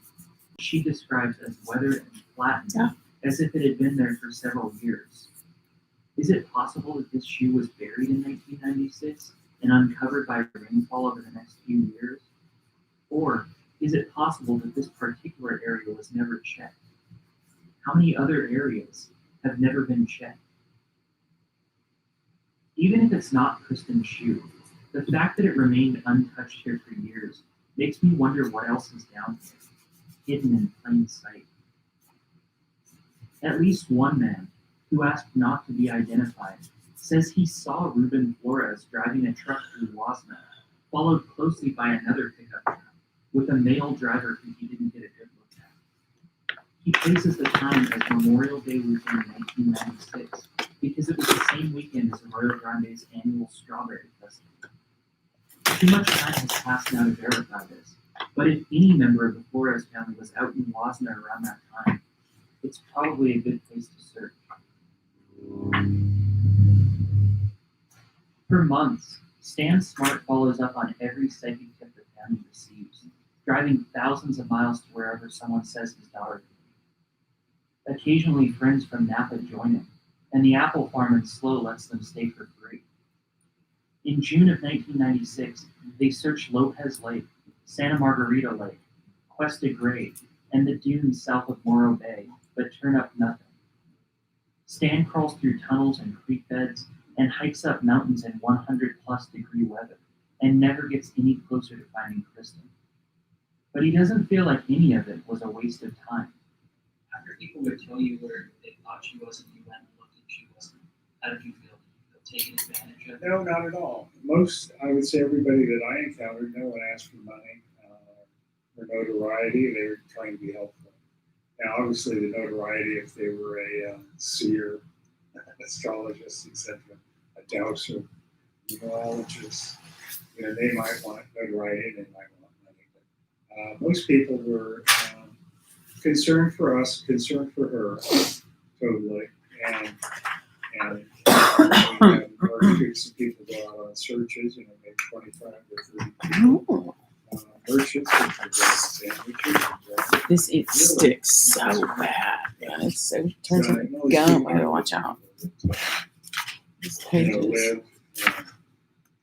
She describes as weathered and flattened, as if it had been there for several years. Is it possible that this shoe was buried in 1996 and uncovered by rainfall over the next few years? Or is it possible that this particular area was never checked? How many other areas have never been checked? Even if it's not Kristen's shoe, the fact that it remained untouched here for years makes me wonder what else is down here, hidden in plain sight. At least one man, who asked not to be identified, says he saw Ruben Flores driving a truck through Wasna, followed closely by another pickup truck, with a male driver who he didn't get a good look at. He places the time as Memorial Day weekend 1996 because it was the same weekend as Arroyo Grande's annual Strawberry Festival. Too much time has passed now to verify this, but if any member of the Flores family was out in Wasna around that time, it's probably a good place to search. For months, Stan Smart follows up on every psychic tip the family receives, driving thousands of miles to wherever someone says his daughter could be. Occasionally, friends from Napa join him, and the apple farm in SLO lets them stay for free. In June of 1996, they search Lopez Lake, Santa Margarita Lake, Cuesta Grade, and the dunes south of Morro Bay, but turn up nothing. Stan crawls through tunnels and creek beds and hikes up mountains in 100+ degree weather and never gets any closer to finding Kristen. But he doesn't feel like any of it was a waste of time. After people would tell you where they thought she was and you went and looked and she wasn't, how did you feel? Did you feel taken advantage of? No, not at all. Most, I would say everybody that I encountered, no one asked for money or notoriety. They were trying to be helpful. Now, obviously, the notoriety, if they were a seer, astrologist, etc., a dowser, numerologist, they might want notoriety, they might want money. But most people were concerned for us, concerned for her, totally, and our streets, people go out on searches, maybe 25 or 30 people. Merchants, sandwiches. It sticks so bad. Man. It turns into gum. I gotta watch out. These pages. Live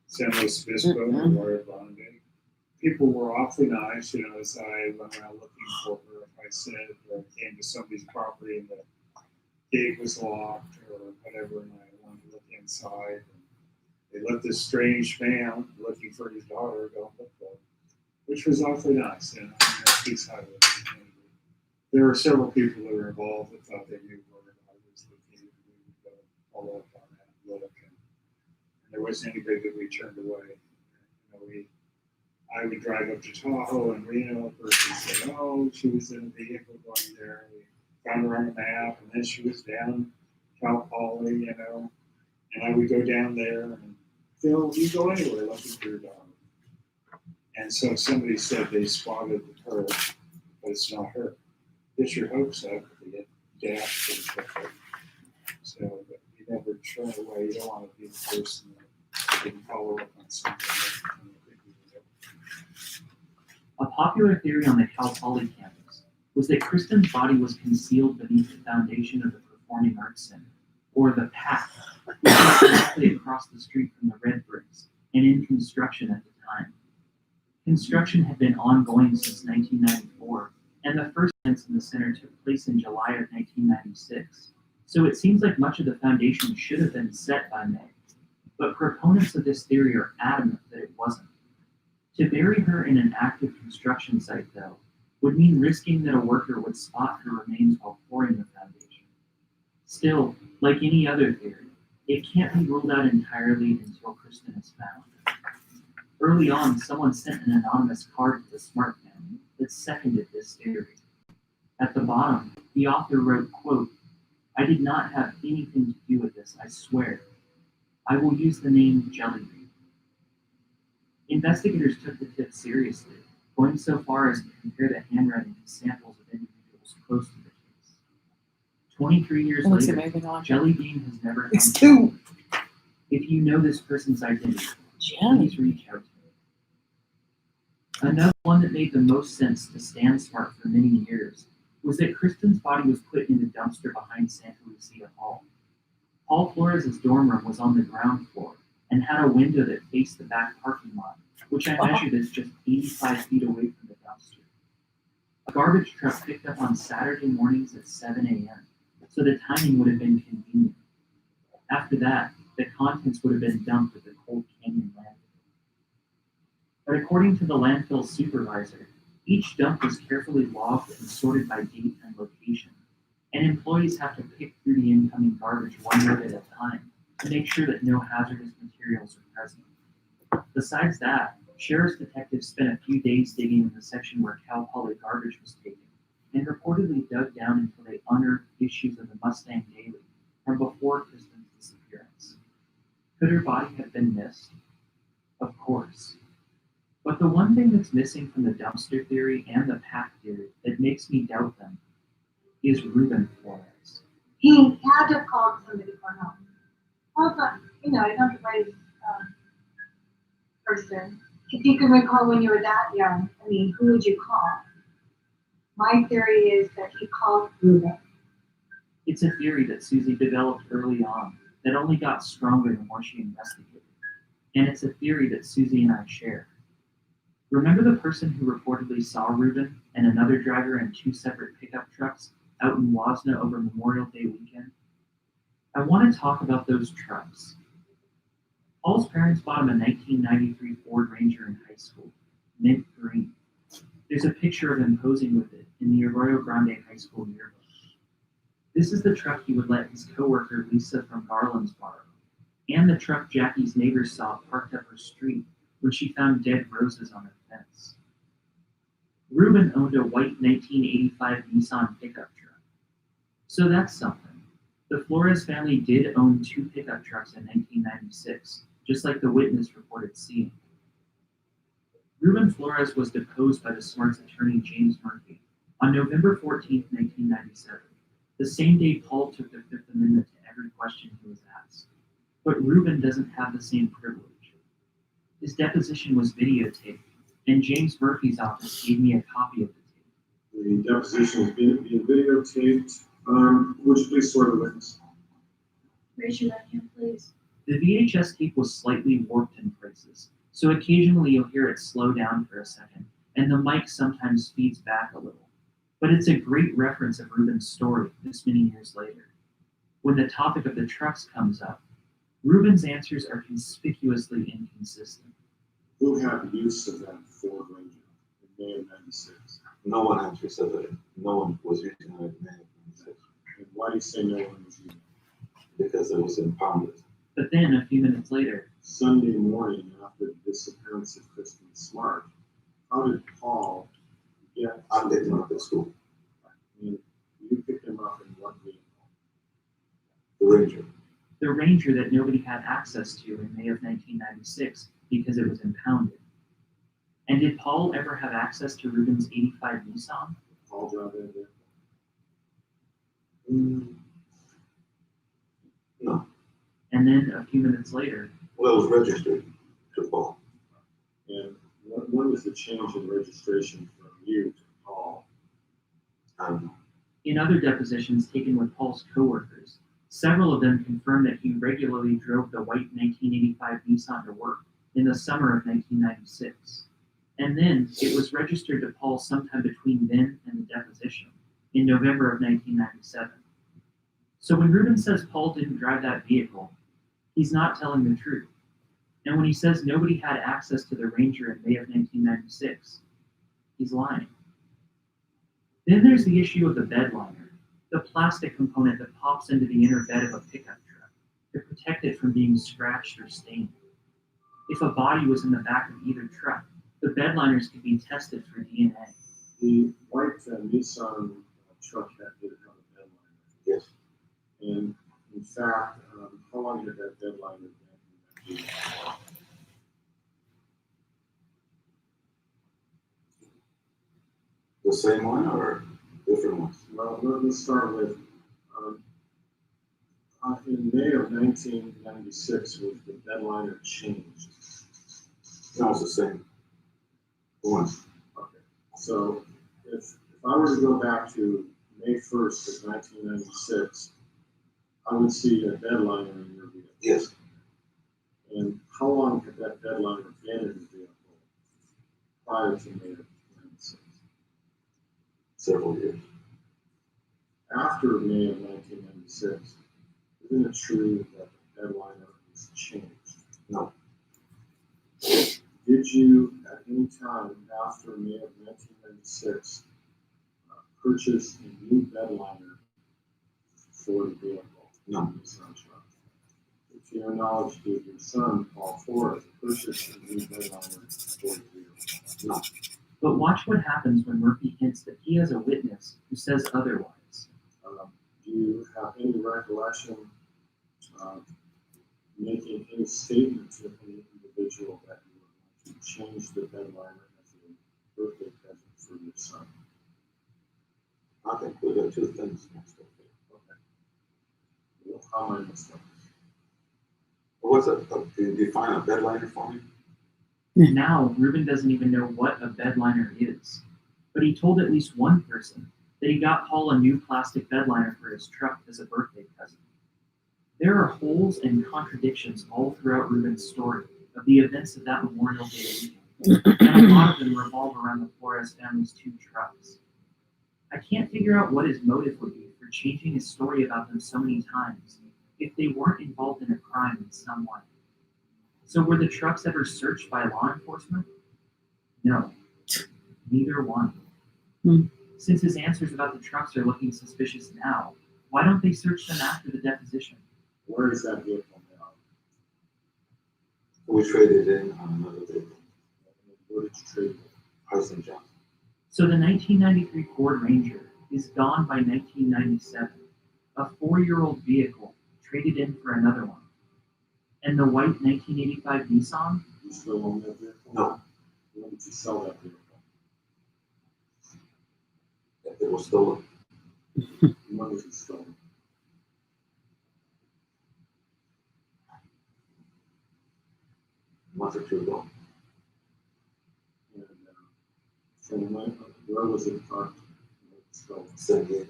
San Luis Obispo, Laura Bonde. People were awfully nice, as I went around looking for her. If I said or came to somebody's property and the gate was locked or whatever, and I wanted to look inside, they let this strange man looking for his daughter go look for her, which was awfully nice, and that speaks highly of the community. There were several people that were involved that thought they knew where I was located, and we would go follow up on that and look, and there wasn't anybody that we turned away. I would drive up to Tahoe and Reno, a person said, oh, she was in a vehicle going there. We found her on the map, and then she was down Cal Poly, and I would go down there, and Phil, you go anywhere looking for your daughter. And so somebody said they spotted her, but it's not her. Get your hopes up to get dashed and stuff. So, but you never turn away. You don't want to be the person that didn't follow up on something. A popular theory on the Cal Poly campus was that Kristen's body was concealed beneath the foundation of the Performing Arts Center, or the PAC, which was directly across the street from the Red Bricks and in construction at the time. Construction had been ongoing since 1994, and the first events in the center took place in July of 1996, so it seems like much of the foundation should have been set by May. But proponents of this theory are adamant that it wasn't. To bury her in an active construction site, though, would mean risking that a worker would spot her remains while pouring the foundation. Still, like any other theory, it can't be ruled out entirely until Kristen is found. Early on, someone sent an anonymous card to the Smart family that seconded this theory. At the bottom, the author wrote, quote, "I did not have anything to do with this, I swear. I will use the name Jellybean." Investigators took the tip seriously, going so far as to compare the handwriting to samples of individuals close to the case. 23 years later, Jellybean has never come forward. If you know this person's identity, please reach out to me. Another one that made the most sense to Stan Smart for many years was that Kristen's body was put in a dumpster behind Santa Lucia Hall. Paul Flores' dorm room was on the ground floor and had a window that faced the back parking lot, which I measured as just 85 feet away from the dumpster. A garbage truck picked up on Saturday mornings at 7 a.m., so the timing would have been convenient. After that, the contents would have been dumped at the Cold Canyon landfill. But according to the landfill supervisor, each dump was carefully logged and sorted by date and location, and employees have to pick through the incoming garbage one load at a time to make sure that no hazardous materials are present. Besides that, sheriff's detectives spent a few days digging in the section where Cal Poly garbage was taken, and reportedly dug down until they unearthed issues of the Mustang Daily from before Kristen's disappearance. Could her body have been missed? Of course. But the one thing that's missing from the dumpster theory and the pack theory that makes me doubt them is Ruben Flores. He had to have called somebody for help. Also, I don't raise person. If you can recall when you were that young, I mean, who would you call? My theory is that he called Reuben. It's a theory that Susie developed early on that only got stronger the more she investigated. And it's a theory that Susie and I share. Remember the person who reportedly saw Reuben and another driver in 2 separate pickup trucks out in Wasna over Memorial Day weekend? I want to talk about those trucks. Paul's parents bought him a 1993 Ford Ranger in high school, mint green. There's a picture of him posing with it in the Arroyo Grande High School yearbook. This is the truck he would let his coworker Lisa from Garland's borrow, and the truck Jackie's neighbors saw parked up her street when she found dead roses on her fence. Reuben owned a white 1985 Nissan pickup truck. So that's something. The Flores family did own 2 pickup trucks in 1996, just like the witness reported seeing. Reuben Flores was deposed by the Smart's attorney James Murphy on November 14, 1997, the same day Paul took the Fifth Amendment to every question he was asked. But Reuben doesn't have the same privilege. His deposition was videotaped, and James Murphy's office gave me a copy of the tape. The deposition is being videotaped. Would you please swear the witness? Raise your right hand, please. The VHS tape was slightly warped in places, so occasionally you'll hear it slow down for a second, and the mic sometimes speeds back a little. But it's a great reference of Reuben's story this many years later. When the topic of the trucks comes up, Reuben's answers are conspicuously inconsistent. Who had use of that Ford Ranger in May of '96? No one actually said that. No one was using it in May of '96. And why do you say no one was using it? Because it was impounded. But then, a few minutes later, Sunday morning after the disappearance of Kristen Smart, how did Paul get? I picked him up at school. You picked him up in what vehicle? The Ranger. The Ranger that nobody had access to in May of 1996 because it was impounded. And did Paul ever have access to Reuben's 85 Nissan? Paul drive that vehicle? No. And then a few minutes later, well, it was registered to Paul. And when was the change in registration from you to Paul? In other depositions taken with Paul's coworkers, several of them confirmed that he regularly drove the white 1985 Nissan to work in the summer of 1996. And then it was registered to Paul sometime between then and the deposition in November of 1997. So when Reuben says Paul didn't drive that vehicle, he's not telling the truth. And when he says nobody had access to the Ranger in May of 1996, he's lying. Then there's the issue of the bed liner, the plastic component that pops into the inner bed of a pickup truck to protect it from being scratched or stained. If a body was in the back of either truck, the bed liners could be tested for DNA. The white Nissan truck that did have a bed liner. Yes. And in fact, how long had that bed liner been in that vehicle? The same one or different ones? Well, let's start with in May of 1996 was the bed liner changed. No, it's the same one. Okay. So if I were to go back to May 1st of 1996, I would see a bed liner in your vehicle. Yes. And how long had that bed liner been in the vehicle prior to May of 1996? Several years. After May of 1996, isn't it true that the bed liner was changed? No. Did you, at any time after May of 1996, purchase a new bed liner for the vehicle? No. To your knowledge, did your son, Paul Flores, purchase a new bed liner for the vehicle? No. But watch what happens when Murphy hints that he has a witness who says otherwise. Do you have any recollection of making any statement to any individual that you were going to change the bed liner as a birthday present for your son? I think we got 2 things mixed up here. Okay. Well, how am I mixed up? What's a, can you define a bed liner for me? Now, Ruben doesn't even know what a bedliner is, but he told at least one person that he got Paul a new plastic bedliner for his truck as a birthday present. There are holes and contradictions all throughout Ruben's story of the events of that Memorial Day weekend, and a lot of them revolve around the Flores family's 2 trucks. I can't figure out what his motive would be for changing his story about them so many times if they weren't involved in a crime in some way. So were the trucks ever searched by law enforcement? No, neither one. Since his answers about the trucks are looking suspicious now, why don't they search them after the deposition? Where is that vehicle now? We traded in on another vehicle. Where did you trade it? Hudson Johnson. So the 1993 Ford Ranger is gone by 1997, a 4-year-old vehicle traded in for another one. And the white 1985 Nissan? You still own that vehicle? No, When did you sell that vehicle? it was stolen. When was it stolen? A month or 2 ago. And from when, where was it parked? When it was stolen? San Diego.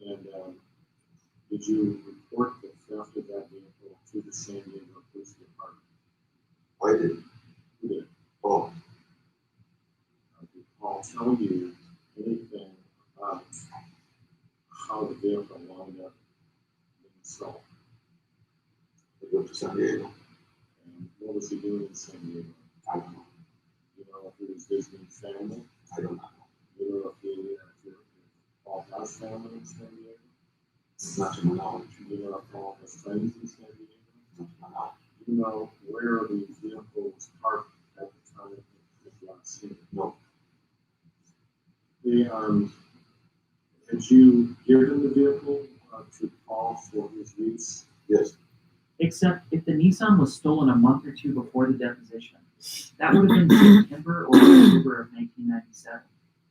And did you report the theft of that vehicle to the San Diego Police Department? I did. Who did? Paul. Did Paul tell you anything about how the vehicle wound up being stolen? I went to San Diego. And what was he doing in San Diego? I don't know. You know if he was visiting family? I don't know. You know if Paul has family in San Diego? Not to my knowledge. You know if Paul has friends in San Diego? Not to my knowledge. You know where the vehicle was parked at the time of the last scene? No. Had you given the vehicle to Paul for his use? Yes. Except if the Nissan was stolen a month or 2 before the deposition. That would have been September or October of 1997,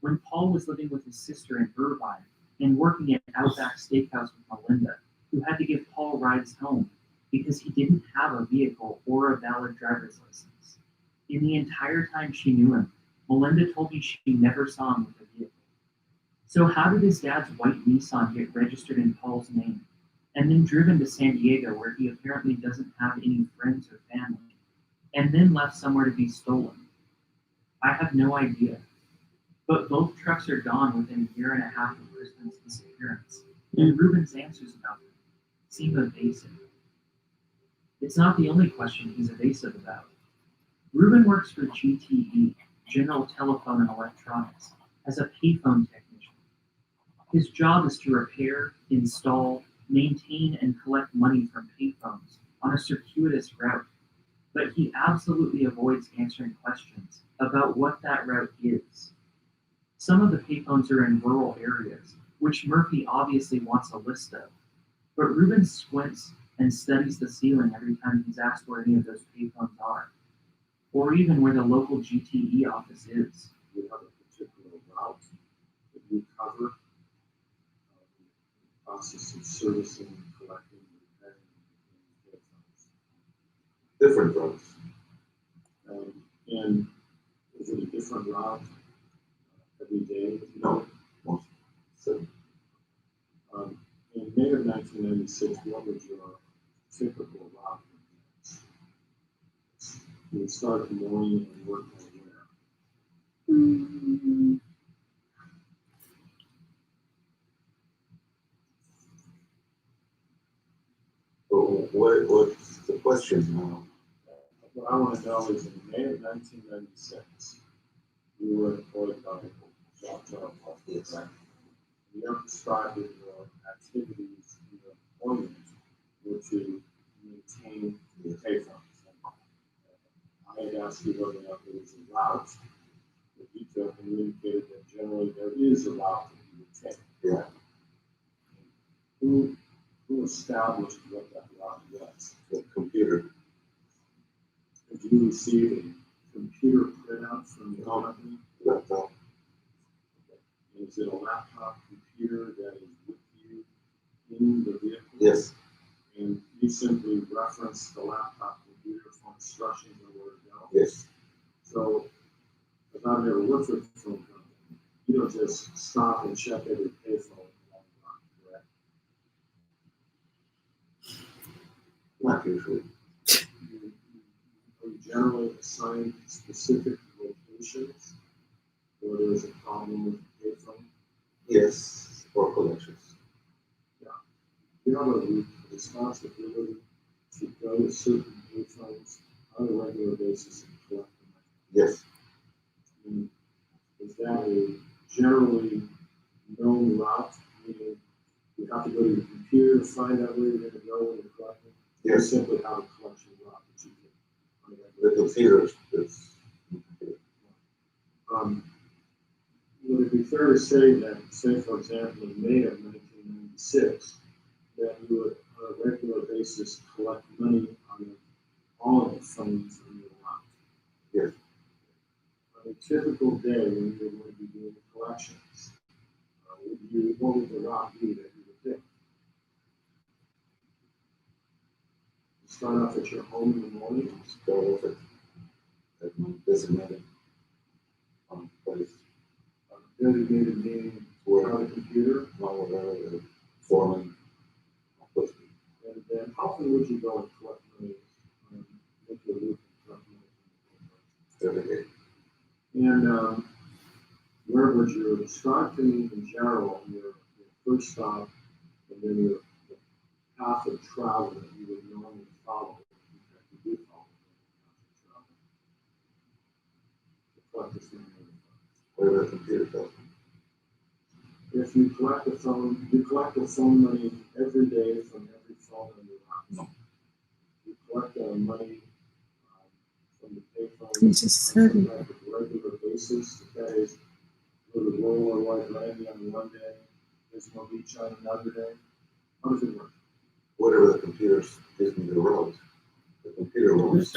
when Paul was living with his sister in Irvine and working at Outback Steakhouse with Melinda, who had to give Paul rides home because he didn't have a vehicle or a valid driver's license. In the entire time she knew him, Melinda told me she never saw him with a vehicle. So how did his dad's white Nissan get registered in Paul's name and then driven to San Diego, where he apparently doesn't have any friends or family, and then left somewhere to be stolen? I have no idea. But both trucks are gone within a 1.5 years of Kristen's disappearance, and Ruben's answers about them seem evasive. It's not the only question he's evasive about. Ruben works for GTE, General Telephone and Electronics, as a payphone technician. His job is to repair, install, maintain, and collect money from payphones on a circuitous route, but he absolutely avoids answering questions about what that route is. Some of the payphones are in rural areas, which Murphy obviously wants a list of, but Ruben squints and studies the ceiling every time he's asked where any of those payphones are, or even where the local GTE office is. Do you have a particular route that you cover? The process of servicing, collecting, repairing payphones? Different routes. And is it a different route every day? No, most. So, in May of 1996, what was your typical route? You would start in the morning and work my way where? what's the question now? What I want to know is in May of 1996, you were employed by Choctaw Police. Yes. You have described that your activities in your employment were to maintain the payphones. I had asked you whether or not there was a route that you took, and you indicated that generally there is a route that you would take. Yeah. Who established what that route was? The computer. Did you receive a computer printout from the company? Laptop. Is it a laptop computer that is with you in the vehicle? Yes. And you simply reference the laptop computer for instructions on where to go? Yes. So, if I've never worked with a phone company, you don't just stop and check every payphone along the line, correct? Not usually. Are you generally assigned specific locations where there's a problem with the payphone? Yes, for collections. Yeah. You have a responsibility to go to certain payphones on a regular basis and collect the money. Yes. And is that a generally known route? Meaning you have to go to your computer to find out where you're going to go when you're collecting? Or Yes. simply have a collection route that you can. The computer is. Would it be fair to say that, say for example, in May of 1996, that you would on a regular basis collect money on all of the phones on your route? Yes. On a typical day when you're going to be doing collections, what would the route be that you would take? You start off at your home in the morning? Start off at my designated place. Designated meaning Where on the computer? the foreman puts me. And then how often would you go and collect money, make your loop and collect money? Every day. And where would you describe to me in general your first stop and then your path of travel that you would normally follow if you do follow the path of travel to collect this money? Whatever the computer tells me. If you collect the phone money every day from every phone on your route. No. You collect money from the payphone You just said it. on a regular basis. That is, go to Roller White Landing on one day, Pismo Beach on another day. How does it work? Whatever the computer gives me the route. The computer routes.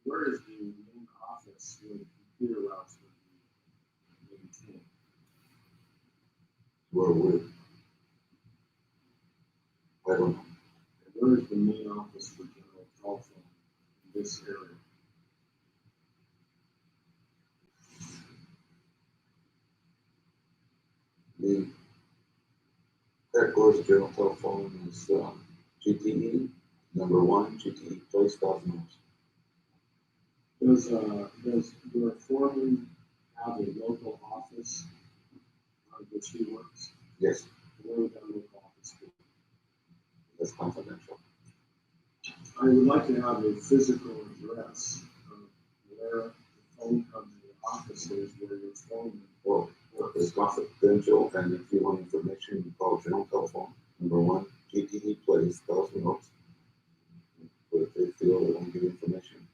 Where is the main office where the computer routes would be maintained? Where would? I don't know. And where is the main office for General Telephone in this area? The headquarters of General Telephone is GTE, number 1, GTE Place, Thousand Oaks. Does your foreman have a local office on which he works? Yes, Where would that local office be? that's confidential. I would like to have a physical address of where the phone company office is, where your phone. Well, it's confidential, and if you want information, you call General Telephone, number 1, GTE Place, Thousand Oaks. But if they feel they want to give information,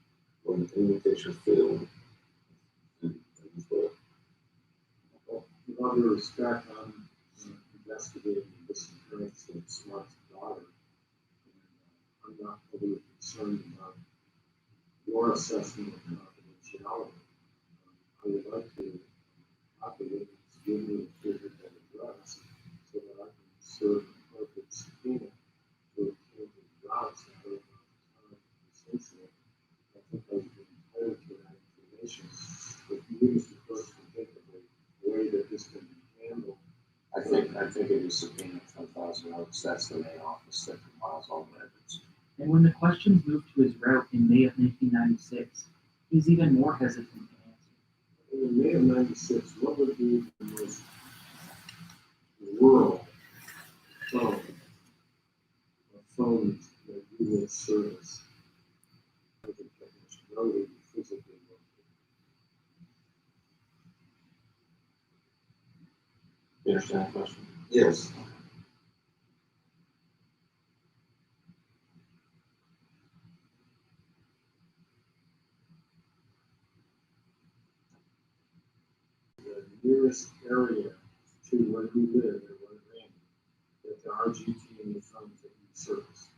or an communication field, and well, With all due respect, I'm investigating the disappearance of Smart's daughter. And I'm not overly concerned about your assessment of confidentiality. I would like to have the witness give me a physical address so that I can serve an appropriate subpoena to obtain the routes that are essential. I think I was entitled to that information. But you, Mr. Clerk, can think of a way that this can be handled. I think it is subpoena from Thousand Oaks. That's the main office that compiles all the evidence. And when the questions moved to his route in May of 1996, he's even more hesitant to answer. In May of '96, what would be the most rural phone or phones that you would service as a technician? Where would you physically locate? You understand the question? yes. The nearest area to where you live and where you're in, that there are GT&E phones that you service.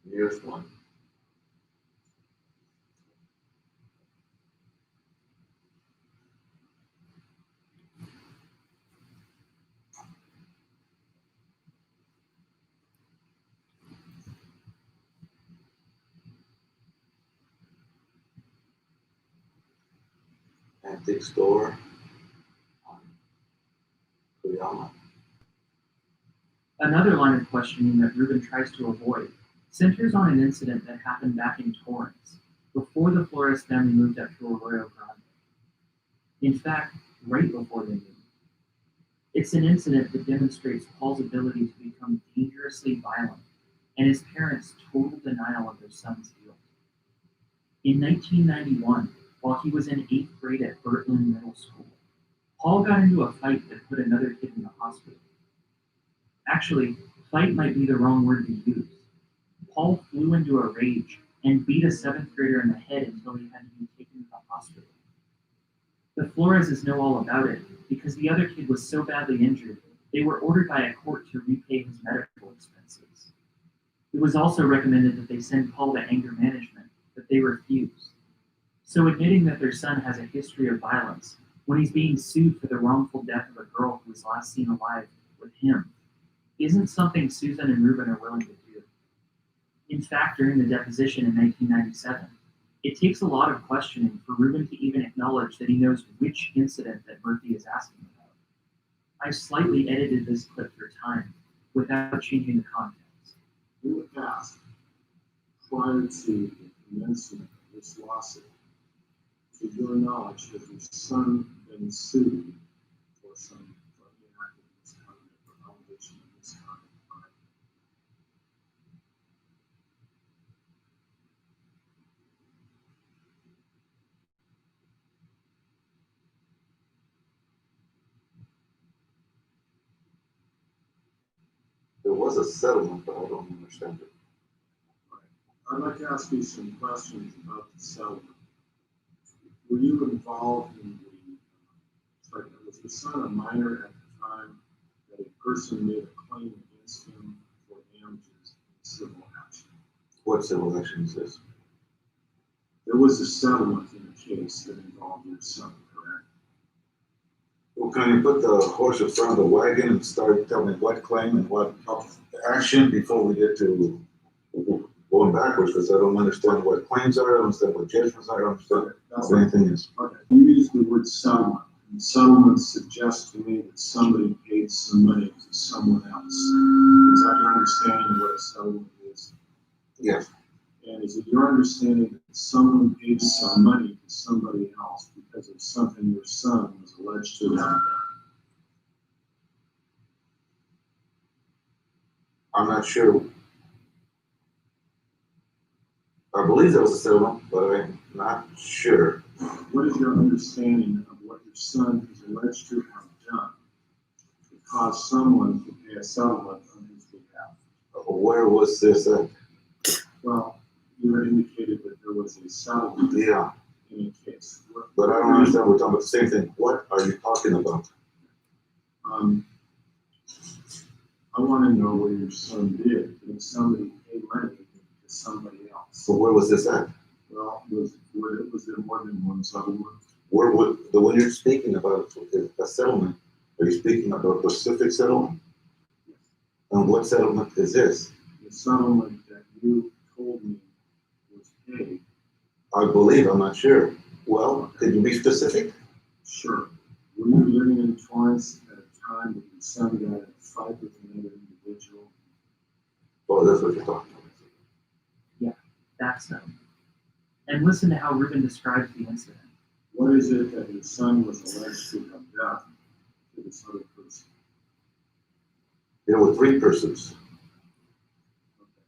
Here's one. antique store on Kuyama. Another line of questioning that Reuben tries to avoid centers on an incident that happened back in Torrance, before the Flores family moved up to Arroyo Grande. In fact, right before they moved. It's an incident that demonstrates Paul's ability to become dangerously violent and his parents' total denial of their son's guilt. In 1991, while he was in 8th grade at Birtland Middle School, Paul got into a fight that put another kid in the hospital. Actually, fight might be the wrong word to use. Paul flew into a rage and beat a 7th grader in the head until he had to be taken to the hospital. The Floreses know all about it because the other kid was so badly injured, they were ordered by a court to repay his medical expenses. It was also recommended that they send Paul to anger management, but they refused. So admitting that their son has a history of violence when he's being sued for the wrongful death of a girl who was last seen alive with him isn't something Susan and Reuben are willing to do. In fact, during the deposition in 1997, it takes a lot of questioning for Reuben to even acknowledge that he knows which incident that Murphy is asking about. I've slightly edited this clip for time without changing the context. In the past, prior to the commencement of this lawsuit, to your knowledge, has your son been sued for some inactive misconduct or allegation of misconduct? There was a settlement, but I don't understand it. I'd like to ask you some questions about the settlement. Were you involved in was the son a minor at the time that a person made a claim against him for damages in civil action? What civil action is this? There was a settlement in the case that involved your son, correct? Well, can you put the horse in front of the wagon and start telling me what claim and what action before we get to going backwards? Because I don't understand what claims are, I don't understand what judgments are, I don't understand what anything is. Okay. You used the word settlement. And settlement suggests to me that somebody paid some money to someone else. Is that your understanding of what a settlement is? Yes. And is it your understanding that someone paid some money to somebody else because of something your son was alleged to have done? I'm not sure. I believe there was a settlement, but I'm not sure. What is your understanding of what your son is alleged to have done to cause someone to pay a settlement on his behalf? Where was this at? Well, you had indicated that there was a settlement in a case. But I don't understand, we're talking about the same thing. What are you talking about? I want to know what your son did. Did somebody pay money to somebody else? So where was this at? Well, was there more than one settlement? Where would the one you're speaking about is a settlement? Are you speaking about a Pacific settlement? Yes. And what settlement is this? The settlement that you told me was paid. I believe, I'm not sure. Well, could you be specific? Sure. Were you living in Torrance at a time that your son got in a fight with another individual? Oh, that's what you're talking about. Yeah, that's them. And listen to how Reuben describes the incident. What is it that your son was alleged to have done to this other person? There were 3 persons. Okay.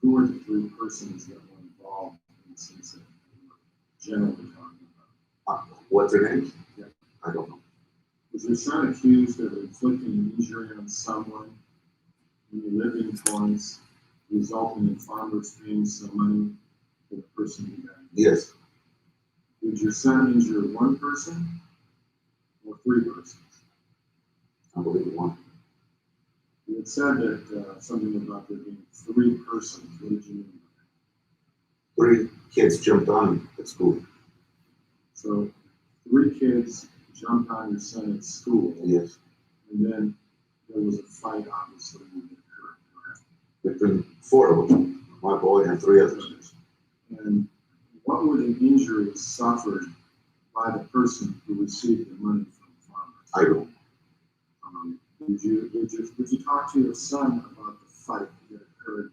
Who were the 3 persons that were involved in this incident that we're generally talking about? What's their names? Yeah. I don't know. Was your son accused of inflicting an injury on someone when you lived in Torrance, resulting in farmers paying some money for the person who got injured? Yes. Did your son injure one person or 3 persons? I believe 1. You had said that something about there being 3 persons. What did you mean by that? 3 kids jumped on me at school. So 3 kids jumped on your son at school. Yes. And then there was a fight, obviously, that occurred, correct? Between 4 of them, my boy and 3 others. And what were the injuries suffered by the person who received the money from farmers? I don't. Would you talk to your son about the fight that occurred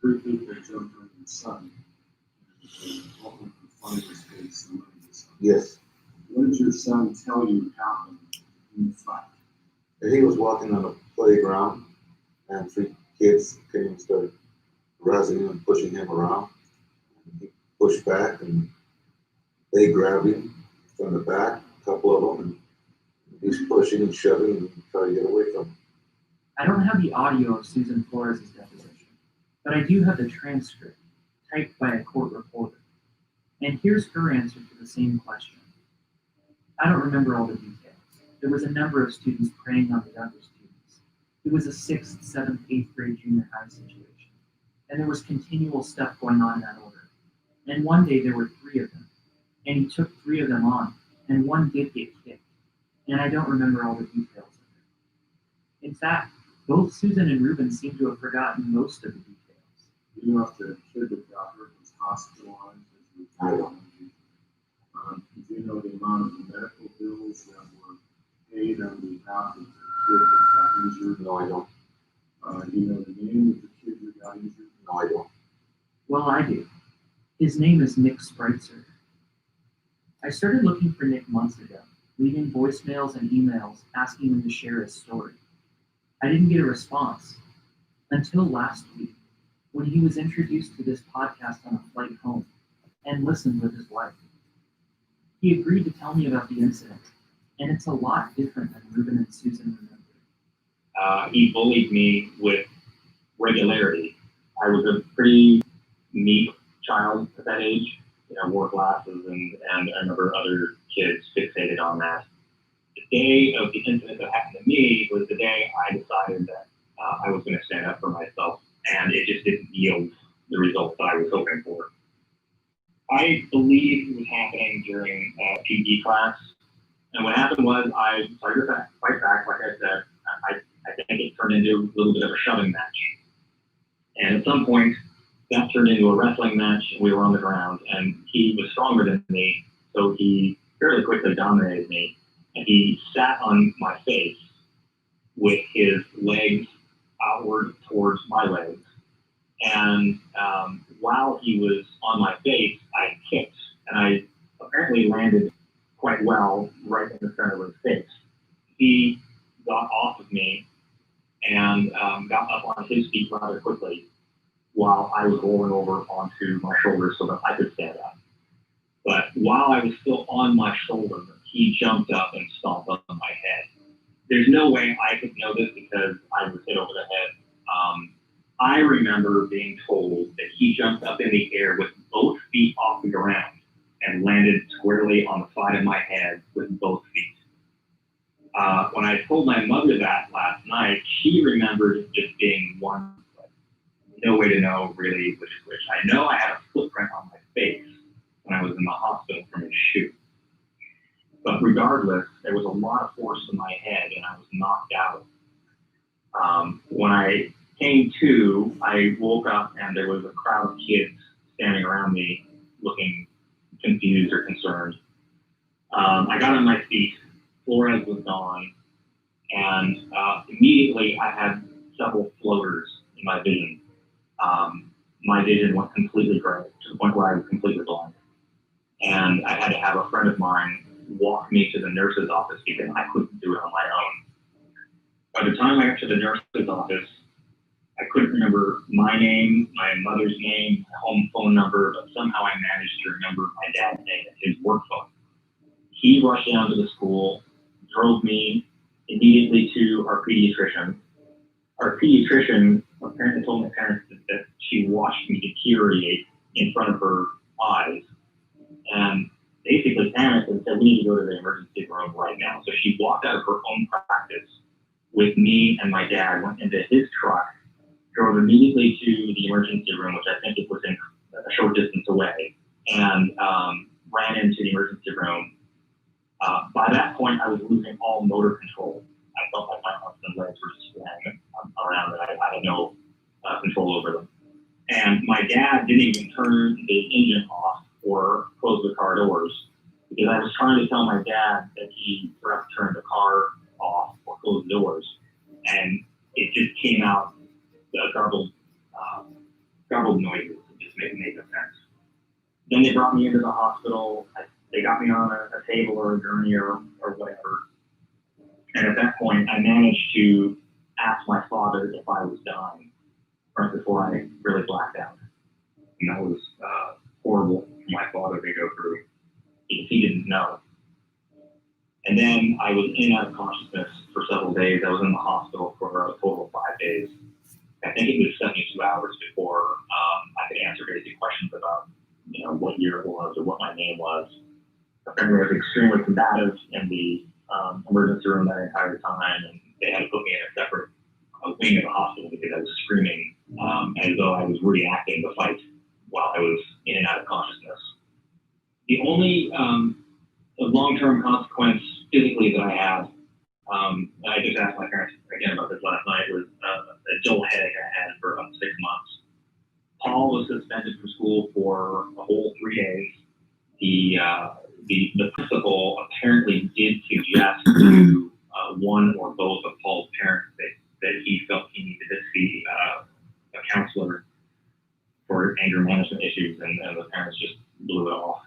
when 3 people jumped on your son and opened the farmer's case and money was on? Yes. What did your son tell you happened in the fight? And he was walking on a playground, and 3 kids came and started harassing him and pushing him around. And he pushed back, and they grabbed him from the back, a couple of them, and he's pushing and shoving and trying to get away from him. I don't have the audio of Susan Flores' deposition, but I do have the transcript typed by a court reporter. And here's her answer to the same question. I don't remember all the details. There was a number of students preying on the younger students. It was a 6th, 7th, 8th grade junior high situation. And there was continual stuff going on in that order. And one day there were 3 of them. And he took 3 of them on, and one did get kicked. And I don't remember all the details of it. In fact, both Susan and Ruben seem to have forgotten most of the details. Do you know if the kid that got hurt was hospitalized? I don't. Do you know the amount of the medical bills that were paid on behalf of the kid that got injured? No, I don't. Do you know the name of the kid that got injured? No, I don't. Well, I do. His name is Nick Spreitzer. I started looking for Nick months ago, leaving voicemails and emails asking him to share his story. I didn't get a response until last week when he was introduced to this podcast on a flight home and listened with his wife. He agreed to tell me about the incident, and it's a lot different than Ruben and Susan remember. He bullied me with regularity. I was a pretty meek child at that age. Wore glasses, and I remember other kids fixated on that. The day of the incident that happened to me was the day I decided that I was going to stand up for myself, and it just didn't yield the results that I was hoping for. I believe it was happening during PE class, and what happened was I started to fight back. Like I said, I think it turned into a little bit of a shoving match, and at some point that turned into a wrestling match, and we were on the ground, and he was stronger than me, so he fairly quickly dominated me, and he sat on my face with his legs outward towards my legs. And while he was on my face, I kicked, and I apparently landed quite well right in the center of his face. He got off of me and got up on his feet rather quickly while I was rolling over onto my shoulder so that I could stand up. But while I was still on my shoulder, he jumped up and stomped on my head. There's no way I could know this because I was hit over the head. I remember being told that he jumped up in the air with both feet off the ground and landed squarely on the side of my head with both feet. When I told my mother that last night, she remembered it just being one foot. No way to know really which is which. I know I had a footprint on my face when I was in the hospital from his shoe. But regardless, there was a lot of force in my head and I was knocked out. When I came to, I woke up and there was a crowd of kids standing around me looking confused or concerned. I got on my feet, Flores was gone, and immediately I had several floaters in my vision. My vision went completely gray to the point where I was completely blind. And I had to have a friend of mine walk me to the nurse's office because I couldn't do it on my own. By the time I got to the nurse's office, I couldn't remember my name, my mother's name, my home phone number, but somehow I managed to remember my dad's name and his work phone. He rushed down to the school, drove me immediately to our pediatrician. Our pediatrician apparently told my parents that she watched me deteriorate in front of her eyes and basically panicked and said, we need to go to the emergency room right now. So she walked out of her own practice with me and my dad, went into his truck, drove immediately to the emergency room, which I think it was in a short distance away, and ran into the emergency room. By that point, I was losing all motor control. I felt like my arms and legs were just flying around and I had no control over them. And my dad didn't even turn the engine off or close the car doors. because I was trying to tell my dad that he forgot to turn the car off or close the doors, and it just came out garbled noises. It just made no sense. Then they brought me into the hospital. They got me on a table or a gurney or whatever. And at that point, I managed to ask my father if I was dying right before I really blacked out. And that was horrible for my father to go through because he didn't know. And then I was in and out of consciousness for several days. I was in the hospital for a total of 5 days. I think it was 72 hours before I could answer basic questions about, what year it was or what my name was. Apparently, I was extremely combative in the emergency room that entire time, and they had to put me in a separate wing of the hospital because I was screaming as though I was reacting the fight while I was in and out of consciousness. The only long-term consequence physically that I had, and I just asked my parents again about this last night, was a dull headache I had for about 6 months. Paul was suspended from school for a whole 3 days. The principal apparently did suggest to one or both of Paul's parents that he felt he needed to see a counselor for anger management issues, and the parents just blew it off.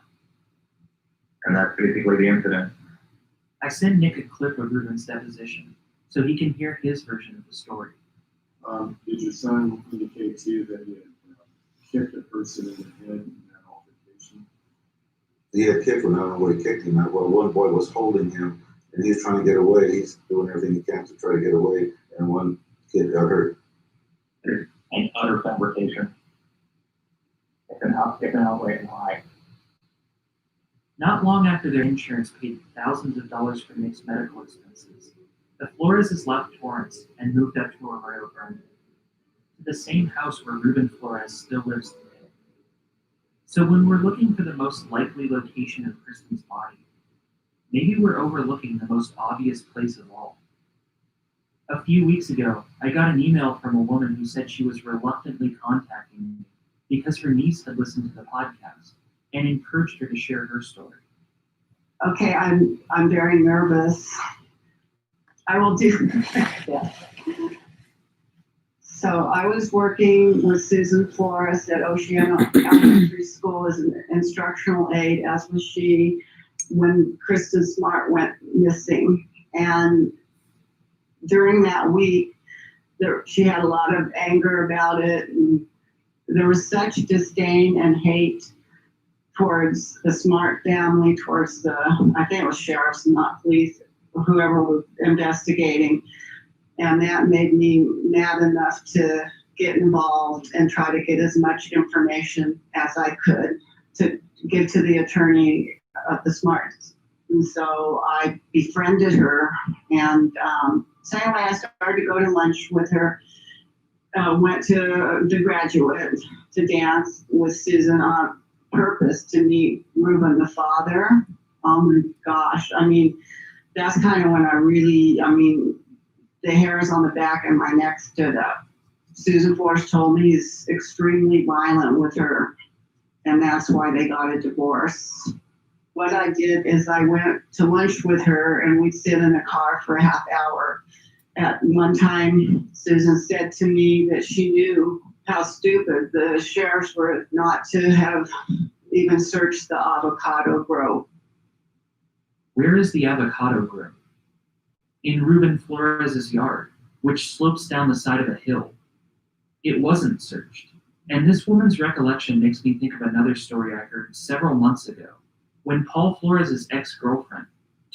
And that's basically the incident. I sent Nick a clip of Ruben's deposition so he can hear his version of the story. Did your son indicate to you that he had kicked a person in the head in that altercation? He had kicked him. I don't know what he kicked him at. Well, one boy was holding him, and he's trying to get away. He's doing everything he can to try to get away, and one kid got hurt. And utter fabrication. It's an outright lie. Not long after their insurance paid thousands of dollars for Nick's medical expenses, the Floreses left Torrance and moved up to Arroyo Grande, to the same house where Ruben Flores still lives today. So when we're looking for the most likely location of Kristen's body, maybe we're overlooking the most obvious place of all. A few weeks ago, I got an email from a woman who said she was reluctantly contacting me because her niece had listened to the podcast and encouraged her to share her story. Okay, I'm very nervous. I will do yeah. So I was working with Susan Flores at Oceana Elementary School as an instructional aide, as was she, when Kristen Smart went missing. And during that week, she had a lot of anger about it. And there was such disdain and hate towards the Smart family, towards I think it was sheriffs, not police, whoever was investigating. And that made me mad enough to get involved and try to get as much information as I could to give to the attorney of the Smarts. And so I befriended her. And so anyway, I started to go to lunch with her. Went to the Graduate to dance with Susan on purpose to meet Ruben, the father. Oh my gosh. I mean, that's kind of when the hairs on the back of my neck stood up. Susan Flores told me he's extremely violent with her, and that's why they got a divorce. What I did is I went to lunch with her, and we'd sit in a car for a half hour. At one time, Susan said to me that she knew how stupid the sheriffs were not to have even searched the avocado grove. Where is the avocado grove? In Ruben Flores' yard, which slopes down the side of a hill. It wasn't searched. And this woman's recollection makes me think of another story I heard several months ago, when Paul Flores' ex-girlfriend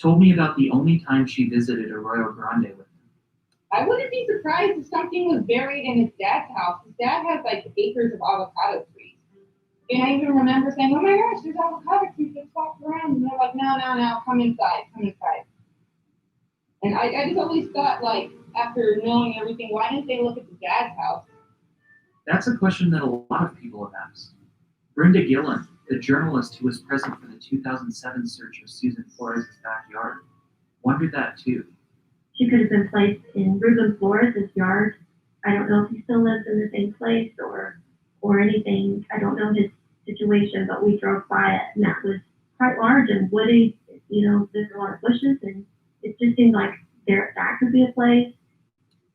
told me about the only time she visited Arroyo Grande with him. I wouldn't be surprised if something was buried in his dad's house. His dad has like acres of avocado trees. And I even remember saying, oh my gosh, there's avocado trees that walk around. And they're like, no, come inside. And I just always thought, like, after knowing everything, why didn't they look at the dad's house? That's a question that a lot of people have asked. Brenda Gillen, the journalist who was present for the 2007 search of Susan Flores' backyard, wondered that too. She could have been placed in Ruben Flores' yard. I don't know if he still lives in the same place or anything. I don't know his situation, but we drove by it, and that was quite large and woody. There's a lot of bushes, and it just seems like that could be a place.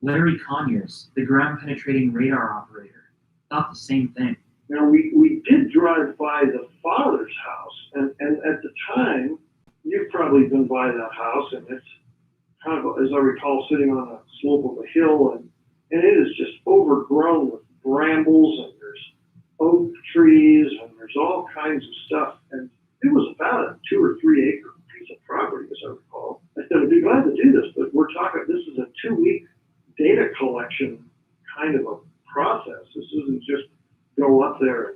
Larry Conyers, the ground penetrating radar operator, thought the same thing. Now, we did drive by the father's house, and at the time, you've probably been by that house, and it's kind of, as I recall, sitting on a slope of a hill, and it is just overgrown with brambles, and there's oak trees, and there's all kinds of stuff. And it was about a 2 or 3 acre piece of property, as I recall. I said, I'd be glad to do this, but we're talking, this is a 2-week data collection kind of a process. This isn't just go up there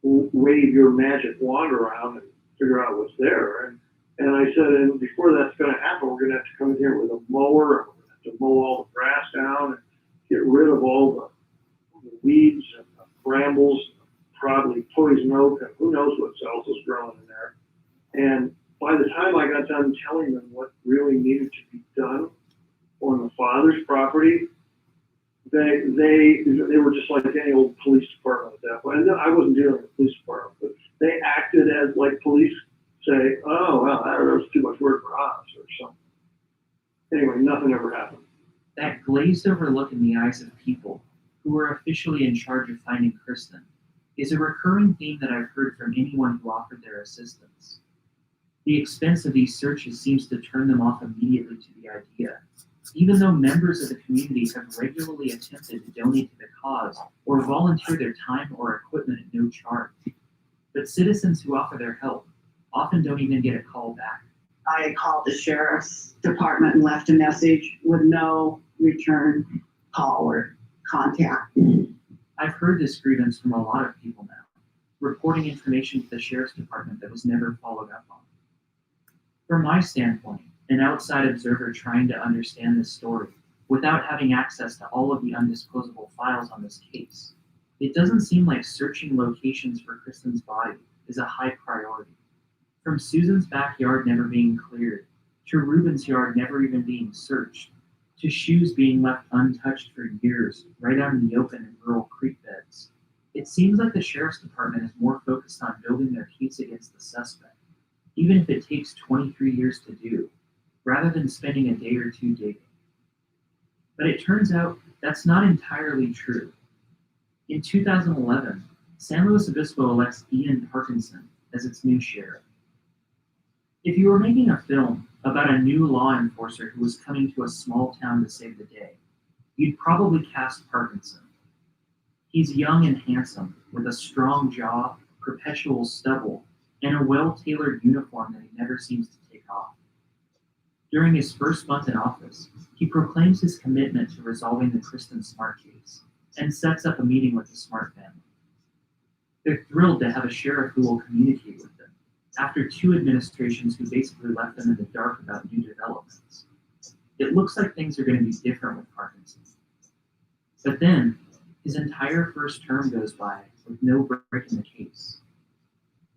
and wave your magic wand around and figure out what's there. And I said, and before that's going to happen, we're going to have to come in here with a mower, and we're going to have to mow all the grass down and get rid of all the weeds and the brambles, probably poison oak, and who knows what else is growing in there. And by the time I got done telling them what really needed to be done on the father's property, they were just like any old police department at that point. And I wasn't dealing with the police department, but they acted as like police say, oh, well, that was too much work for us or something. Anyway, nothing ever happened. That glazed over look in the eyes of people who are officially in charge of finding Kristen is a recurring theme that I've heard from anyone who offered their assistance. The expense of these searches seems to turn them off immediately to the idea, even though members of the community have regularly attempted to donate to the cause or volunteer their time or equipment at no charge. But citizens who offer their help often don't even get a call back. I had called the sheriff's department and left a message with no return call or contact. I've heard this grievance from a lot of people now, reporting information to the sheriff's department that was never followed up on. From my standpoint, an outside observer trying to understand this story without having access to all of the undisclosable files on this case, it doesn't seem like searching locations for Kristen's body is a high priority. From Susan's backyard never being cleared, to Reuben's yard never even being searched, to shoes being left untouched for years right out in the open in rural creek beds, it seems like the sheriff's department is more focused on building their case against the suspect, even if it takes 23 years to do, rather than spending a day or two digging. But it turns out that's not entirely true. In 2011, San Luis Obispo elects Ian Parkinson as its new sheriff. If you were making a film about a new law enforcer who was coming to a small town to save the day, you'd probably cast Parkinson. He's young and handsome, with a strong jaw, perpetual stubble, and a well-tailored uniform that he never seems to take off. During his first month in office, he proclaims his commitment to resolving the Kristen Smart case and sets up a meeting with the Smart family. They're thrilled to have a sheriff who will communicate with them after 2 administrations who basically left them in the dark about new developments. It looks like things are going to be different with Parkinson. But then, his entire first term goes by with no break in the case.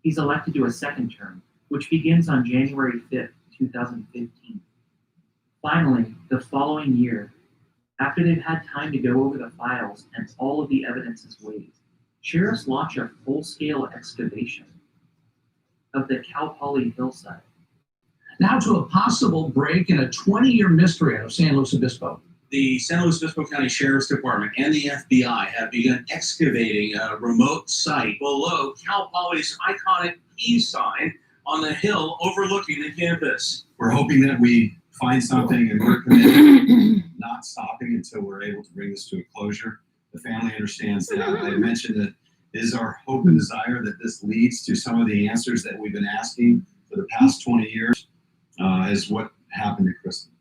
He's elected to a second term, which begins on January 5th, 2015. Finally, the following year, after they've had time to go over the files and all of the evidence is weighed, sheriffs launch a full-scale excavation of the Cal Poly hillside. Now to a possible break in a 20-year mystery out of San Luis Obispo. The San Luis Obispo County Sheriff's Department and the FBI have begun excavating a remote site below Cal Poly's iconic peace sign on the hill overlooking the campus. We're hoping that we find something, and we're committed not stopping until we're able to bring this to a closure. The family understands that. I mentioned that it is our hope and desire that this leads to some of the answers that we've been asking for the past 20 years, is what happened to Kristen.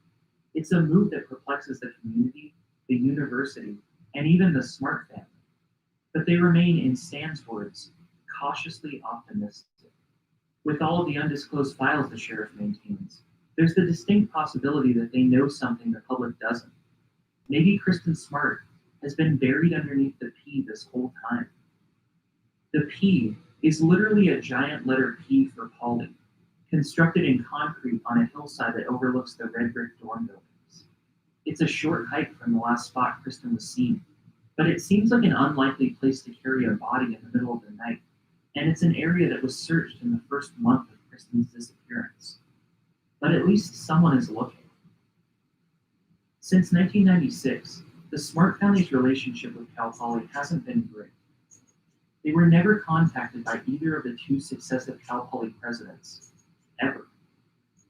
It's a move that perplexes the community, the university, and even the Smart family. But they remain, in Stan's words, cautiously optimistic. With all of the undisclosed files the sheriff maintains, there's the distinct possibility that they know something the public doesn't. Maybe Kristen Smart has been buried underneath the P this whole time. The P is literally a giant letter P for Poly, constructed in concrete on a hillside that overlooks the red brick dorm buildings. It's a short hike from the last spot Kristen was seen, but it seems like an unlikely place to carry a body in the middle of the night, and it's an area that was searched in the first month of Kristen's Kristen's disappearance. But at least someone is looking. Since 1996, the Smart family's relationship with Cal Poly hasn't been great. They were never contacted by either of the two successive Cal Poly presidents, ever,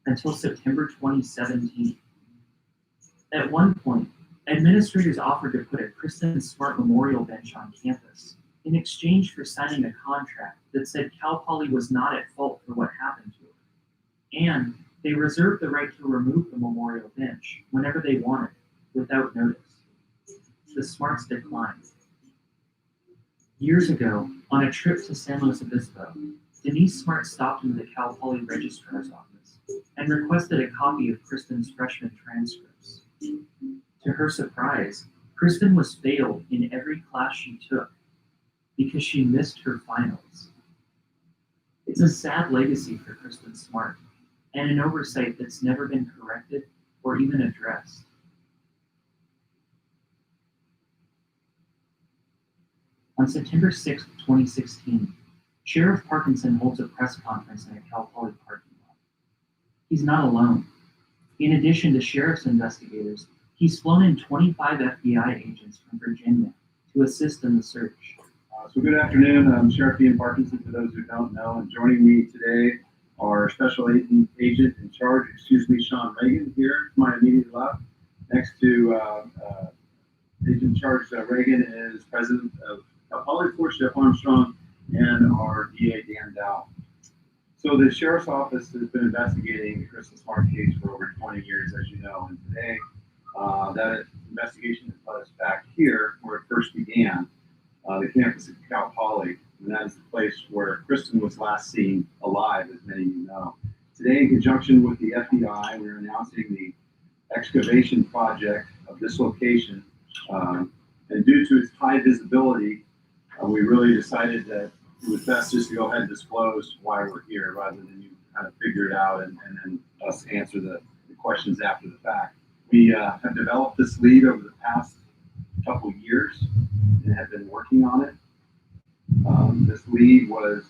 until September 2017. At one point, administrators offered to put a Kristen Smart memorial bench on campus in exchange for signing a contract that said Cal Poly was not at fault for what happened to her. And they reserved the right to remove the memorial bench whenever they wanted, without notice. The Smarts declined. Years ago, on a trip to San Luis Obispo, Denise Smart stopped into the Cal Poly registrar's office and requested a copy of Kristen's freshman transcripts. To her surprise, Kristen was failed in every class she took because she missed her finals. It's a sad legacy for Kristen Smart, and an oversight that's never been corrected or even addressed. On September 6, 2016, Sheriff Parkinson holds a press conference in a Cal Poly parking lot. He's not alone. In addition to sheriff's investigators, he's flown in 25 FBI agents from Virginia to assist in the search. So good afternoon, I'm Sheriff Ian Parkinson, for those who don't know, and joining me today are Special Agent in charge, Sean Reagan here, to my immediate left. Next to Agent in charge Reagan is President of Cal Poly Force, Jeff Armstrong, and our DA, Dan Dow. So the Sheriff's Office has been investigating the Kristen Smart case for over 20 years, as you know, and today that investigation has led us back here where it first began, the campus of Cal Poly, and that is the place where Kristen was last seen alive, as many of you know. Today, in conjunction with the FBI, we're announcing the excavation project of this location, and due to its high visibility, we really decided that it was best just to go ahead and disclose why we're here rather than you kind of figure it out and then us answer the questions after the fact. We have developed this lead over the past couple years and have been working on it. This lead was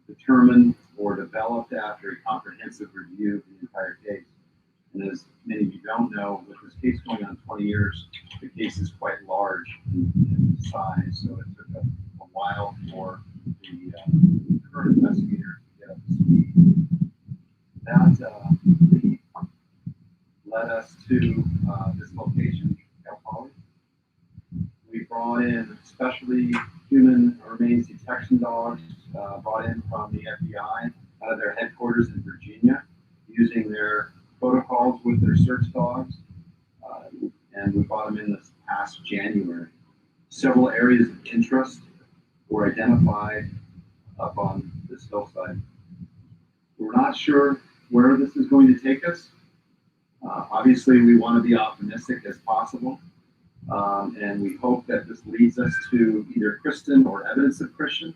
determined or developed after a comprehensive review of the entire case. And as many of you don't know, with this case going on 20 years, the case is quite large in size, so it took a while for the current investigator to get up to speed. That lead led us to this location, Cal Poly. We brought in specialty human remains detection dogs brought in from the FBI out of their headquarters in Virginia, using their protocols with their search dogs, and we brought them in this past January. Several areas of interest were identified up on this hillside. We're not sure where this is going to take us. Obviously, we want to be optimistic as possible, and we hope that this leads us to either Kristen or evidence of Kristen,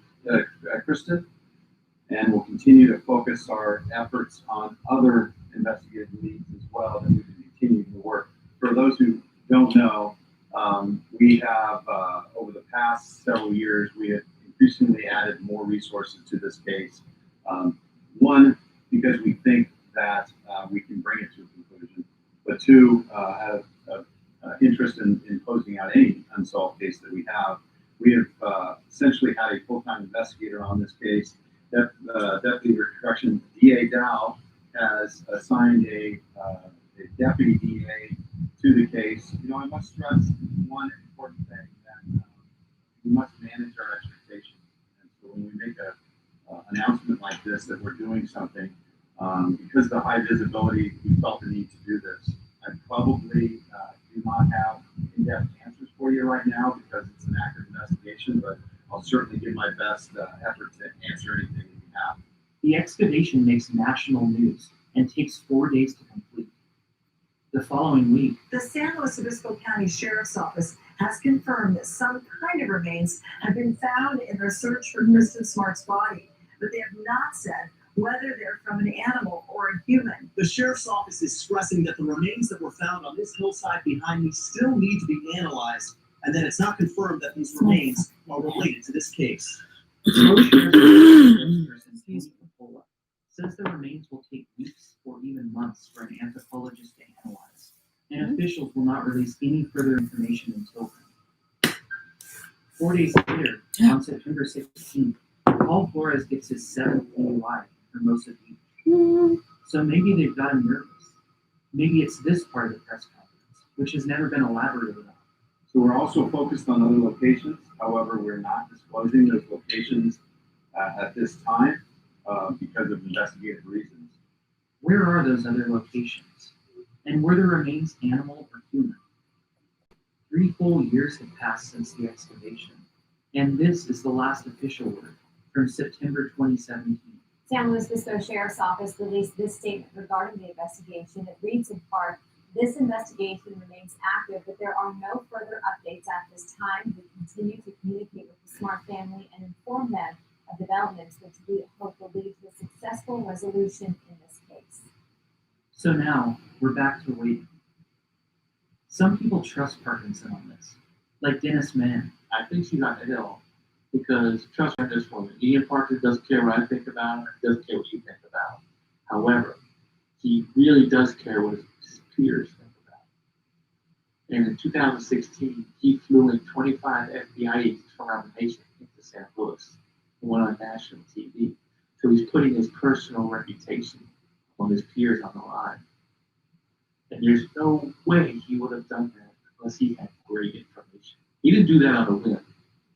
and we'll continue to focus our efforts on other investigative leads as well that we can continue to work. For those who don't know, we have, over the past several years, we have increasingly added more resources to this case. One, because we think that we can bring it to a conclusion, but two, have interest in closing out any unsolved case that we have. We have essentially had a full-time investigator on this case. Deputy Correction DA Dow has assigned a deputy DA to the case. You know, I must stress one important thing, that we must manage our expectations. And so when we make an announcement like this, that we're doing something, because of the high visibility, we felt the need to do this. I probably do not have in-depth answers for you right now because it's an active investigation, but I'll certainly give my best effort to answer anything that you have. The excavation makes national news and takes 4 days to complete. The following week, the San Luis Obispo County Sheriff's Office has confirmed that some kind of remains have been found in their search for Kristen Smart's body, but they have not said whether they're from an animal or a human. The Sheriff's Office is stressing that the remains that were found on this hillside behind me still need to be analyzed, and that it's not confirmed that these remains are related to this case. spokesperson says the remains will take weeks or even months for an anthropologist to analyze, and officials will not release any further information until then. 4 days later, on September 16th, Paul Flores gets his 7th DUI for Hermosa Beach. So maybe they've gotten nervous. Maybe it's this part of the press conference, which has never been elaborated on. So we're also focused on other locations. However, we're not disclosing those locations at this time because of investigative reasons. Where are those other locations? And were the remains animal or human? 3 full years have passed since the excavation, and this is the last official word from September 2017. San Luis Obispo Sheriff's Office released this statement regarding the investigation. It reads in part, "This investigation remains active, but there are no further updates at this time. We continue to communicate with the Smart family and inform them of developments which we hope will lead to a successful resolution in this case." So now we're back to waiting. Some people trust Parkinson on this, like Dennis Mann. I think she's on the hill because trust me on this woman. Ian Parker doesn't care what I think about her, doesn't care what you think about. However, he really does care what his peers think about. And in 2016, he flew in 25 FBI agents from around the nation into St. Louis and went on national TV. So he's putting his personal reputation on his peers on the line. And there's no way he would have done that unless he had great information. He didn't do that on a whim.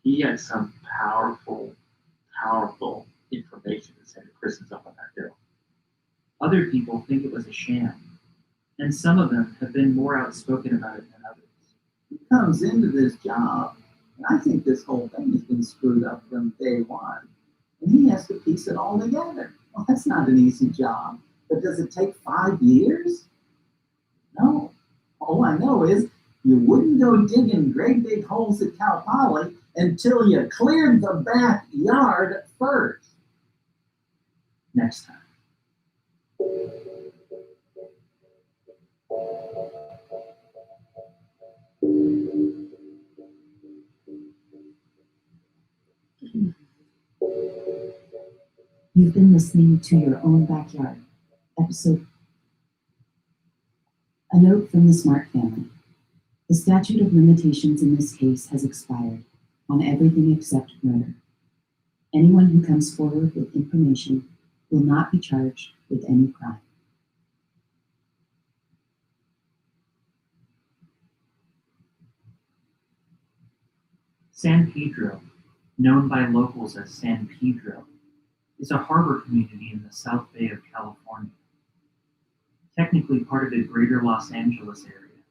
He had some powerful information that said Kristen's up on that hill. Other people think it was a sham, and some of them have been more outspoken about it than others. He comes into this job, and I think this whole thing has been screwed up from day one, and he has to piece it all together. Well, that's not an easy job, but does it take 5 years? No. All I know is you wouldn't go digging great big holes at Cal Poly until you cleared the backyard first. Next time. You've been listening to Your Own Backyard, episode. A note from the Smart family. The statute of limitations in this case has expired on everything except murder. Anyone who comes forward with information will not be charged with any crime. San Pedro, known by locals as San Pedro, is a harbor community in the South Bay of California. Technically part of the greater Los Angeles area,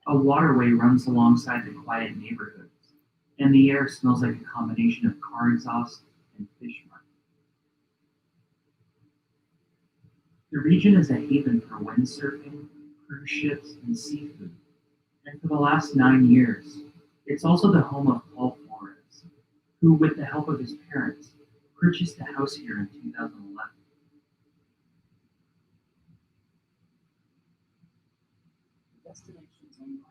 a waterway runs alongside the quiet neighborhoods, and the air smells like a combination of car exhaust and fish market. The region is a haven for windsurfing, cruise ships, and seafood, and for the last 9 years, it's also the home of Paul Flores, who, with the help of his parents, purchased a house here in 2011. Destinations online.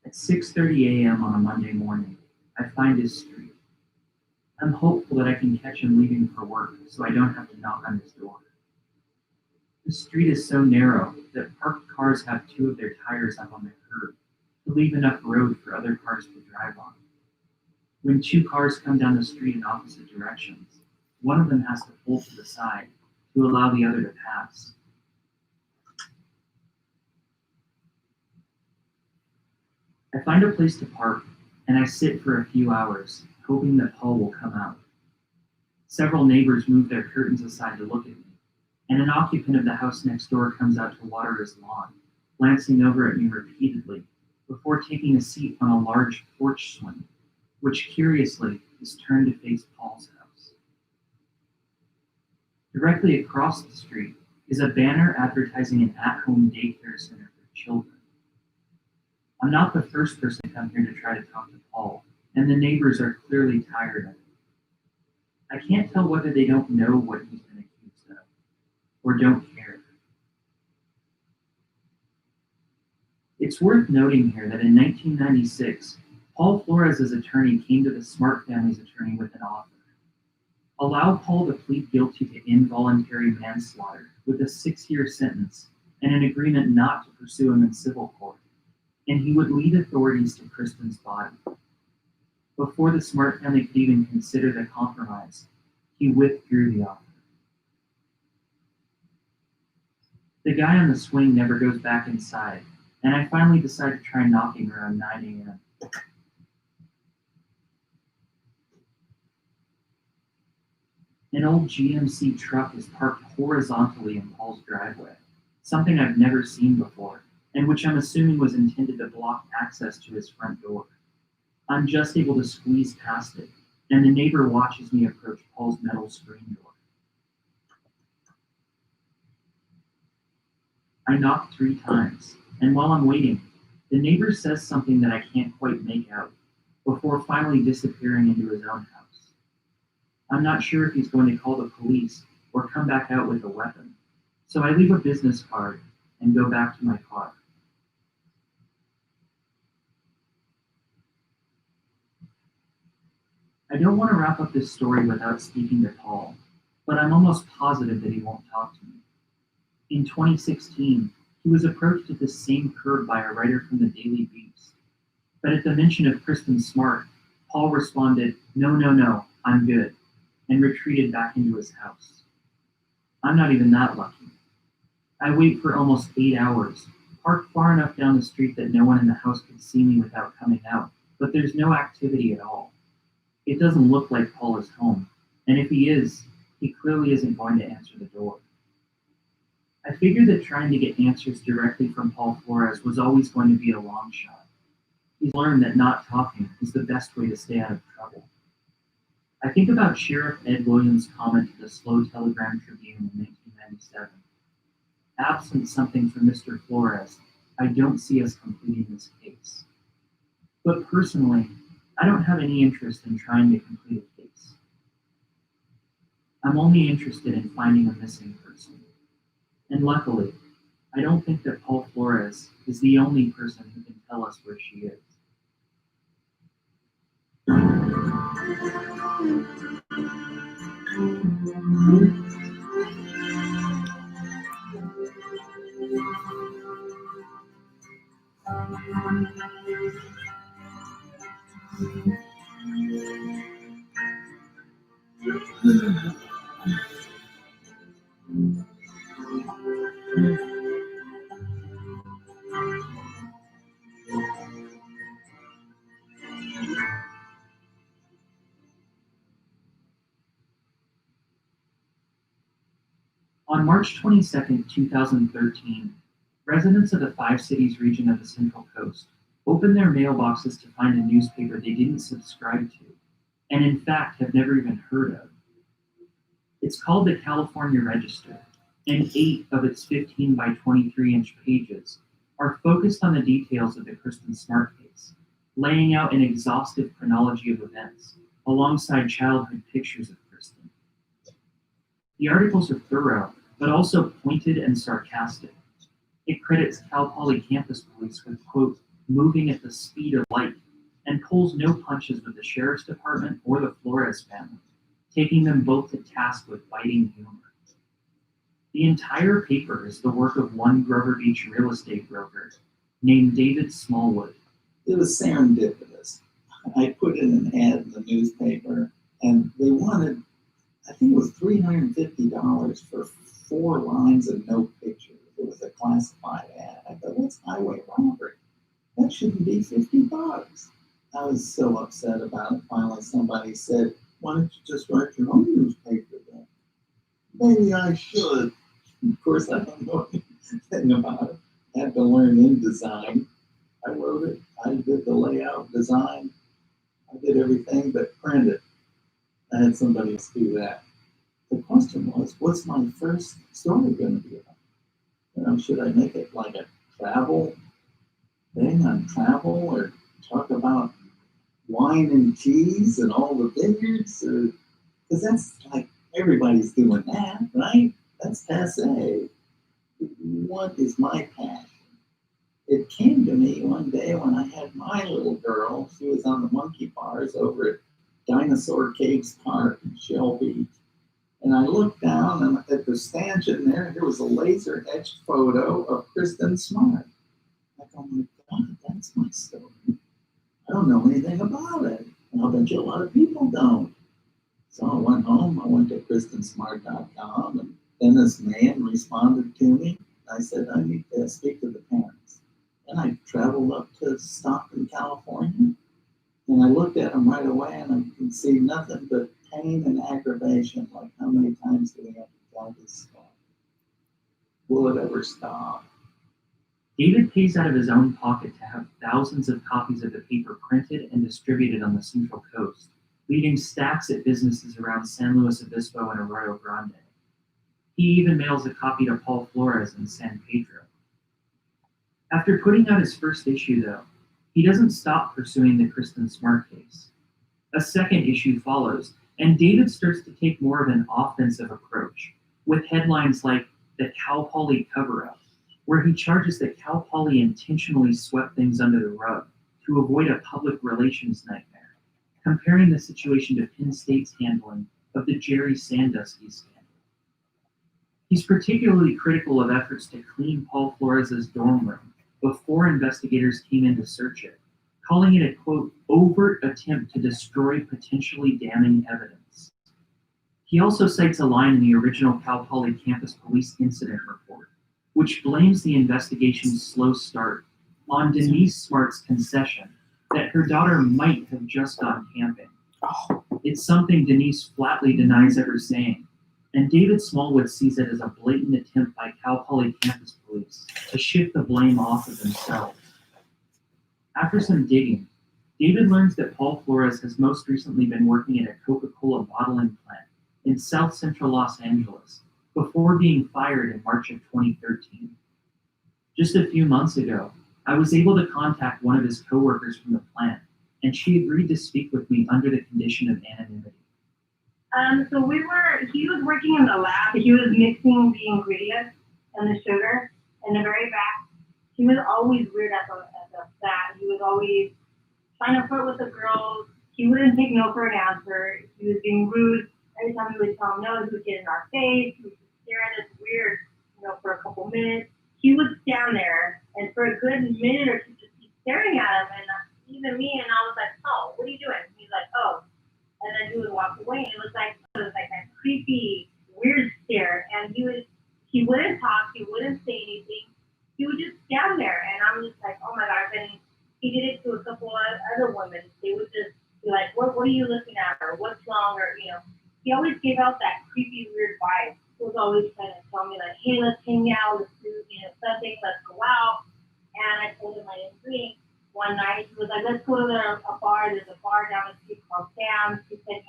At 6:30 a.m. on a Monday morning, I find his street. I'm hopeful that I can catch him leaving for work so I don't have to knock on his door. The street is so narrow that parked cars have 2 of their tires up on the curb to leave enough road for other cars to drive on. When 2 cars come down the street in opposite directions, one of them has to pull to the side to allow the other to pass. I find a place to park, and I sit for a few hours, hoping that Paul will come out. Several neighbors move their curtains aside to look at me, and an occupant of the house next door comes out to water his lawn, glancing over at me repeatedly before taking a seat on a large porch swing, which curiously is turned to face Paul's house. Directly across the street is a banner advertising an at-home daycare center for children. I'm not the first person to come here to try to talk to Paul, and the neighbors are clearly tired of it. I can't tell whether they don't know what he's been accused of, or don't care. It's worth noting here that in 1996, Paul Flores' attorney came to the Smart family's attorney with an offer. Allow Paul to plead guilty to involuntary manslaughter with a 6-year sentence and an agreement not to pursue him in civil court, and he would lead authorities to Kristen's body. Before the Smart family could even consider the compromise, he withdrew the offer. The guy on the swing never goes back inside, and I finally decided to try knocking around 9 a.m. An old GMC truck is parked horizontally in Paul's driveway, something I've never seen before, and which I'm assuming was intended to block access to his front door. I'm just able to squeeze past it, and the neighbor watches me approach Paul's metal screen door. I knock 3 times, and while I'm waiting, the neighbor says something that I can't quite make out, before finally disappearing into his own house. I'm not sure if he's going to call the police or come back out with a weapon, so I leave a business card and go back to my car. I don't want to wrap up this story without speaking to Paul, but I'm almost positive that he won't talk to me. In 2016, he was approached at the same curb by a writer from the Daily Beast. But at the mention of Kristen Smart, Paul responded, "No, I'm good," and retreated back into his house. I'm not even that lucky. I wait for almost 8 hours, parked far enough down the street that no one in the house could see me without coming out, but there's no activity at all. It doesn't look like Paul is home, and if he is, he clearly isn't going to answer the door. I figured that trying to get answers directly from Paul Flores was always going to be a long shot. He's learned that not talking is the best way to stay out of trouble. I think about Sheriff Ed Williams' comment to the Slow Telegram Tribune in 1997. Absent something from Mr. Flores, I don't see us completing this case. But personally, I don't have any interest in trying to complete a case. I'm only interested in finding a missing person. And luckily, I don't think that Paul Flores is the only person who can tell us where she is. On March 22, 2013, residents of the 5 cities region of the Central Coast opened their mailboxes to find a newspaper they didn't subscribe to, and in fact have never even heard of. It's called the California Register, and 8 of its 15 by 23-inch pages are focused on the details of the Kristen Smart case, laying out an exhaustive chronology of events, alongside childhood pictures of Kristen. The articles are thorough, but also pointed and sarcastic. It credits Cal Poly campus police with, quote, moving at the speed of light, and pulls no punches with the sheriff's department or the Flores family, taking them both to task with biting humor. The entire paper is the work of one Grover Beach real estate broker named David Smallwood. It was serendipitous. I put in an ad in the newspaper, and they wanted, I think it was $350 for 4 lines of no pictures. It was a classified ad. I thought, that's highway robbery. That shouldn't be $50. I was so upset about it. Finally, somebody said, why don't you just write your own newspaper then? Maybe I should. Of course, I don't know anything about it. I had to learn InDesign. I wrote it. I did the layout, design. I did everything but print it. I had somebody else do that. The question was, what's my first story going to be about? Should I make it like a travel thing on travel, or talk about wine and cheese and all the vineyards? Because that's like everybody's doing that, right? That's passé. What is my passion? It came to me one day when I had my little girl. She was was on the monkey bars over at Dinosaur Caves Park in Shell Beach. And I looked down and at the stanchion there was a laser etched photo of Kristen Smart. I go, my God, that's my story. I don't know anything about it. And I'll bet you a lot of people don't. So I went home, I went to kristensmart.com, and then this man responded to me. I said, I need to speak to the parents. And I traveled up to Stockton, California, and I looked at him right away, and I could see nothing but pain and aggravation. Like, how many times do we have to tell this story? Will it ever stop? David pays out of his own pocket to have thousands of copies of the paper printed and distributed on the Central Coast, leaving stacks at businesses around San Luis Obispo and Arroyo Grande. He even mails a copy to Paul Flores in San Pedro. After putting out his first issue, though, he doesn't stop pursuing the Kristen Smart case. A second issue follows, and David starts to take more of an offensive approach, with headlines like the Cal Poly cover-up, where he charges that Cal Poly intentionally swept things under the rug to avoid a public relations nightmare, comparing the situation to Penn State's handling of the Jerry Sandusky scandal. He's particularly critical of efforts to clean Paul Flores' dorm room before investigators came in to search it, calling it a, quote, overt attempt to destroy potentially damning evidence. He also cites a line in the original Cal Poly campus police incident report, which blames the investigation's slow start on Denise Smart's concession that her daughter might have just gone camping. It's something Denise flatly denies ever saying, and David Smallwood sees it as a blatant attempt by Cal Poly campus police to shift the blame off of themselves. After some digging, David learns that Paul Flores has most recently been working at a Coca-Cola bottling plant in South Central Los Angeles before being fired in March of 2013. Just a few months ago, I was able to contact one of his coworkers from the plant, and she agreed to speak with me under the condition of anonymity. He was working in the lab. He was mixing the ingredients and the sugar in the very back. He was always weird at the lab. He was always trying to flirt with the girls. He wouldn't take no for an answer. He was being rude. Every time we would tell him no, he would get in our face. He would stare at us weird, for a couple minutes. He would stand there, and for a good minute or two, just keep staring at him. And even me, and I was like, oh, what are you doing? He's like, oh. And then he would walk away, and it was like that creepy, weird stare. And he wouldn't talk, he wouldn't say anything. He would just stand there, and I'm just like, oh my gosh. And he did it to a couple of other women. They would just be like, what are you looking at, or what's wrong, or He always gave out that creepy, weird vibe. He was always trying to tell me like, hey, let's hang out, let's do something, let's go out. And I told him I didn't drink. One night, he was like, let's go to a bar. There's a bar down the street called Sam's. He said,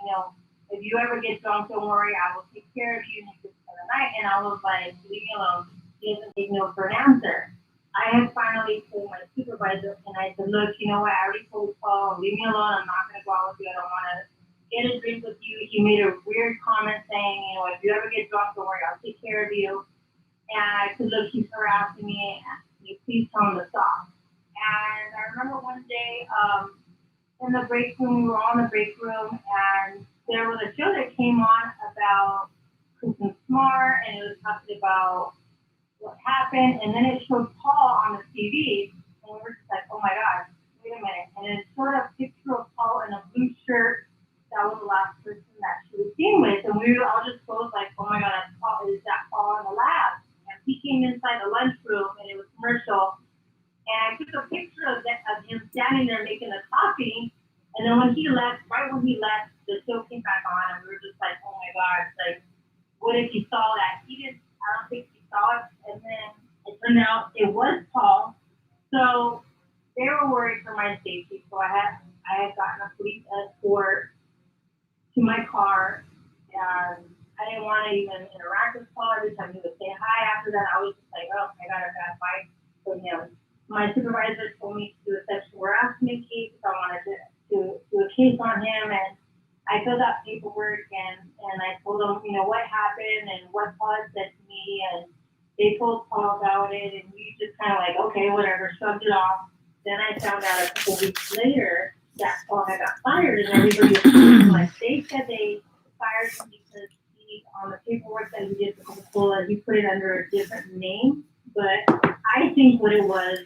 if you ever get drunk, don't worry. I will take care of you and you can spend the night. And I was like, leave me alone. He doesn't take no for an answer. I had finally told my supervisor, and I said, look, you know what? I already told Paul, leave me alone. I'm not going to go out with you. I don't want to get a drink with you. He made a weird comment saying, if you ever get drunk, don't worry. I'll take care of you. And I said, look, he's harassing me. Can you please tell him to stop? And I remember one day in the break room, we were all in the break room, and there was a show that came on about Kristen Smart, and it was talking about what happened, and then it showed Paul on the TV, and we were just like, oh my gosh, wait a minute. And it showed a picture of Paul in a blue shirt. That was the last person that she was seen with, and we were all just close like, oh my god, is that Paul in the lab? And he came inside the lunchroom, and it was commercial. And I took a picture of him standing there making the coffee. And then when he left, the show came back on, and we were just like, oh my gosh, like, what if he saw that? I don't think he saw it. And then it turned out it was Paul. So they were worried for my safety. So I had gotten a police escort to my car, and I didn't want to even interact with Paul. Every time he would say hi after that, I was just like, oh, I got a bad fight from him. My supervisor told me to do a sexual harassment case. I wanted to do a case on him, and I filled out paperwork, and I told them, what happened and what Paul said to me, and they told Paul about it, and we just kind of like, okay, whatever, shrugged it off. Then I found out a couple weeks later that Paul had got fired, and everybody was thinking, like, they said they fired him because he, on the paperwork that he did for Coca-Cola, he put it under a different name. But I think what it was,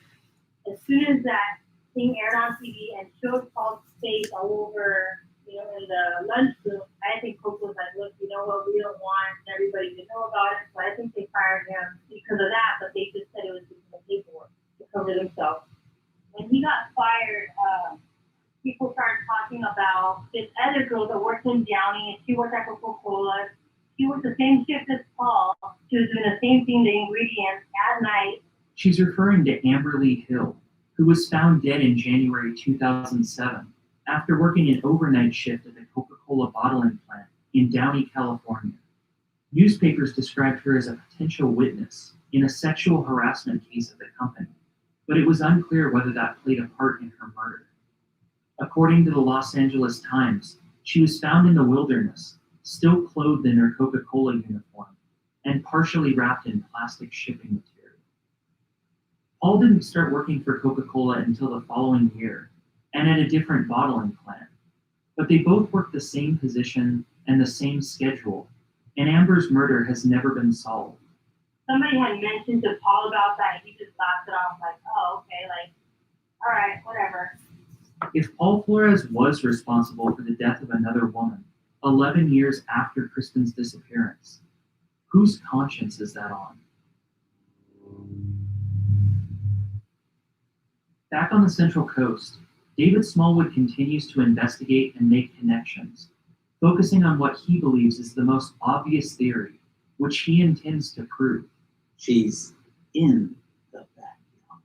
as soon as that thing aired on TV and showed Paul's face all over, in the lunchroom, I think Coke was like, look, you know what, we don't want everybody to know about it. So I think they fired him because of that, but they just said it was because of paperwork to cover themselves. When he got fired, people started talking about this other girl that worked in Downey, and she worked at Coca-Cola. She worked the same shift as Paul. She was doing the same thing, the ingredients, at night. She's referring to Amberly Hill, who was found dead in January 2007 after working an overnight shift at the Coca-Cola bottling plant in Downey, California. Newspapers described her as a potential witness in a sexual harassment case at the company, but it was unclear whether that played a part in her murder. According to the Los Angeles Times, she was found in the wilderness, still clothed in her Coca-Cola uniform, and partially wrapped in plastic shipping material. Paul didn't start working for Coca-Cola until the following year, and at a different bottling plant, but they both worked the same position and the same schedule, and Amber's murder has never been solved. Somebody had mentioned to Paul about that, and he just laughed it off like, oh, okay, like, all right, whatever. If Paul Flores was responsible for the death of another woman 11 years after Kristen's disappearance, whose conscience is that on? Back on the Central Coast, David Smallwood continues to investigate and make connections, focusing on what he believes is the most obvious theory, which he intends to prove. She's in the backyard.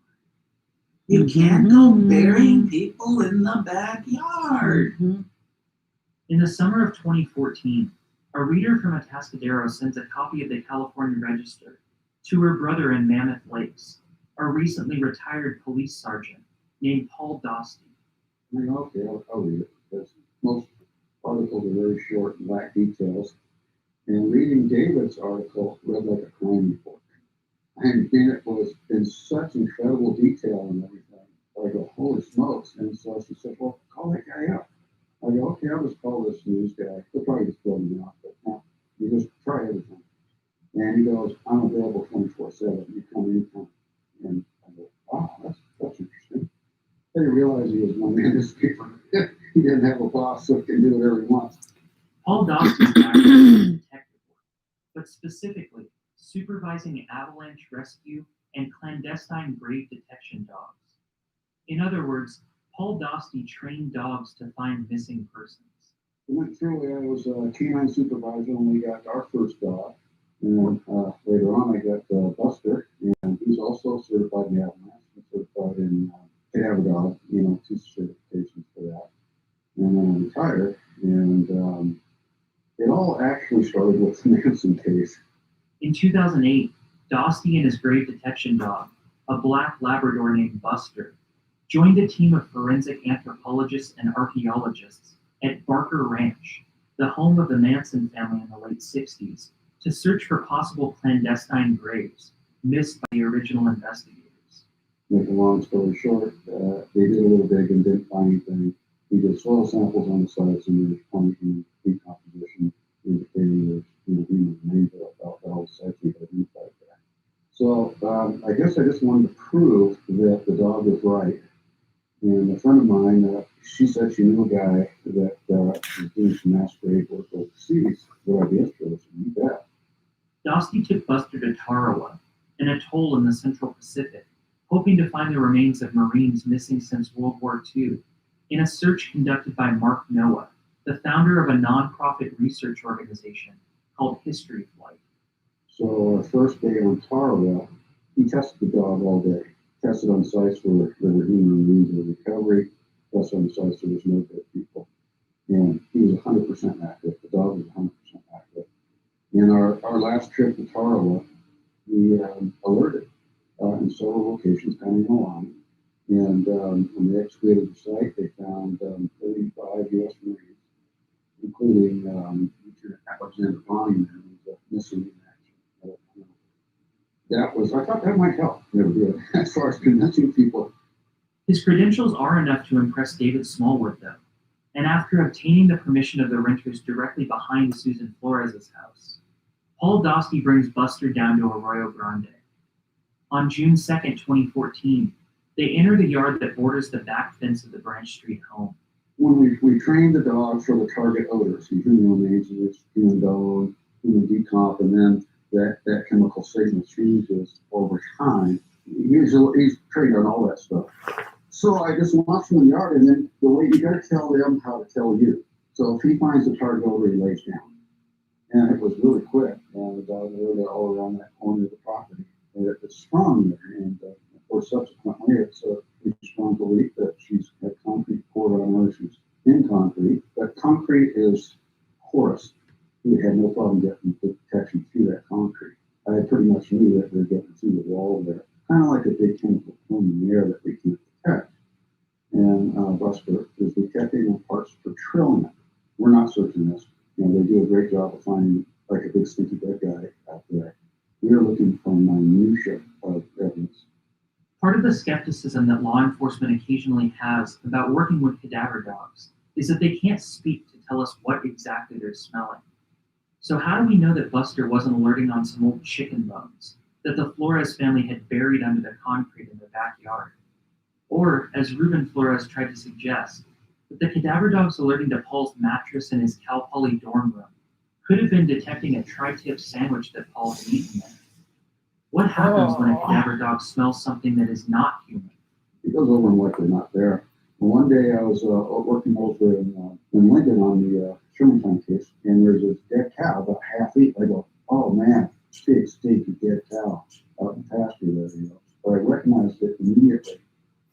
You can't go burying people in the backyard. In the summer of 2014, a reader from Atascadero sends a copy of the California Register to her brother in Mammoth Lakes, a recently retired police sergeant named Paul Dostie. Okay, I'll read it, because most articles are very short and lack details. And reading David's article read like a crime report. And it was in such incredible detail and everything. I go, holy smokes. And so she said, well, call that guy up. I go, okay, I'll just call this news guy. He'll probably just blow me off, but no, you just try everything. And he goes, I'm available 24/7. You come anytime. And I go, wow, that's interesting. I didn't realize he was one man newspaper. He didn't have a boss, so he can do whatever he wants. Paul Dostie's background is detective work, but specifically supervising avalanche rescue and clandestine grave detection dogs. In other words, Paul Dostie trained dogs to find missing persons. We went through, I was a canine supervisor when we got our first dog. And later on, I got Buster, and he's also certified in avalanche, certified in cadaver dog, 2 certifications for that. And then I retired, and it all actually started with the Manson case. In 2008, Dostie and his grave detection dog, a black Labrador named Buster, joined a team of forensic anthropologists and archaeologists at Barker Ranch, the home of the Manson family in the late 60s, to search for possible clandestine graves missed by the original investigators. Make a long story short, they did a little digging, didn't find anything. We did soil samples on the sites, and there's plenty of decomposition indicating there's human remains about all the sites we identified there. So I guess I just wanted to prove that the dog was right. And a friend of mine, she said she knew a guy that was doing some mass grave work overseas. Would I be interested? You bet. Dostie took Buster to Tarawa, an atoll in the Central Pacific, hoping to find the remains of Marines missing since World War II, in a search conducted by Mark Noah, the founder of a nonprofit research organization called History Flight. So our first day on Tarawa, he tested the dog all day. Tested on sites where there were human remains of recovery, tested on sites where there's no dead people. And he was 100% active. The dog was 100% active. In our last trip to Tarawa, we alerted in several locations down in the line. And when they excavated the site, they found 35 U.S. Marines, including Lieutenant Alexander Bonnie, who was missing in action. I thought that might help. Never did. As far as convincing people His credentials are enough to impress David Smallwood, though, and after obtaining the permission of the renters directly behind Susan Flores' house, Paul Dostie brings Buster down to Arroyo Grande. On June 2nd, 2014, they enter the yard that borders the back fence of the Branch Street home. When we trained the dog for the target odors, human remains, human dog, human decomp, and then that chemical signal changes over time. He's trained on all that stuff. So I just watch him in the yard, and then the way you gotta tell them how to tell you. So if he finds a target odor, he lays down. And it was really quick, and the dog odor all around that corner of the property. And it's strong there, and of course subsequently it's a pretty strong belief that she's had concrete poured on her. She's in concrete, but concrete is porous. We had no problem getting the protection through that concrete. I pretty much knew that we were getting through the wall there, kind of like a big chemical plume in the air that we can't detect. And Buster is detecting in parts per trillion. We're not searching this. They do a great job of finding like a big stinky dead guy out there. We are looking for minutiae of evidence. Part of the skepticism that law enforcement occasionally has about working with cadaver dogs is that they can't speak to tell us what exactly they're smelling. So how do we know that Buster wasn't alerting on some old chicken bones that the Flores family had buried under the concrete in their backyard? Or, as Ruben Flores tried to suggest, that the cadaver dogs alerting to Paul's mattress in his Cal Poly dorm room could have been detecting a tri-tip sandwich that Paul had eaten there. What happens when a cadaver dog smells something that is not human? It goes over them like they're not there. And one day I was working over in Lincoln on the Shermantown case, and there's this dead cow about half eaten. I go, oh man, big stinky dead cow out in the pasture there, But I recognized it immediately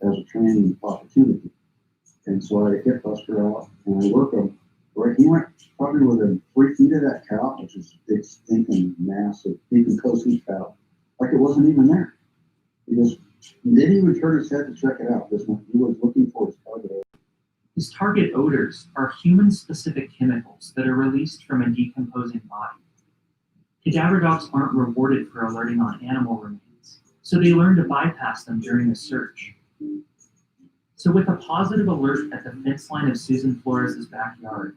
as a training opportunity. And so I get Buster out and I work him. Right, he went probably within 3 feet of that cow, which is a big stinking mass of decomposing cow, like it wasn't even there. He just didn't even turn his head to check it out. Just he was looking for his target odor. His target odors are human-specific chemicals that are released from a decomposing body. Cadaver dogs aren't rewarded for alerting on animal remains, so they learn to bypass them during the search. So with a positive alert at the fence line of Susan Flores' backyard,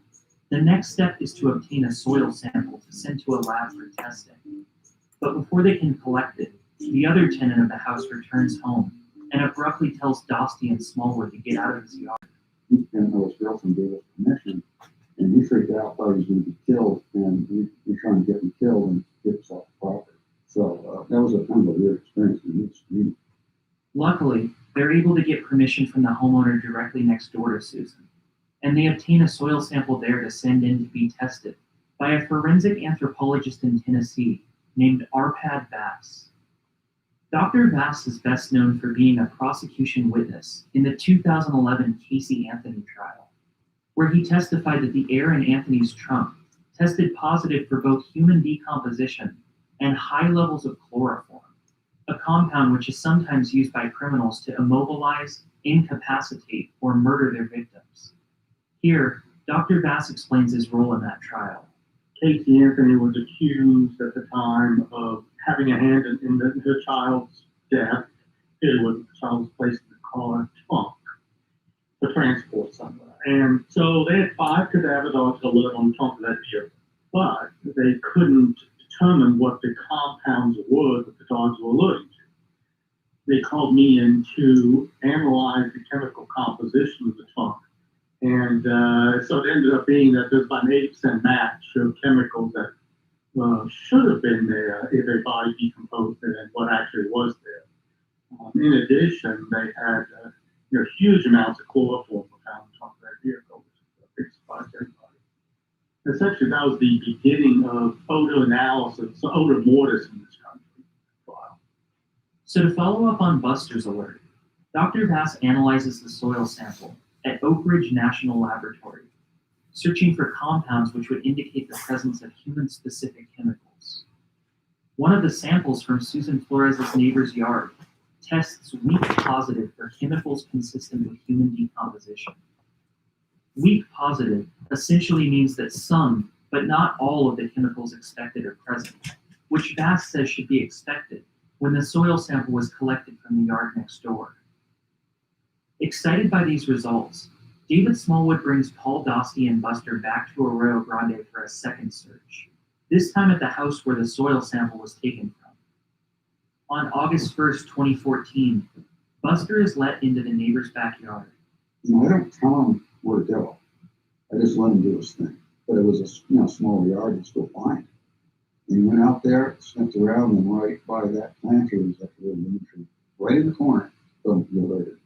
the next step is to obtain a soil sample to send to a lab for testing. But before they can collect it, the other tenant of the house returns home and abruptly tells Dostie and Smallwood to get out of his yard. He didn't know his girlfriend gave us permission, and he freaked out, thought he was going to be killed, and we trying to get him killed and get us off the property. So that was a kind of a weird experience. Luckily, they're able to get permission from the homeowner directly next door to Susan, and they obtain a soil sample there to send in to be tested by a forensic anthropologist in Tennessee named Arpad Bass. Dr. Bass is best known for being a prosecution witness in the 2011 Casey Anthony trial, where he testified that the air in Anthony's trunk tested positive for both human decomposition and high levels of chloroform, a compound which is sometimes used by criminals to immobilize, incapacitate, or murder their victims. Here, Dr. Bass explains his role in that trial. Casey Anthony was accused at the time of having a hand in her child's death. It was the child was placed in the car trunk for transport somewhere. And so they had 5 cadaver dogs that lived on the trunk of that vehicle, but they couldn't determine what the compounds were that the dogs were allergic to. They called me in to analyze the chemical composition of the trunk. And so it ended up being that there's about an 80% match of chemicals that should have been there if a body decomposed it and what actually was there. In addition, they had huge amounts of chloroform found on top of that vehicle, which is a big surprise to everybody. Essentially, that was the beginning of odor analysis, so odor mortis in this country. Wow. So to follow up on Buster's alert, Dr. Bass analyzes the soil sample at Oak Ridge National Laboratory, searching for compounds which would indicate the presence of human-specific chemicals. One of the samples from Susan Flores' neighbor's yard tests weak positive for chemicals consistent with human decomposition. Weak positive essentially means that some, but not all of the chemicals expected are present, which Bass says should be expected when the soil sample was collected from the yard next door. Excited by these results, David Smallwood brings Paul Dostie and Buster back to Arroyo Grande for a second search, this time at the house where the soil sample was taken from. On August 1st, 2014, Buster is let into the neighbor's backyard. I don't tell him where to go. I just let him do his thing. But it was a small yard, it's still fine. And he went out there, sniffed around, and right by that planter was that little lemon tree, right in the corner, boom, he alerted.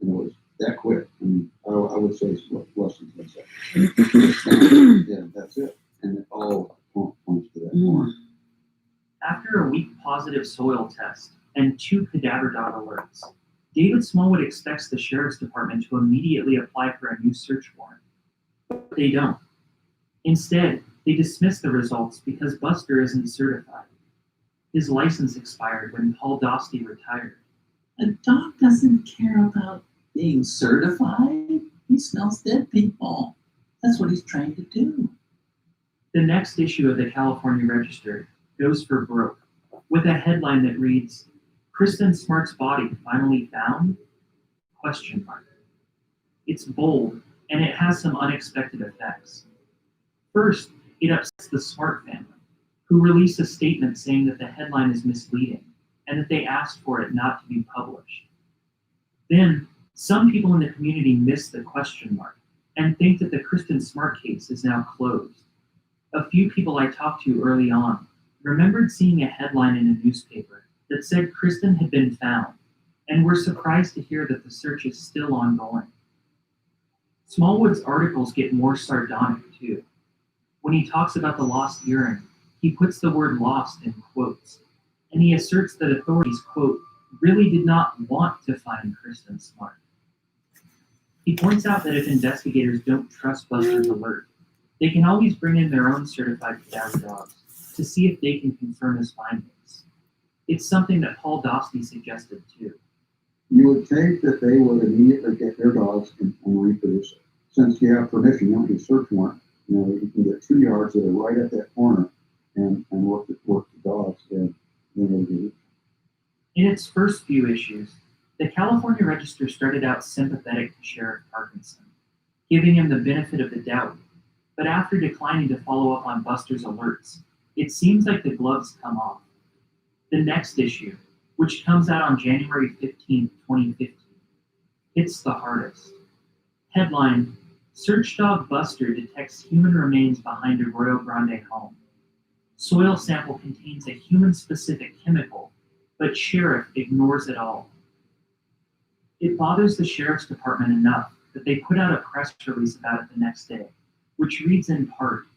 And it was that quick. I mean, I would say it's less than 10 seconds. Yeah, that's it. And it all points to that corner. After a weak positive soil test and 2 cadaver dog alerts, David Smallwood expects the sheriff's department to immediately apply for a new search warrant. But they don't. Instead, they dismiss the results because Buster isn't certified. His license expired when Paul Dostie retired. A dog doesn't care about being certified. He smells dead people. That's what he's trying to do. The next issue of the California Register goes for broke, with a headline that reads, "Kristen Smart's body finally found?" ? It's bold, and it has some unexpected effects. First, it upsets the Smart family, who release a statement saying that the headline is misleading and that they asked for it not to be published. Then, some people in the community miss the question mark and think that the Kristen Smart case is now closed. A few people I talked to early on remembered seeing a headline in a newspaper that said Kristen had been found and were surprised to hear that the search is still ongoing. Smallwood's articles get more sardonic too. When he talks about the lost earring, he puts the word lost in quotes, and he asserts that authorities, quote, really did not want to find Kristen Smart. He points out that if investigators don't trust Buster's alert, they can always bring in their own certified cadaver dogs to see if they can confirm his findings. It's something that Paul Dostie suggested too. You would think that they would immediately get their dogs and reproduce it. Since you have permission, you don't need a search warrant. You know, you can get 2 yards that are right at that corner and work the dogs and then it'll be. In its first few issues, the California Register started out sympathetic to Sheriff Parkinson, giving him the benefit of the doubt. But after declining to follow up on Buster's alerts, it seems like the gloves come off. The next issue, which comes out on January 15, 2015, hits the hardest. Headline, Search Dog Buster detects human remains behind Arroyo Grande home. Soil sample contains a human-specific chemical, but sheriff ignores it all. It bothers the sheriff's department enough that they put out a press release about it the next day, which reads in part,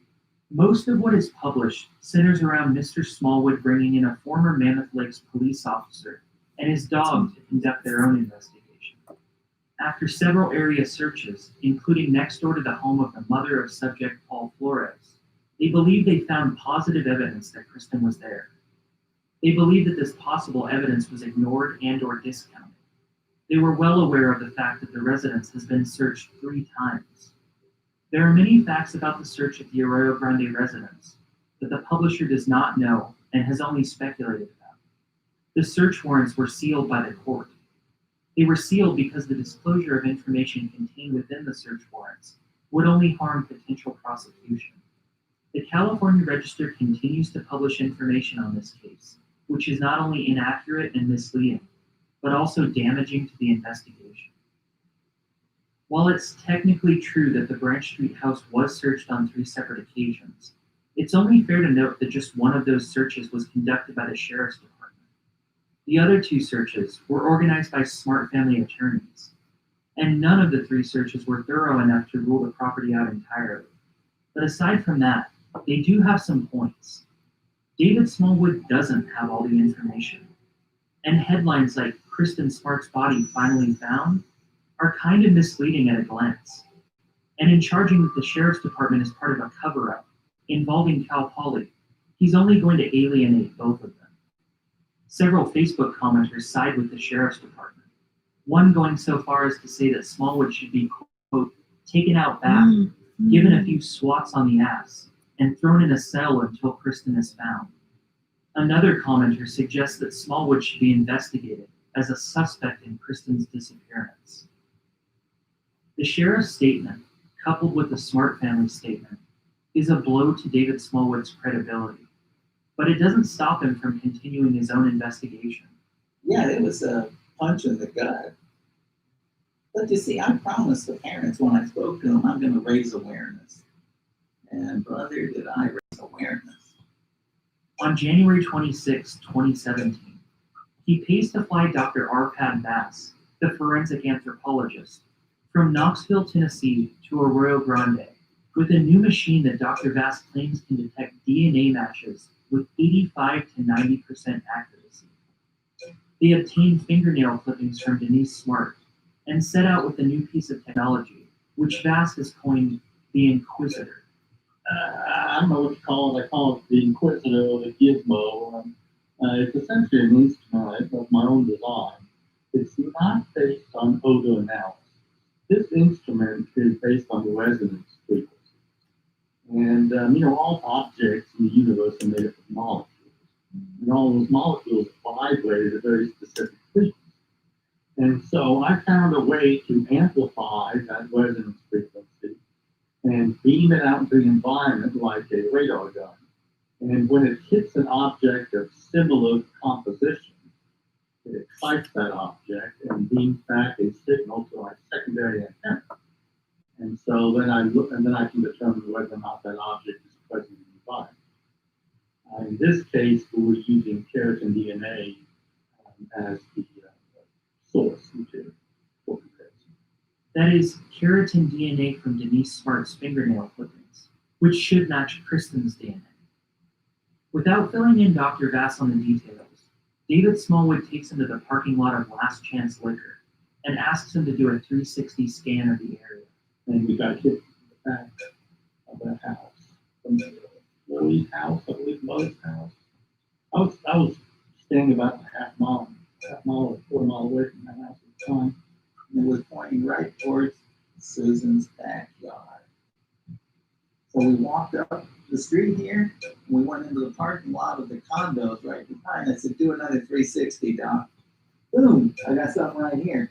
most of what is published centers around Mr. Smallwood bringing in a former Mammoth Lakes police officer and his dog to conduct their own investigation. After several area searches, including next door to the home of the mother of subject Paul Flores, they believe they found positive evidence that Kristen was there. They believe that this possible evidence was ignored and or discounted. They were well aware of the fact that the residence has been searched 3 times. There are many facts about the search of the Arroyo Grande residence that the publisher does not know and has only speculated about. The search warrants were sealed by the court. They were sealed because the disclosure of information contained within the search warrants would only harm potential prosecution. The California Register continues to publish information on this case, which is not only inaccurate and misleading, but also damaging to the investigation. While it's technically true that the Branch Street house was searched on 3 separate occasions, it's only fair to note that just one of those searches was conducted by the sheriff's department. The other 2 searches were organized by Smart family attorneys, and none of the 3 searches were thorough enough to rule the property out entirely. But aside from that, they do have some points. David Smallwood doesn't have all the information, and headlines like Kristen Smart's body finally found are kind of misleading at a glance. And in charging that the sheriff's department is part of a cover-up involving Cal Poly, he's only going to alienate both of them. Several Facebook commenters side with the sheriff's department, one going so far as to say that Smallwood should be, quote, taken out back, given a few swats on the ass, and thrown in a cell until Kristen is found. Another commenter suggests that Smallwood should be investigated as a suspect in Kristen's disappearance. The sheriff's statement, coupled with the Smart family statement, is a blow to David Smallwood's credibility, but it doesn't stop him from continuing his own investigation. Yeah, it was a punch in the gut. But you see, I promised the parents when I spoke to them, I'm going to raise awareness. And brother, did I raise awareness. On January 26, 2017, he pays to fly Dr. Arpad Bass, the forensic anthropologist, from Knoxville, Tennessee to Arroyo Grande with a new machine that Dr. Bass claims can detect DNA matches with 85 to 90% accuracy. They obtained fingernail clippings from Denise Smart and set out with a new piece of technology, which Bass has coined the Inquisitor. I don't know what you call it. I call it the Inquisitor or the Gizmo. It's essentially an instrument of my own design. It's not based on odor analysis. This instrument is based on resonance frequency. And, all objects in the universe are made up of molecules. And all those molecules vibrate at a very specific frequency. And so I found a way to amplify that resonance frequency and beam it out into the environment like a radar gun. And when it hits an object of similar composition, it excites that object and beams back a signal to our secondary antenna. And so then I can determine whether or not that object is present in the environment. In this case, we were using keratin DNA as the source material for comparison. That is keratin DNA from Denise Smart's fingernail clippings, which should match Kristen's DNA. Without filling in Dr. Bass on the details, David Smallwood takes him to the parking lot of Last Chance Liquor and asks him to do a 360 scan of the area. And we got hit in the back of that house. From Lori's house, I believe Mother's house. I was standing about a half mile or 4 mile away from that house at the time. And it was pointing right towards Susan's backyard. So we walked up the street here, and we went into the parking lot of the condos right behind. I said, do another 360, Doc. Boom, I got something right here.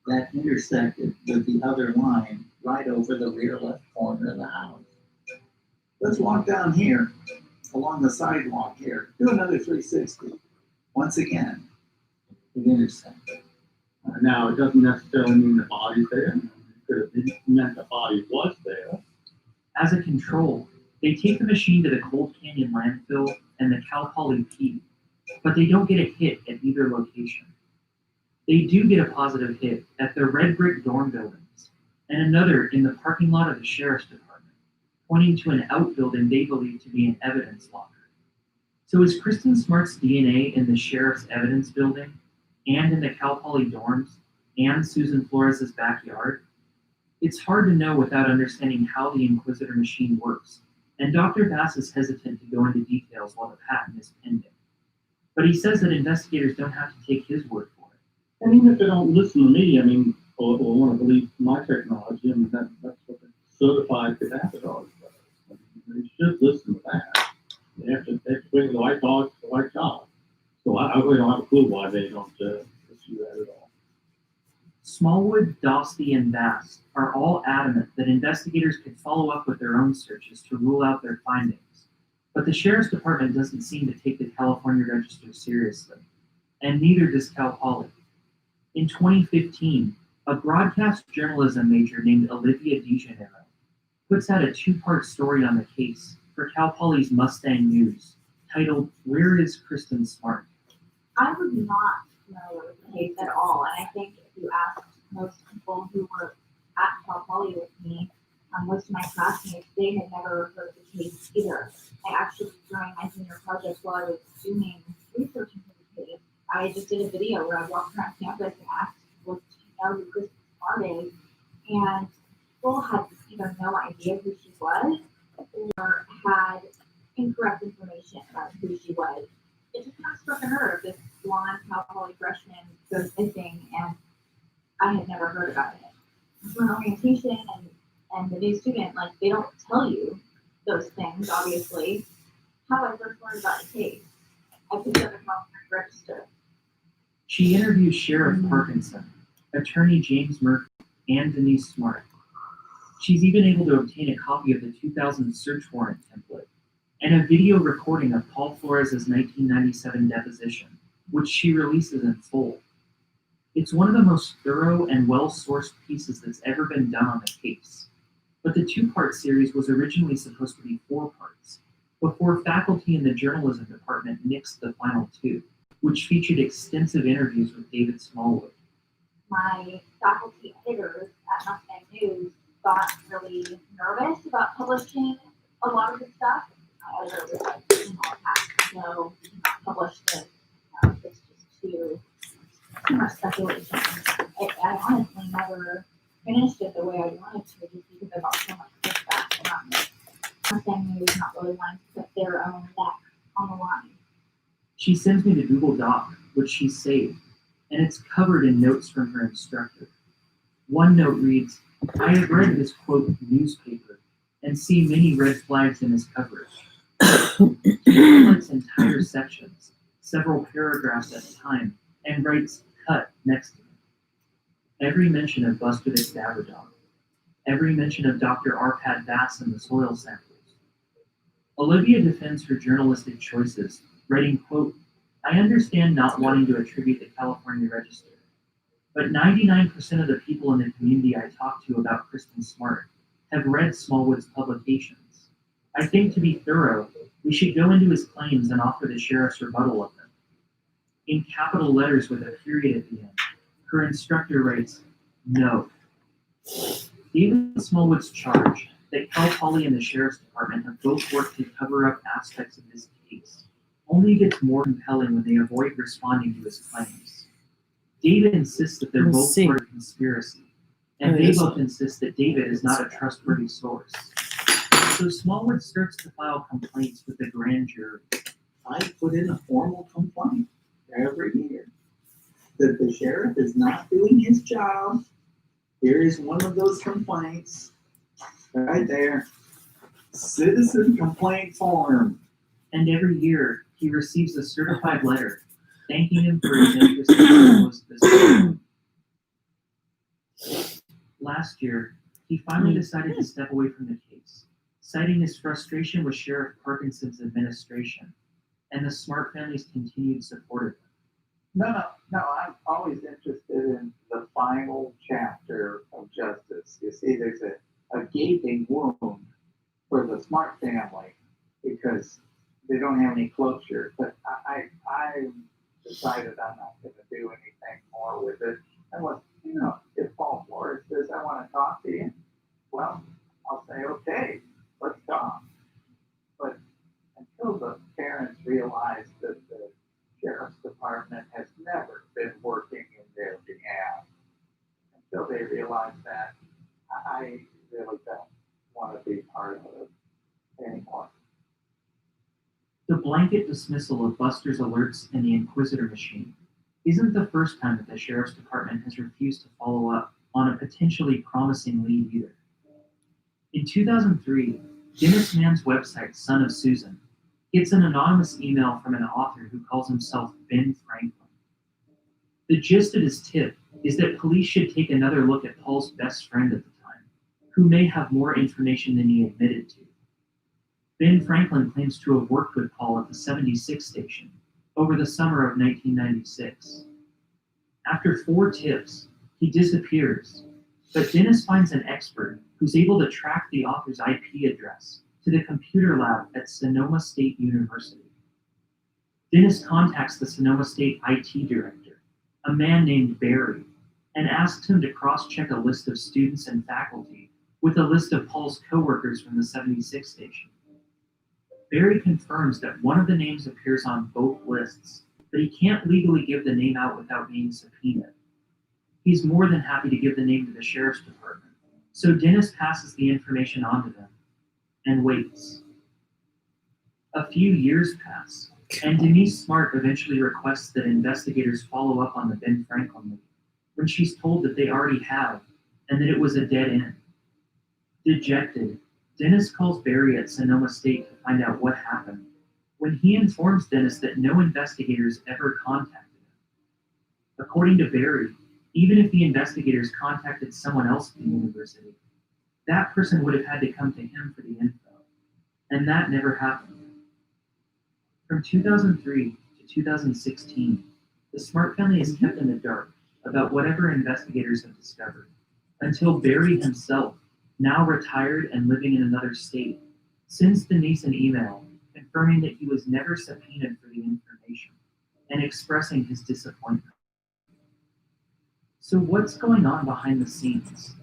That intersected with the other line right over the rear left corner of the house. Let's walk down here, along the sidewalk here. Do another 360. Once again, it intersected. Now, it doesn't necessarily mean the body's there. It could have meant the body was there. As a control, they take the machine to the Cold Canyon landfill and the Cal Poly P, but they don't get a hit at either location. They do get a positive hit at the red brick dorm buildings and another in the parking lot of the sheriff's department, pointing to an outbuilding they believe to be an evidence locker. So is Kristen Smart's DNA in the sheriff's evidence building and in the Cal Poly dorms and Susan Flores' backyard? It's hard to know without understanding how the Inquisitor machine works, and Dr. Bass is hesitant to go into details while the patent is pending. But he says that investigators don't have to take his word for it. And even if they don't listen to me, or want to believe my technology, that's what the certified cadaver does. They should listen to that. They have to bring the white dog to the white job. So I really don't have a clue why they don't pursue that at all. Smallwood, Dostie, and Bass are all adamant that investigators could follow up with their own searches to rule out their findings, but the Sheriff's Department doesn't seem to take the California Register seriously, and neither does Cal Poly. In 2015, a broadcast journalism major named Olivia DeGeneres puts out a 2-part story on the case for Cal Poly's Mustang News, titled, "Where is Kristen Smart?" I was not familiar with the case at all, and I think if you asked most people who were at Cal Poly with me, most of my classmates, they had never heard of the case either. I actually, during my senior project, while I was doing research into the case, I just did a video where I walked around campus and asked people to know who Kristen Smart is, and people had either no idea who she was or had incorrect information about who she was. It just kind of struck a nerve. This blonde Cal Poly freshman goes missing, and I had never heard about it. So in orientation and the new student, they don't tell you those things, obviously. How I first learned about the case, I picked up a California Register. She interviews Sheriff Parkinson, Attorney James Murphy, and Denise Smart. She's even able to obtain a copy of the 2000 search warrant template and a video recording of Paul Flores' 1997 deposition, which she releases in full. It's one of the most thorough and well-sourced pieces that's ever been done on the case. But the two-part series was originally supposed to be 4 parts, before faculty in the journalism department nixed the final 2, which featured extensive interviews with David Smallwood. My faculty editors at Mustang News got really nervous about publishing a lot of the stuff. My editor was like, no, do not publish this. It's just too much speculation. I honestly never finished it the way I wanted to, just because I got so much pushback from Mustang News not really wanting to put their own neck on the line. She sends me the Google Doc, which she saved, and it's covered in notes from her instructor. One note reads, "I have read this, quote, newspaper, and see many red flags in its coverage." She highlights entire sections, several paragraphs at a time, and writes "cut" next to it. Every mention of Buster the Stabber Dog. Every mention of Dr. Arpad Bass and the soil samples. Olivia defends her journalistic choices, writing, quote, "I understand not wanting to attribute the California Register, but 99% of the people in the community I talk to about Kristen Smart have read Smallwood's publications. I think to be thorough, we should go into his claims and offer the sheriff's rebuttal of them." In capital letters with a period at the end, her instructor writes, "No." David Smallwood's charge that Cal Poly and the sheriff's department have both worked to cover up aspects of this case only gets more compelling when they avoid responding to his claims. David insists that they're both part of a conspiracy, and they both insist that David is not a trustworthy source. So Smallwood starts to file complaints with the grand jury. I put in a formal complaint every year that the sheriff is not doing his job. Here is one of those complaints, right there. Citizen complaint form. And every year, he receives a certified letter thanking him for his interest in most of this. Last year, he finally decided to step away from the case, citing his frustration with Sheriff Parkinson's administration and the Smart family's continued support of him. No, I'm always interested in the final chapter of justice. You see, there's a gaping wound for the Smart family because they don't have any closure. But I decided I'm not going to do anything more with it. And if Paul Flores says, "I want to talk to you," well, I'll say, "Okay, let's talk." But until the parents realize that the sheriff's department has never been working in their behalf, until they realize that, I really don't want to be part of it anymore. The blanket dismissal of Buster's alerts and the Inquisitor machine isn't the first time that the sheriff's department has refused to follow up on a potentially promising lead either. In 2003, Dennis Mann's website, Son of Susan, gets an anonymous email from an author who calls himself Ben Franklin. The gist of his tip is that police should take another look at Paul's best friend at the time, who may have more information than he admitted to. Ben Franklin claims to have worked with Paul at the 76 station over the summer of 1996. After 4 tips, he disappears, but Dennis finds an expert who's able to track the author's IP address to the computer lab at Sonoma State University. Dennis contacts the Sonoma State IT director, a man named Barry, and asks him to cross-check a list of students and faculty with a list of Paul's coworkers from the 76 station. Barry confirms that one of the names appears on both lists, but he can't legally give the name out without being subpoenaed. He's more than happy to give the name to the sheriff's department, so Dennis passes the information on to them and waits. A few years pass, and Denise Smart eventually requests that investigators follow up on the Ben Franklin lead, when she's told that they already have, and that it was a dead end. Dejected, Dennis calls Barry at Sonoma State to find out what happened, when he informs Dennis that no investigators ever contacted him. According to Barry, Even if the investigators contacted someone else at the university, that person would have had to come to him for the info, and that never happened. From 2003 to 2016, the Smart family is kept in the dark about whatever investigators have discovered, until Barry himself, now retired and living in another state, sends Denise an email confirming that he was never subpoenaed for the information and expressing his disappointment. So what's going on behind the scenes?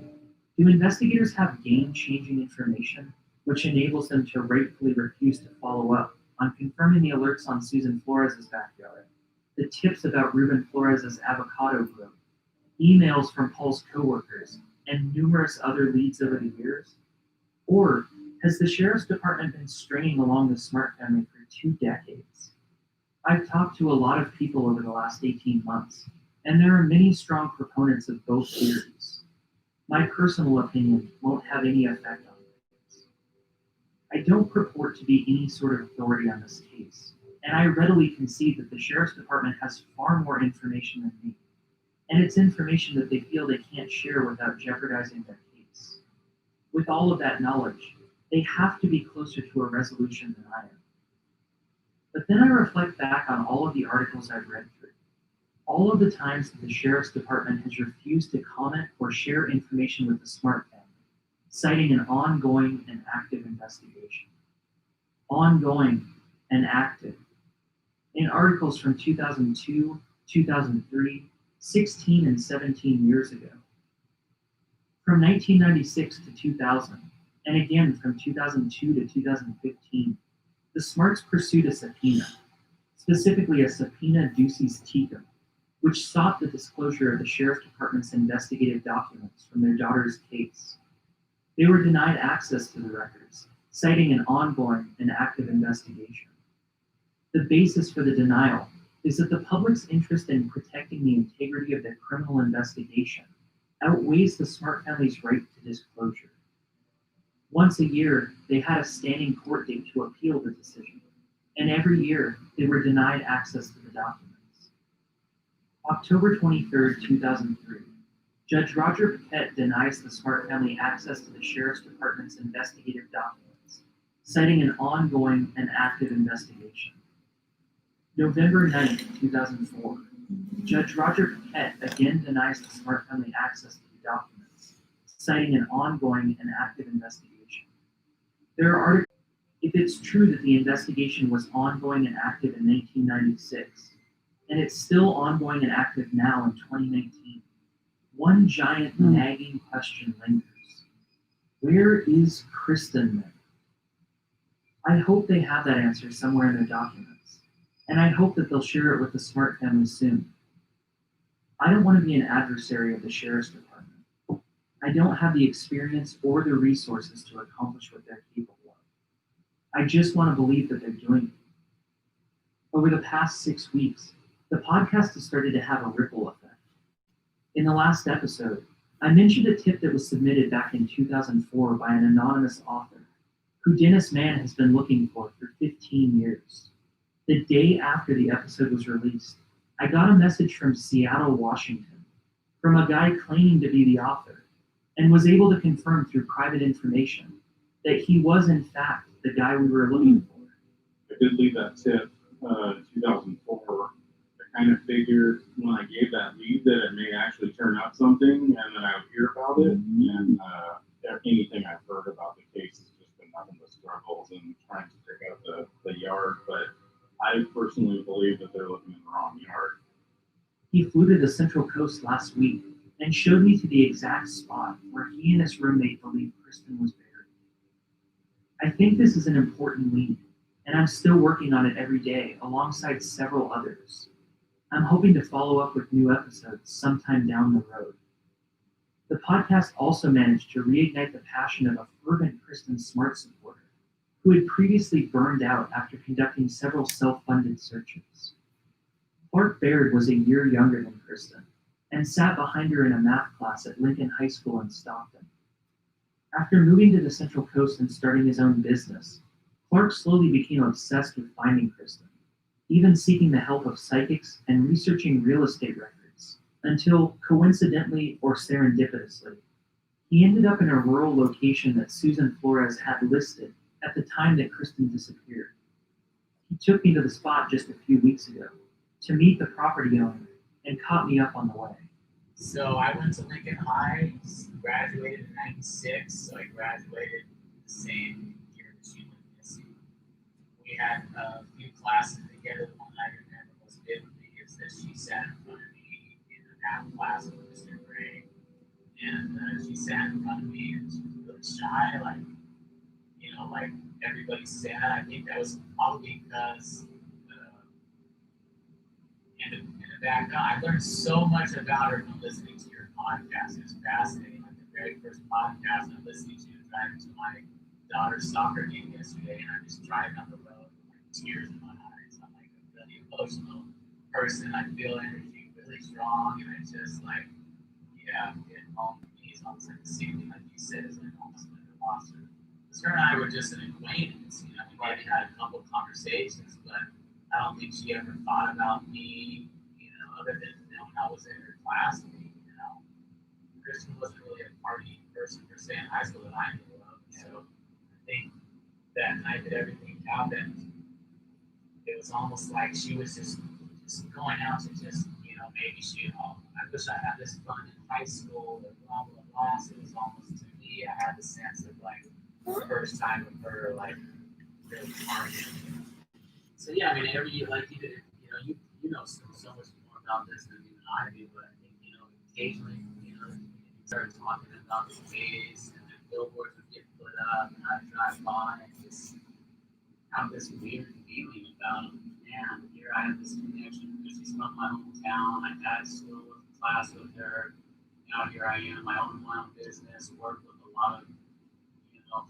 Do investigators have game-changing information which enables them to rightfully refuse to follow up on confirming the alerts on Susan Flores' backyard, the tips about Ruben Flores' avocado grow, emails from Paul's coworkers, and numerous other leads over the years? Or has the sheriff's department been stringing along the Smart family for 2 decades? I've talked to a lot of people over the last 18 months, and there are many strong proponents of both theories. My personal opinion won't have any effect on things. I don't purport to be any sort of authority on this case, and I readily concede that the sheriff's department has far more information than me, and it's information that they feel they can't share without jeopardizing their case. With all of that knowledge, they have to be closer to a resolution than I am. But then I reflect back on all of the articles I've read through, all of the times that the sheriff's department has refused to comment or share information with the Smart family, citing an ongoing and active investigation. Ongoing and active. In articles from 2002, 2003, 16 and 17 years ago. From 1996 to 2000, and again from 2002 to 2015, the Smarts pursued a subpoena, specifically a subpoena ducis tecum, which sought the disclosure of the sheriff's department's investigative documents from their daughter's case. They were denied access to the records, citing an ongoing and active investigation. The basis for the denial is that the public's interest in protecting the integrity of the criminal investigation outweighs the Smart family's right to disclosure. Once a year, they had a standing court date to appeal the decision, and every year they were denied access to the documents. October 23, 2003, Judge Roger Paquette denies the Smart family access to the Sheriff's Department's investigative documents, citing an ongoing and active investigation. November 9, 2004, Judge Roger Paquette again denies the Smart family access to the documents, citing an ongoing and active investigation. There are articles, if it's true that the investigation was ongoing and active in 1996, and it's still ongoing and active now in 2019, one giant nagging question lingers. Where is Kristen then? I hope they have that answer somewhere in their documents, and I hope that they'll share it with the Smart family soon. I don't want to be an adversary of the Sheriff's Department. I don't have the experience or the resources to accomplish what they're capable of. I just want to believe that they're doing it. Over the past 6 weeks, the podcast has started to have a ripple effect. In the last episode, I mentioned a tip that was submitted back in 2004 by an anonymous author, who Dennis Mann has been looking for 15 years. The day after the episode was released, I got a message from Seattle, Washington, from a guy claiming to be the author, and was able to confirm through private information that he was in fact the guy we were looking for. I did leave that tip in 2004. I kind of figured when I gave that lead that it may actually turn out something, and then I would hear about it. And anything I've heard about the case has just been nothing but struggles and trying to dig out the yard. But I personally believe that they're looking in the wrong yard. He flew to the Central Coast last week and showed me to the exact spot where he and his roommate believe Kristen was buried. I think this is an important lead, and I'm still working on it every day alongside several others. I'm hoping to follow up with new episodes sometime down the road. The podcast also managed to reignite the passion of a fervent Kristen Smart supporter who had previously burned out after conducting several self-funded searches. Clark Baird was a year younger than Kristen and sat behind her in a math class at Lincoln High School in Stockton. After moving to the Central Coast and starting his own business, Clark slowly became obsessed with finding Kristen, even seeking the help of psychics and researching real estate records, until, coincidentally or serendipitously, he ended up in a rural location that Susan Flores had listed at the time that Kristen disappeared. He took me to the spot just a few weeks ago to meet the property owner and caught me up on the way. So I went to Lincoln High, graduated in '96, so I graduated the same year that she went missing. We had a few classes together. The one I remember most vividly is that she sat in front of me in an math class with Mr. Gray. And she sat in front of me and she was really shy, like, you know, like everybody said. I think that was probably because in the background, I learned so much about her from listening to your podcast. It was fascinating. Like the very first podcast I'm listening to, driving to my daughter's soccer game yesterday, and I'm just driving on the road with like tears in my eyes. I'm like a really emotional person. I feel energy really strong, and I just like, yeah, getting home to me is almost like the same thing like you said, is like almost like a lost her. Because her and I were just an acquaintance, you know, we maybe had a couple conversations, but I don't think she ever thought about me, you know, other than, you know, when I was in her class, you know. Kristen wasn't really a party person per se in high school that I knew of. So I think that night that everything happened, it was almost like she was just going out to just, you know, maybe she, oh, I wish I had this fun in high school, or blah, blah, blah. So it was almost, to me, I had the sense of like, the first time with her, like, really partying. So yeah, I mean, like you did, you know, you know so much more about this than even I do, but I think, you know, occasionally, you know, you start talking about the days and the billboards would get put up, and I'd drive by and just have this weird feeling about, man, here I have this connection because she's from my hometown. I had school with class with her. Now here I am, I own my own business, work with a lot of, you know,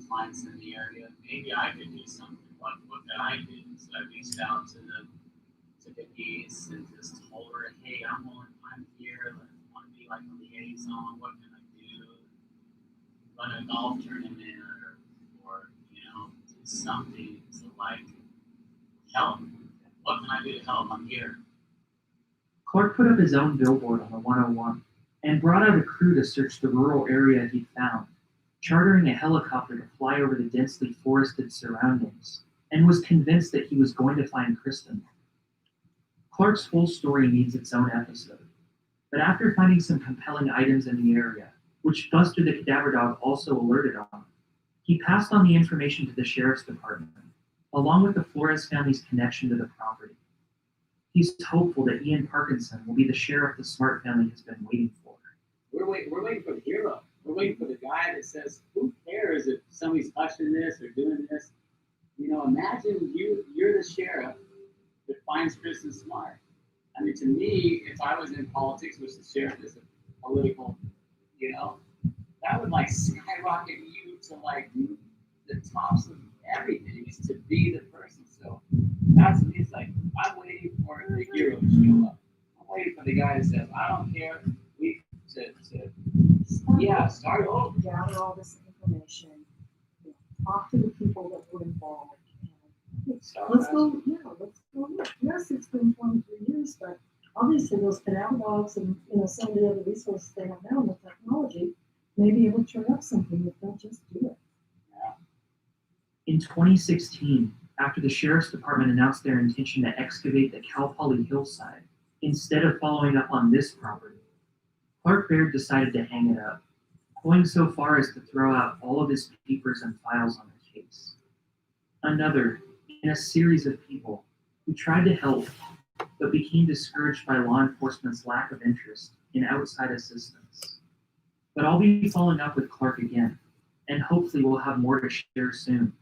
clients in the area. Maybe I could do something. What could I do? So I reached out to the niece and just told her, hey, I'm here. I want to be like a liaison. What can I do? Run a golf tournament or you know, do something to like help. What can I do to help? I'm here. Clark put up his own billboard on the 101 and brought out a crew to search the rural area he'd found, chartering a helicopter to fly over the densely forested surroundings, and was convinced that he was going to find Kristen. Clark's whole story needs its own episode, but after finding some compelling items in the area, which Buster the Cadaver Dog also alerted on, he passed on the information to the sheriff's department, along with the Flores family's connection to the property. He's hopeful that Ian Parkinson will be the sheriff the Smart family has been waiting for. We're waiting for the hero. We're waiting for the guy that says, who cares if somebody's hushing this or doing this? You know, imagine you're the sheriff that finds Kristen Smart. I mean, to me, if I was in politics, which the sheriff is a political, you know, that would like skyrocket you to like the tops of everything, is to be the person. So that's me. It's like, I'm waiting for the hero to show up. I'm waiting for the guy that says, I don't care. Start over. Gather all this information, talk to the people that were involved. Let's go look. Yes, it's been 23 years, but obviously those cadaver dogs and, you know, some of the other resources they have now with technology may be able to turn up something if they'll just do it. In 2016, after the sheriff's department announced their intention to excavate the Cal Poly hillside, instead of following up on this property, Clark Baird decided to hang it up, going so far as to throw out all of his papers and files on the case. Another in a series of people who tried to help but became discouraged by law enforcement's lack of interest in outside assistance. But I'll be following up with Clark again, and hopefully we'll have more to share soon.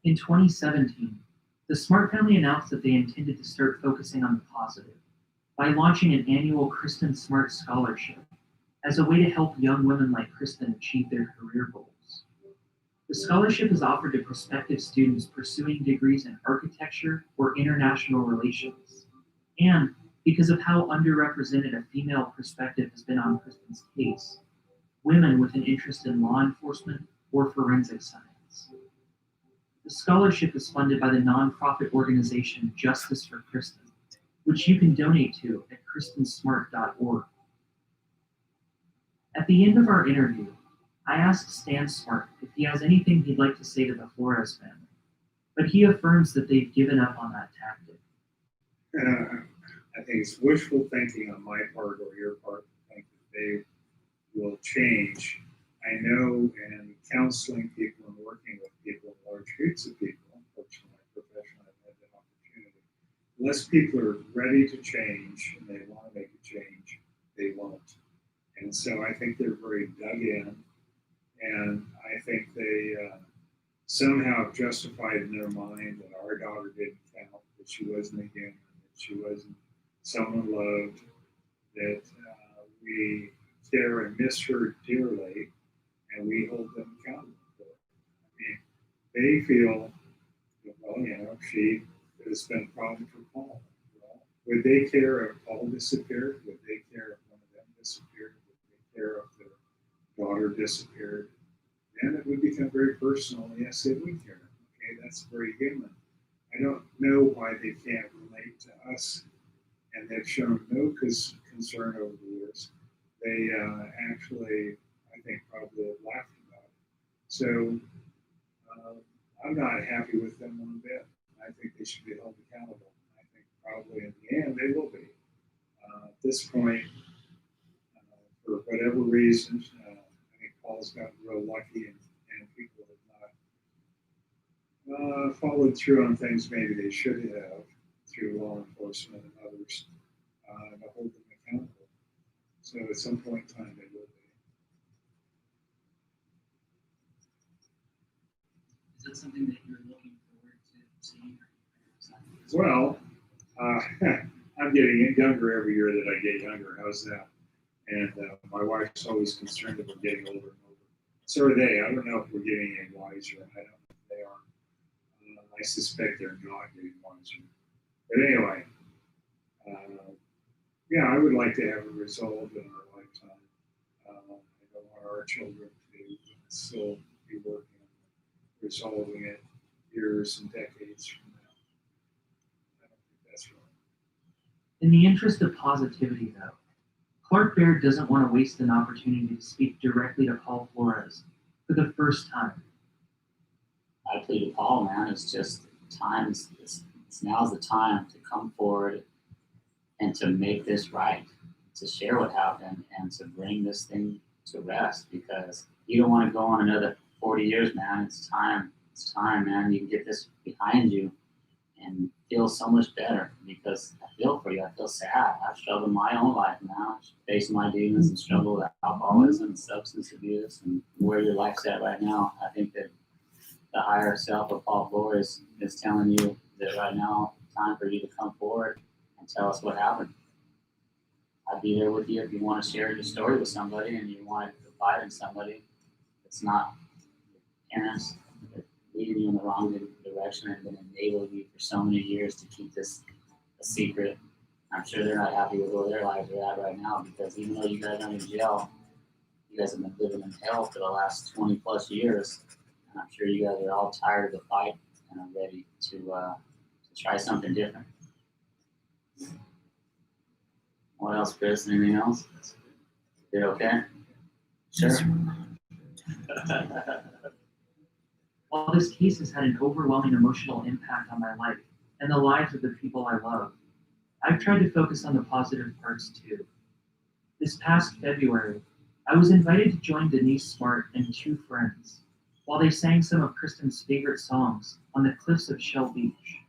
In 2017, the Smart family announced that they intended to start focusing on the positive by launching an annual Kristen Smart Scholarship as a way to help young women like Kristen achieve their career goals. The scholarship is offered to prospective students pursuing degrees in architecture or international relations. And because of how underrepresented a female perspective has been on Kristen's case, women with an interest in law enforcement or forensic science. The scholarship is funded by the nonprofit organization Justice for Kristen, which you can donate to at kristensmart.org. At the end of our interview, I asked Stan Smart if he has anything he'd like to say to the Flores family, but he affirms that they've given up on that tactic. I think it's wishful thinking on my part or your part to think that they will change. I know in counseling people and working with people, large groups of people, unfortunately, my profession, I've had that opportunity. Unless people are ready to change and they want to make a change, they won't. And so I think they're very dug in, and I think they somehow justified in their mind that our daughter didn't count, that she wasn't a human, that she wasn't someone loved, that we care and miss her dearly, and we hold them accountable for it. I mean, they feel, well, you know, she has been a problem for Paul. Well, would they care if Paul disappeared? Would they care if one of them disappeared? Would they care if their daughter disappeared? Then it would become very personal. Yes, they would care. Okay, that's very human. I don't know why they can't relate to us, and they've shown no concern over the years. They actually, I think, probably have laughed about it. So I'm not happy with them one bit. I think they should be held accountable. I think probably in the end they will be. At this point, for whatever reasons, I think Paul's gotten real lucky, and people have not followed through on things maybe they should have through law enforcement and others to hold them accountable. So at some point in time they will be. Is that something that you're looking forward to seeing? Well, I'm getting younger every year that I get younger. How's that? And my wife's always concerned that we're getting older and older. So are they. I don't know if we're getting any wiser. I don't know if they are. I suspect they're not getting wiser. But anyway, yeah, I would like to have it resolved in our lifetime. I don't want our children to still be working on resolving it years and decades from now. I don't think that's right. In the interest of positivity, though, Clark Baird doesn't want to waste an opportunity to speak directly to Paul Flores for the first time. I plead to Paul, man, it's just times, now's the time to come forward and to make this right, to share what happened and to bring this thing to rest, because you don't want to go on another 40 years, man. It's time, man. You can get this behind you and feel so much better, because I feel for you. I feel sad. I've struggled my own life now, faced my demons and struggled with alcoholism and substance abuse, and where your life's at right now. I think that the higher self of Paul Flores is telling you that right now, time for you to come forward and tell us what happened. I'd be there with you if you want to share your story with somebody and you want to confide in somebody. It's not parents that leading you in the wrong direction and been enabling you for so many years to keep this a secret. I'm sure they're not happy with where their lives are at right now, because even though you guys aren't in jail, you guys have been living in hell for the last 20 plus years. And I'm sure you guys are all tired of the fight and are ready to try something different. What else, Chris? Anything else? Did okay? Sure. While this case has had an overwhelming emotional impact on my life and the lives of the people I love, I've tried to focus on the positive parts too. This past February, I was invited to join Denise Smart and two friends while they sang some of Kristen's favorite songs on the cliffs of Shell Beach,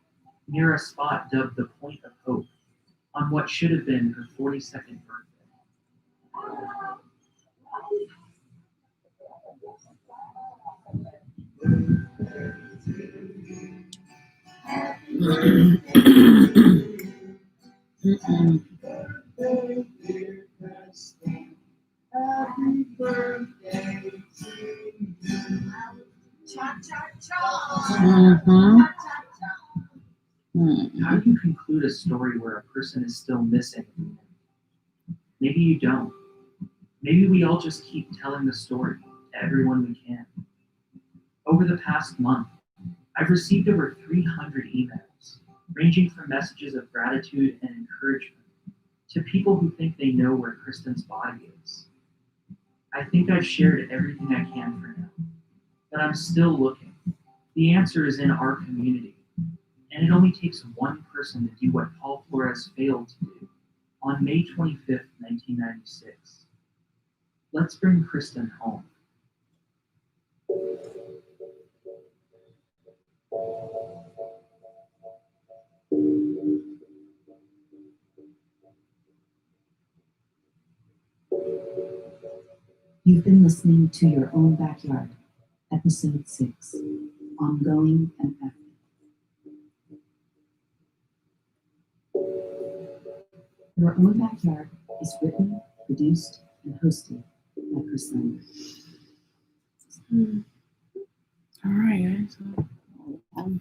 near a spot dubbed the Point of Hope, on what should have been her 42nd birthday. Happy birthday to you. How do you conclude a story where a person is still missing? Maybe you don't. Maybe we all just keep telling the story to everyone we can. Over the past month, I've received over 300 emails, ranging from messages of gratitude and encouragement to people who think they know where Kristen's body is. I think I've shared everything I can for now, but I'm still looking. The answer is in our community, and it only takes one person to do what Paul Flores failed to do on May 25th, 1996. Let's bring Kristen home. You've been listening to Your Own Backyard, Episode 6, Ongoing and Ethic. Your Own Backyard is written, produced, and hosted by Priscilla. All right, guys.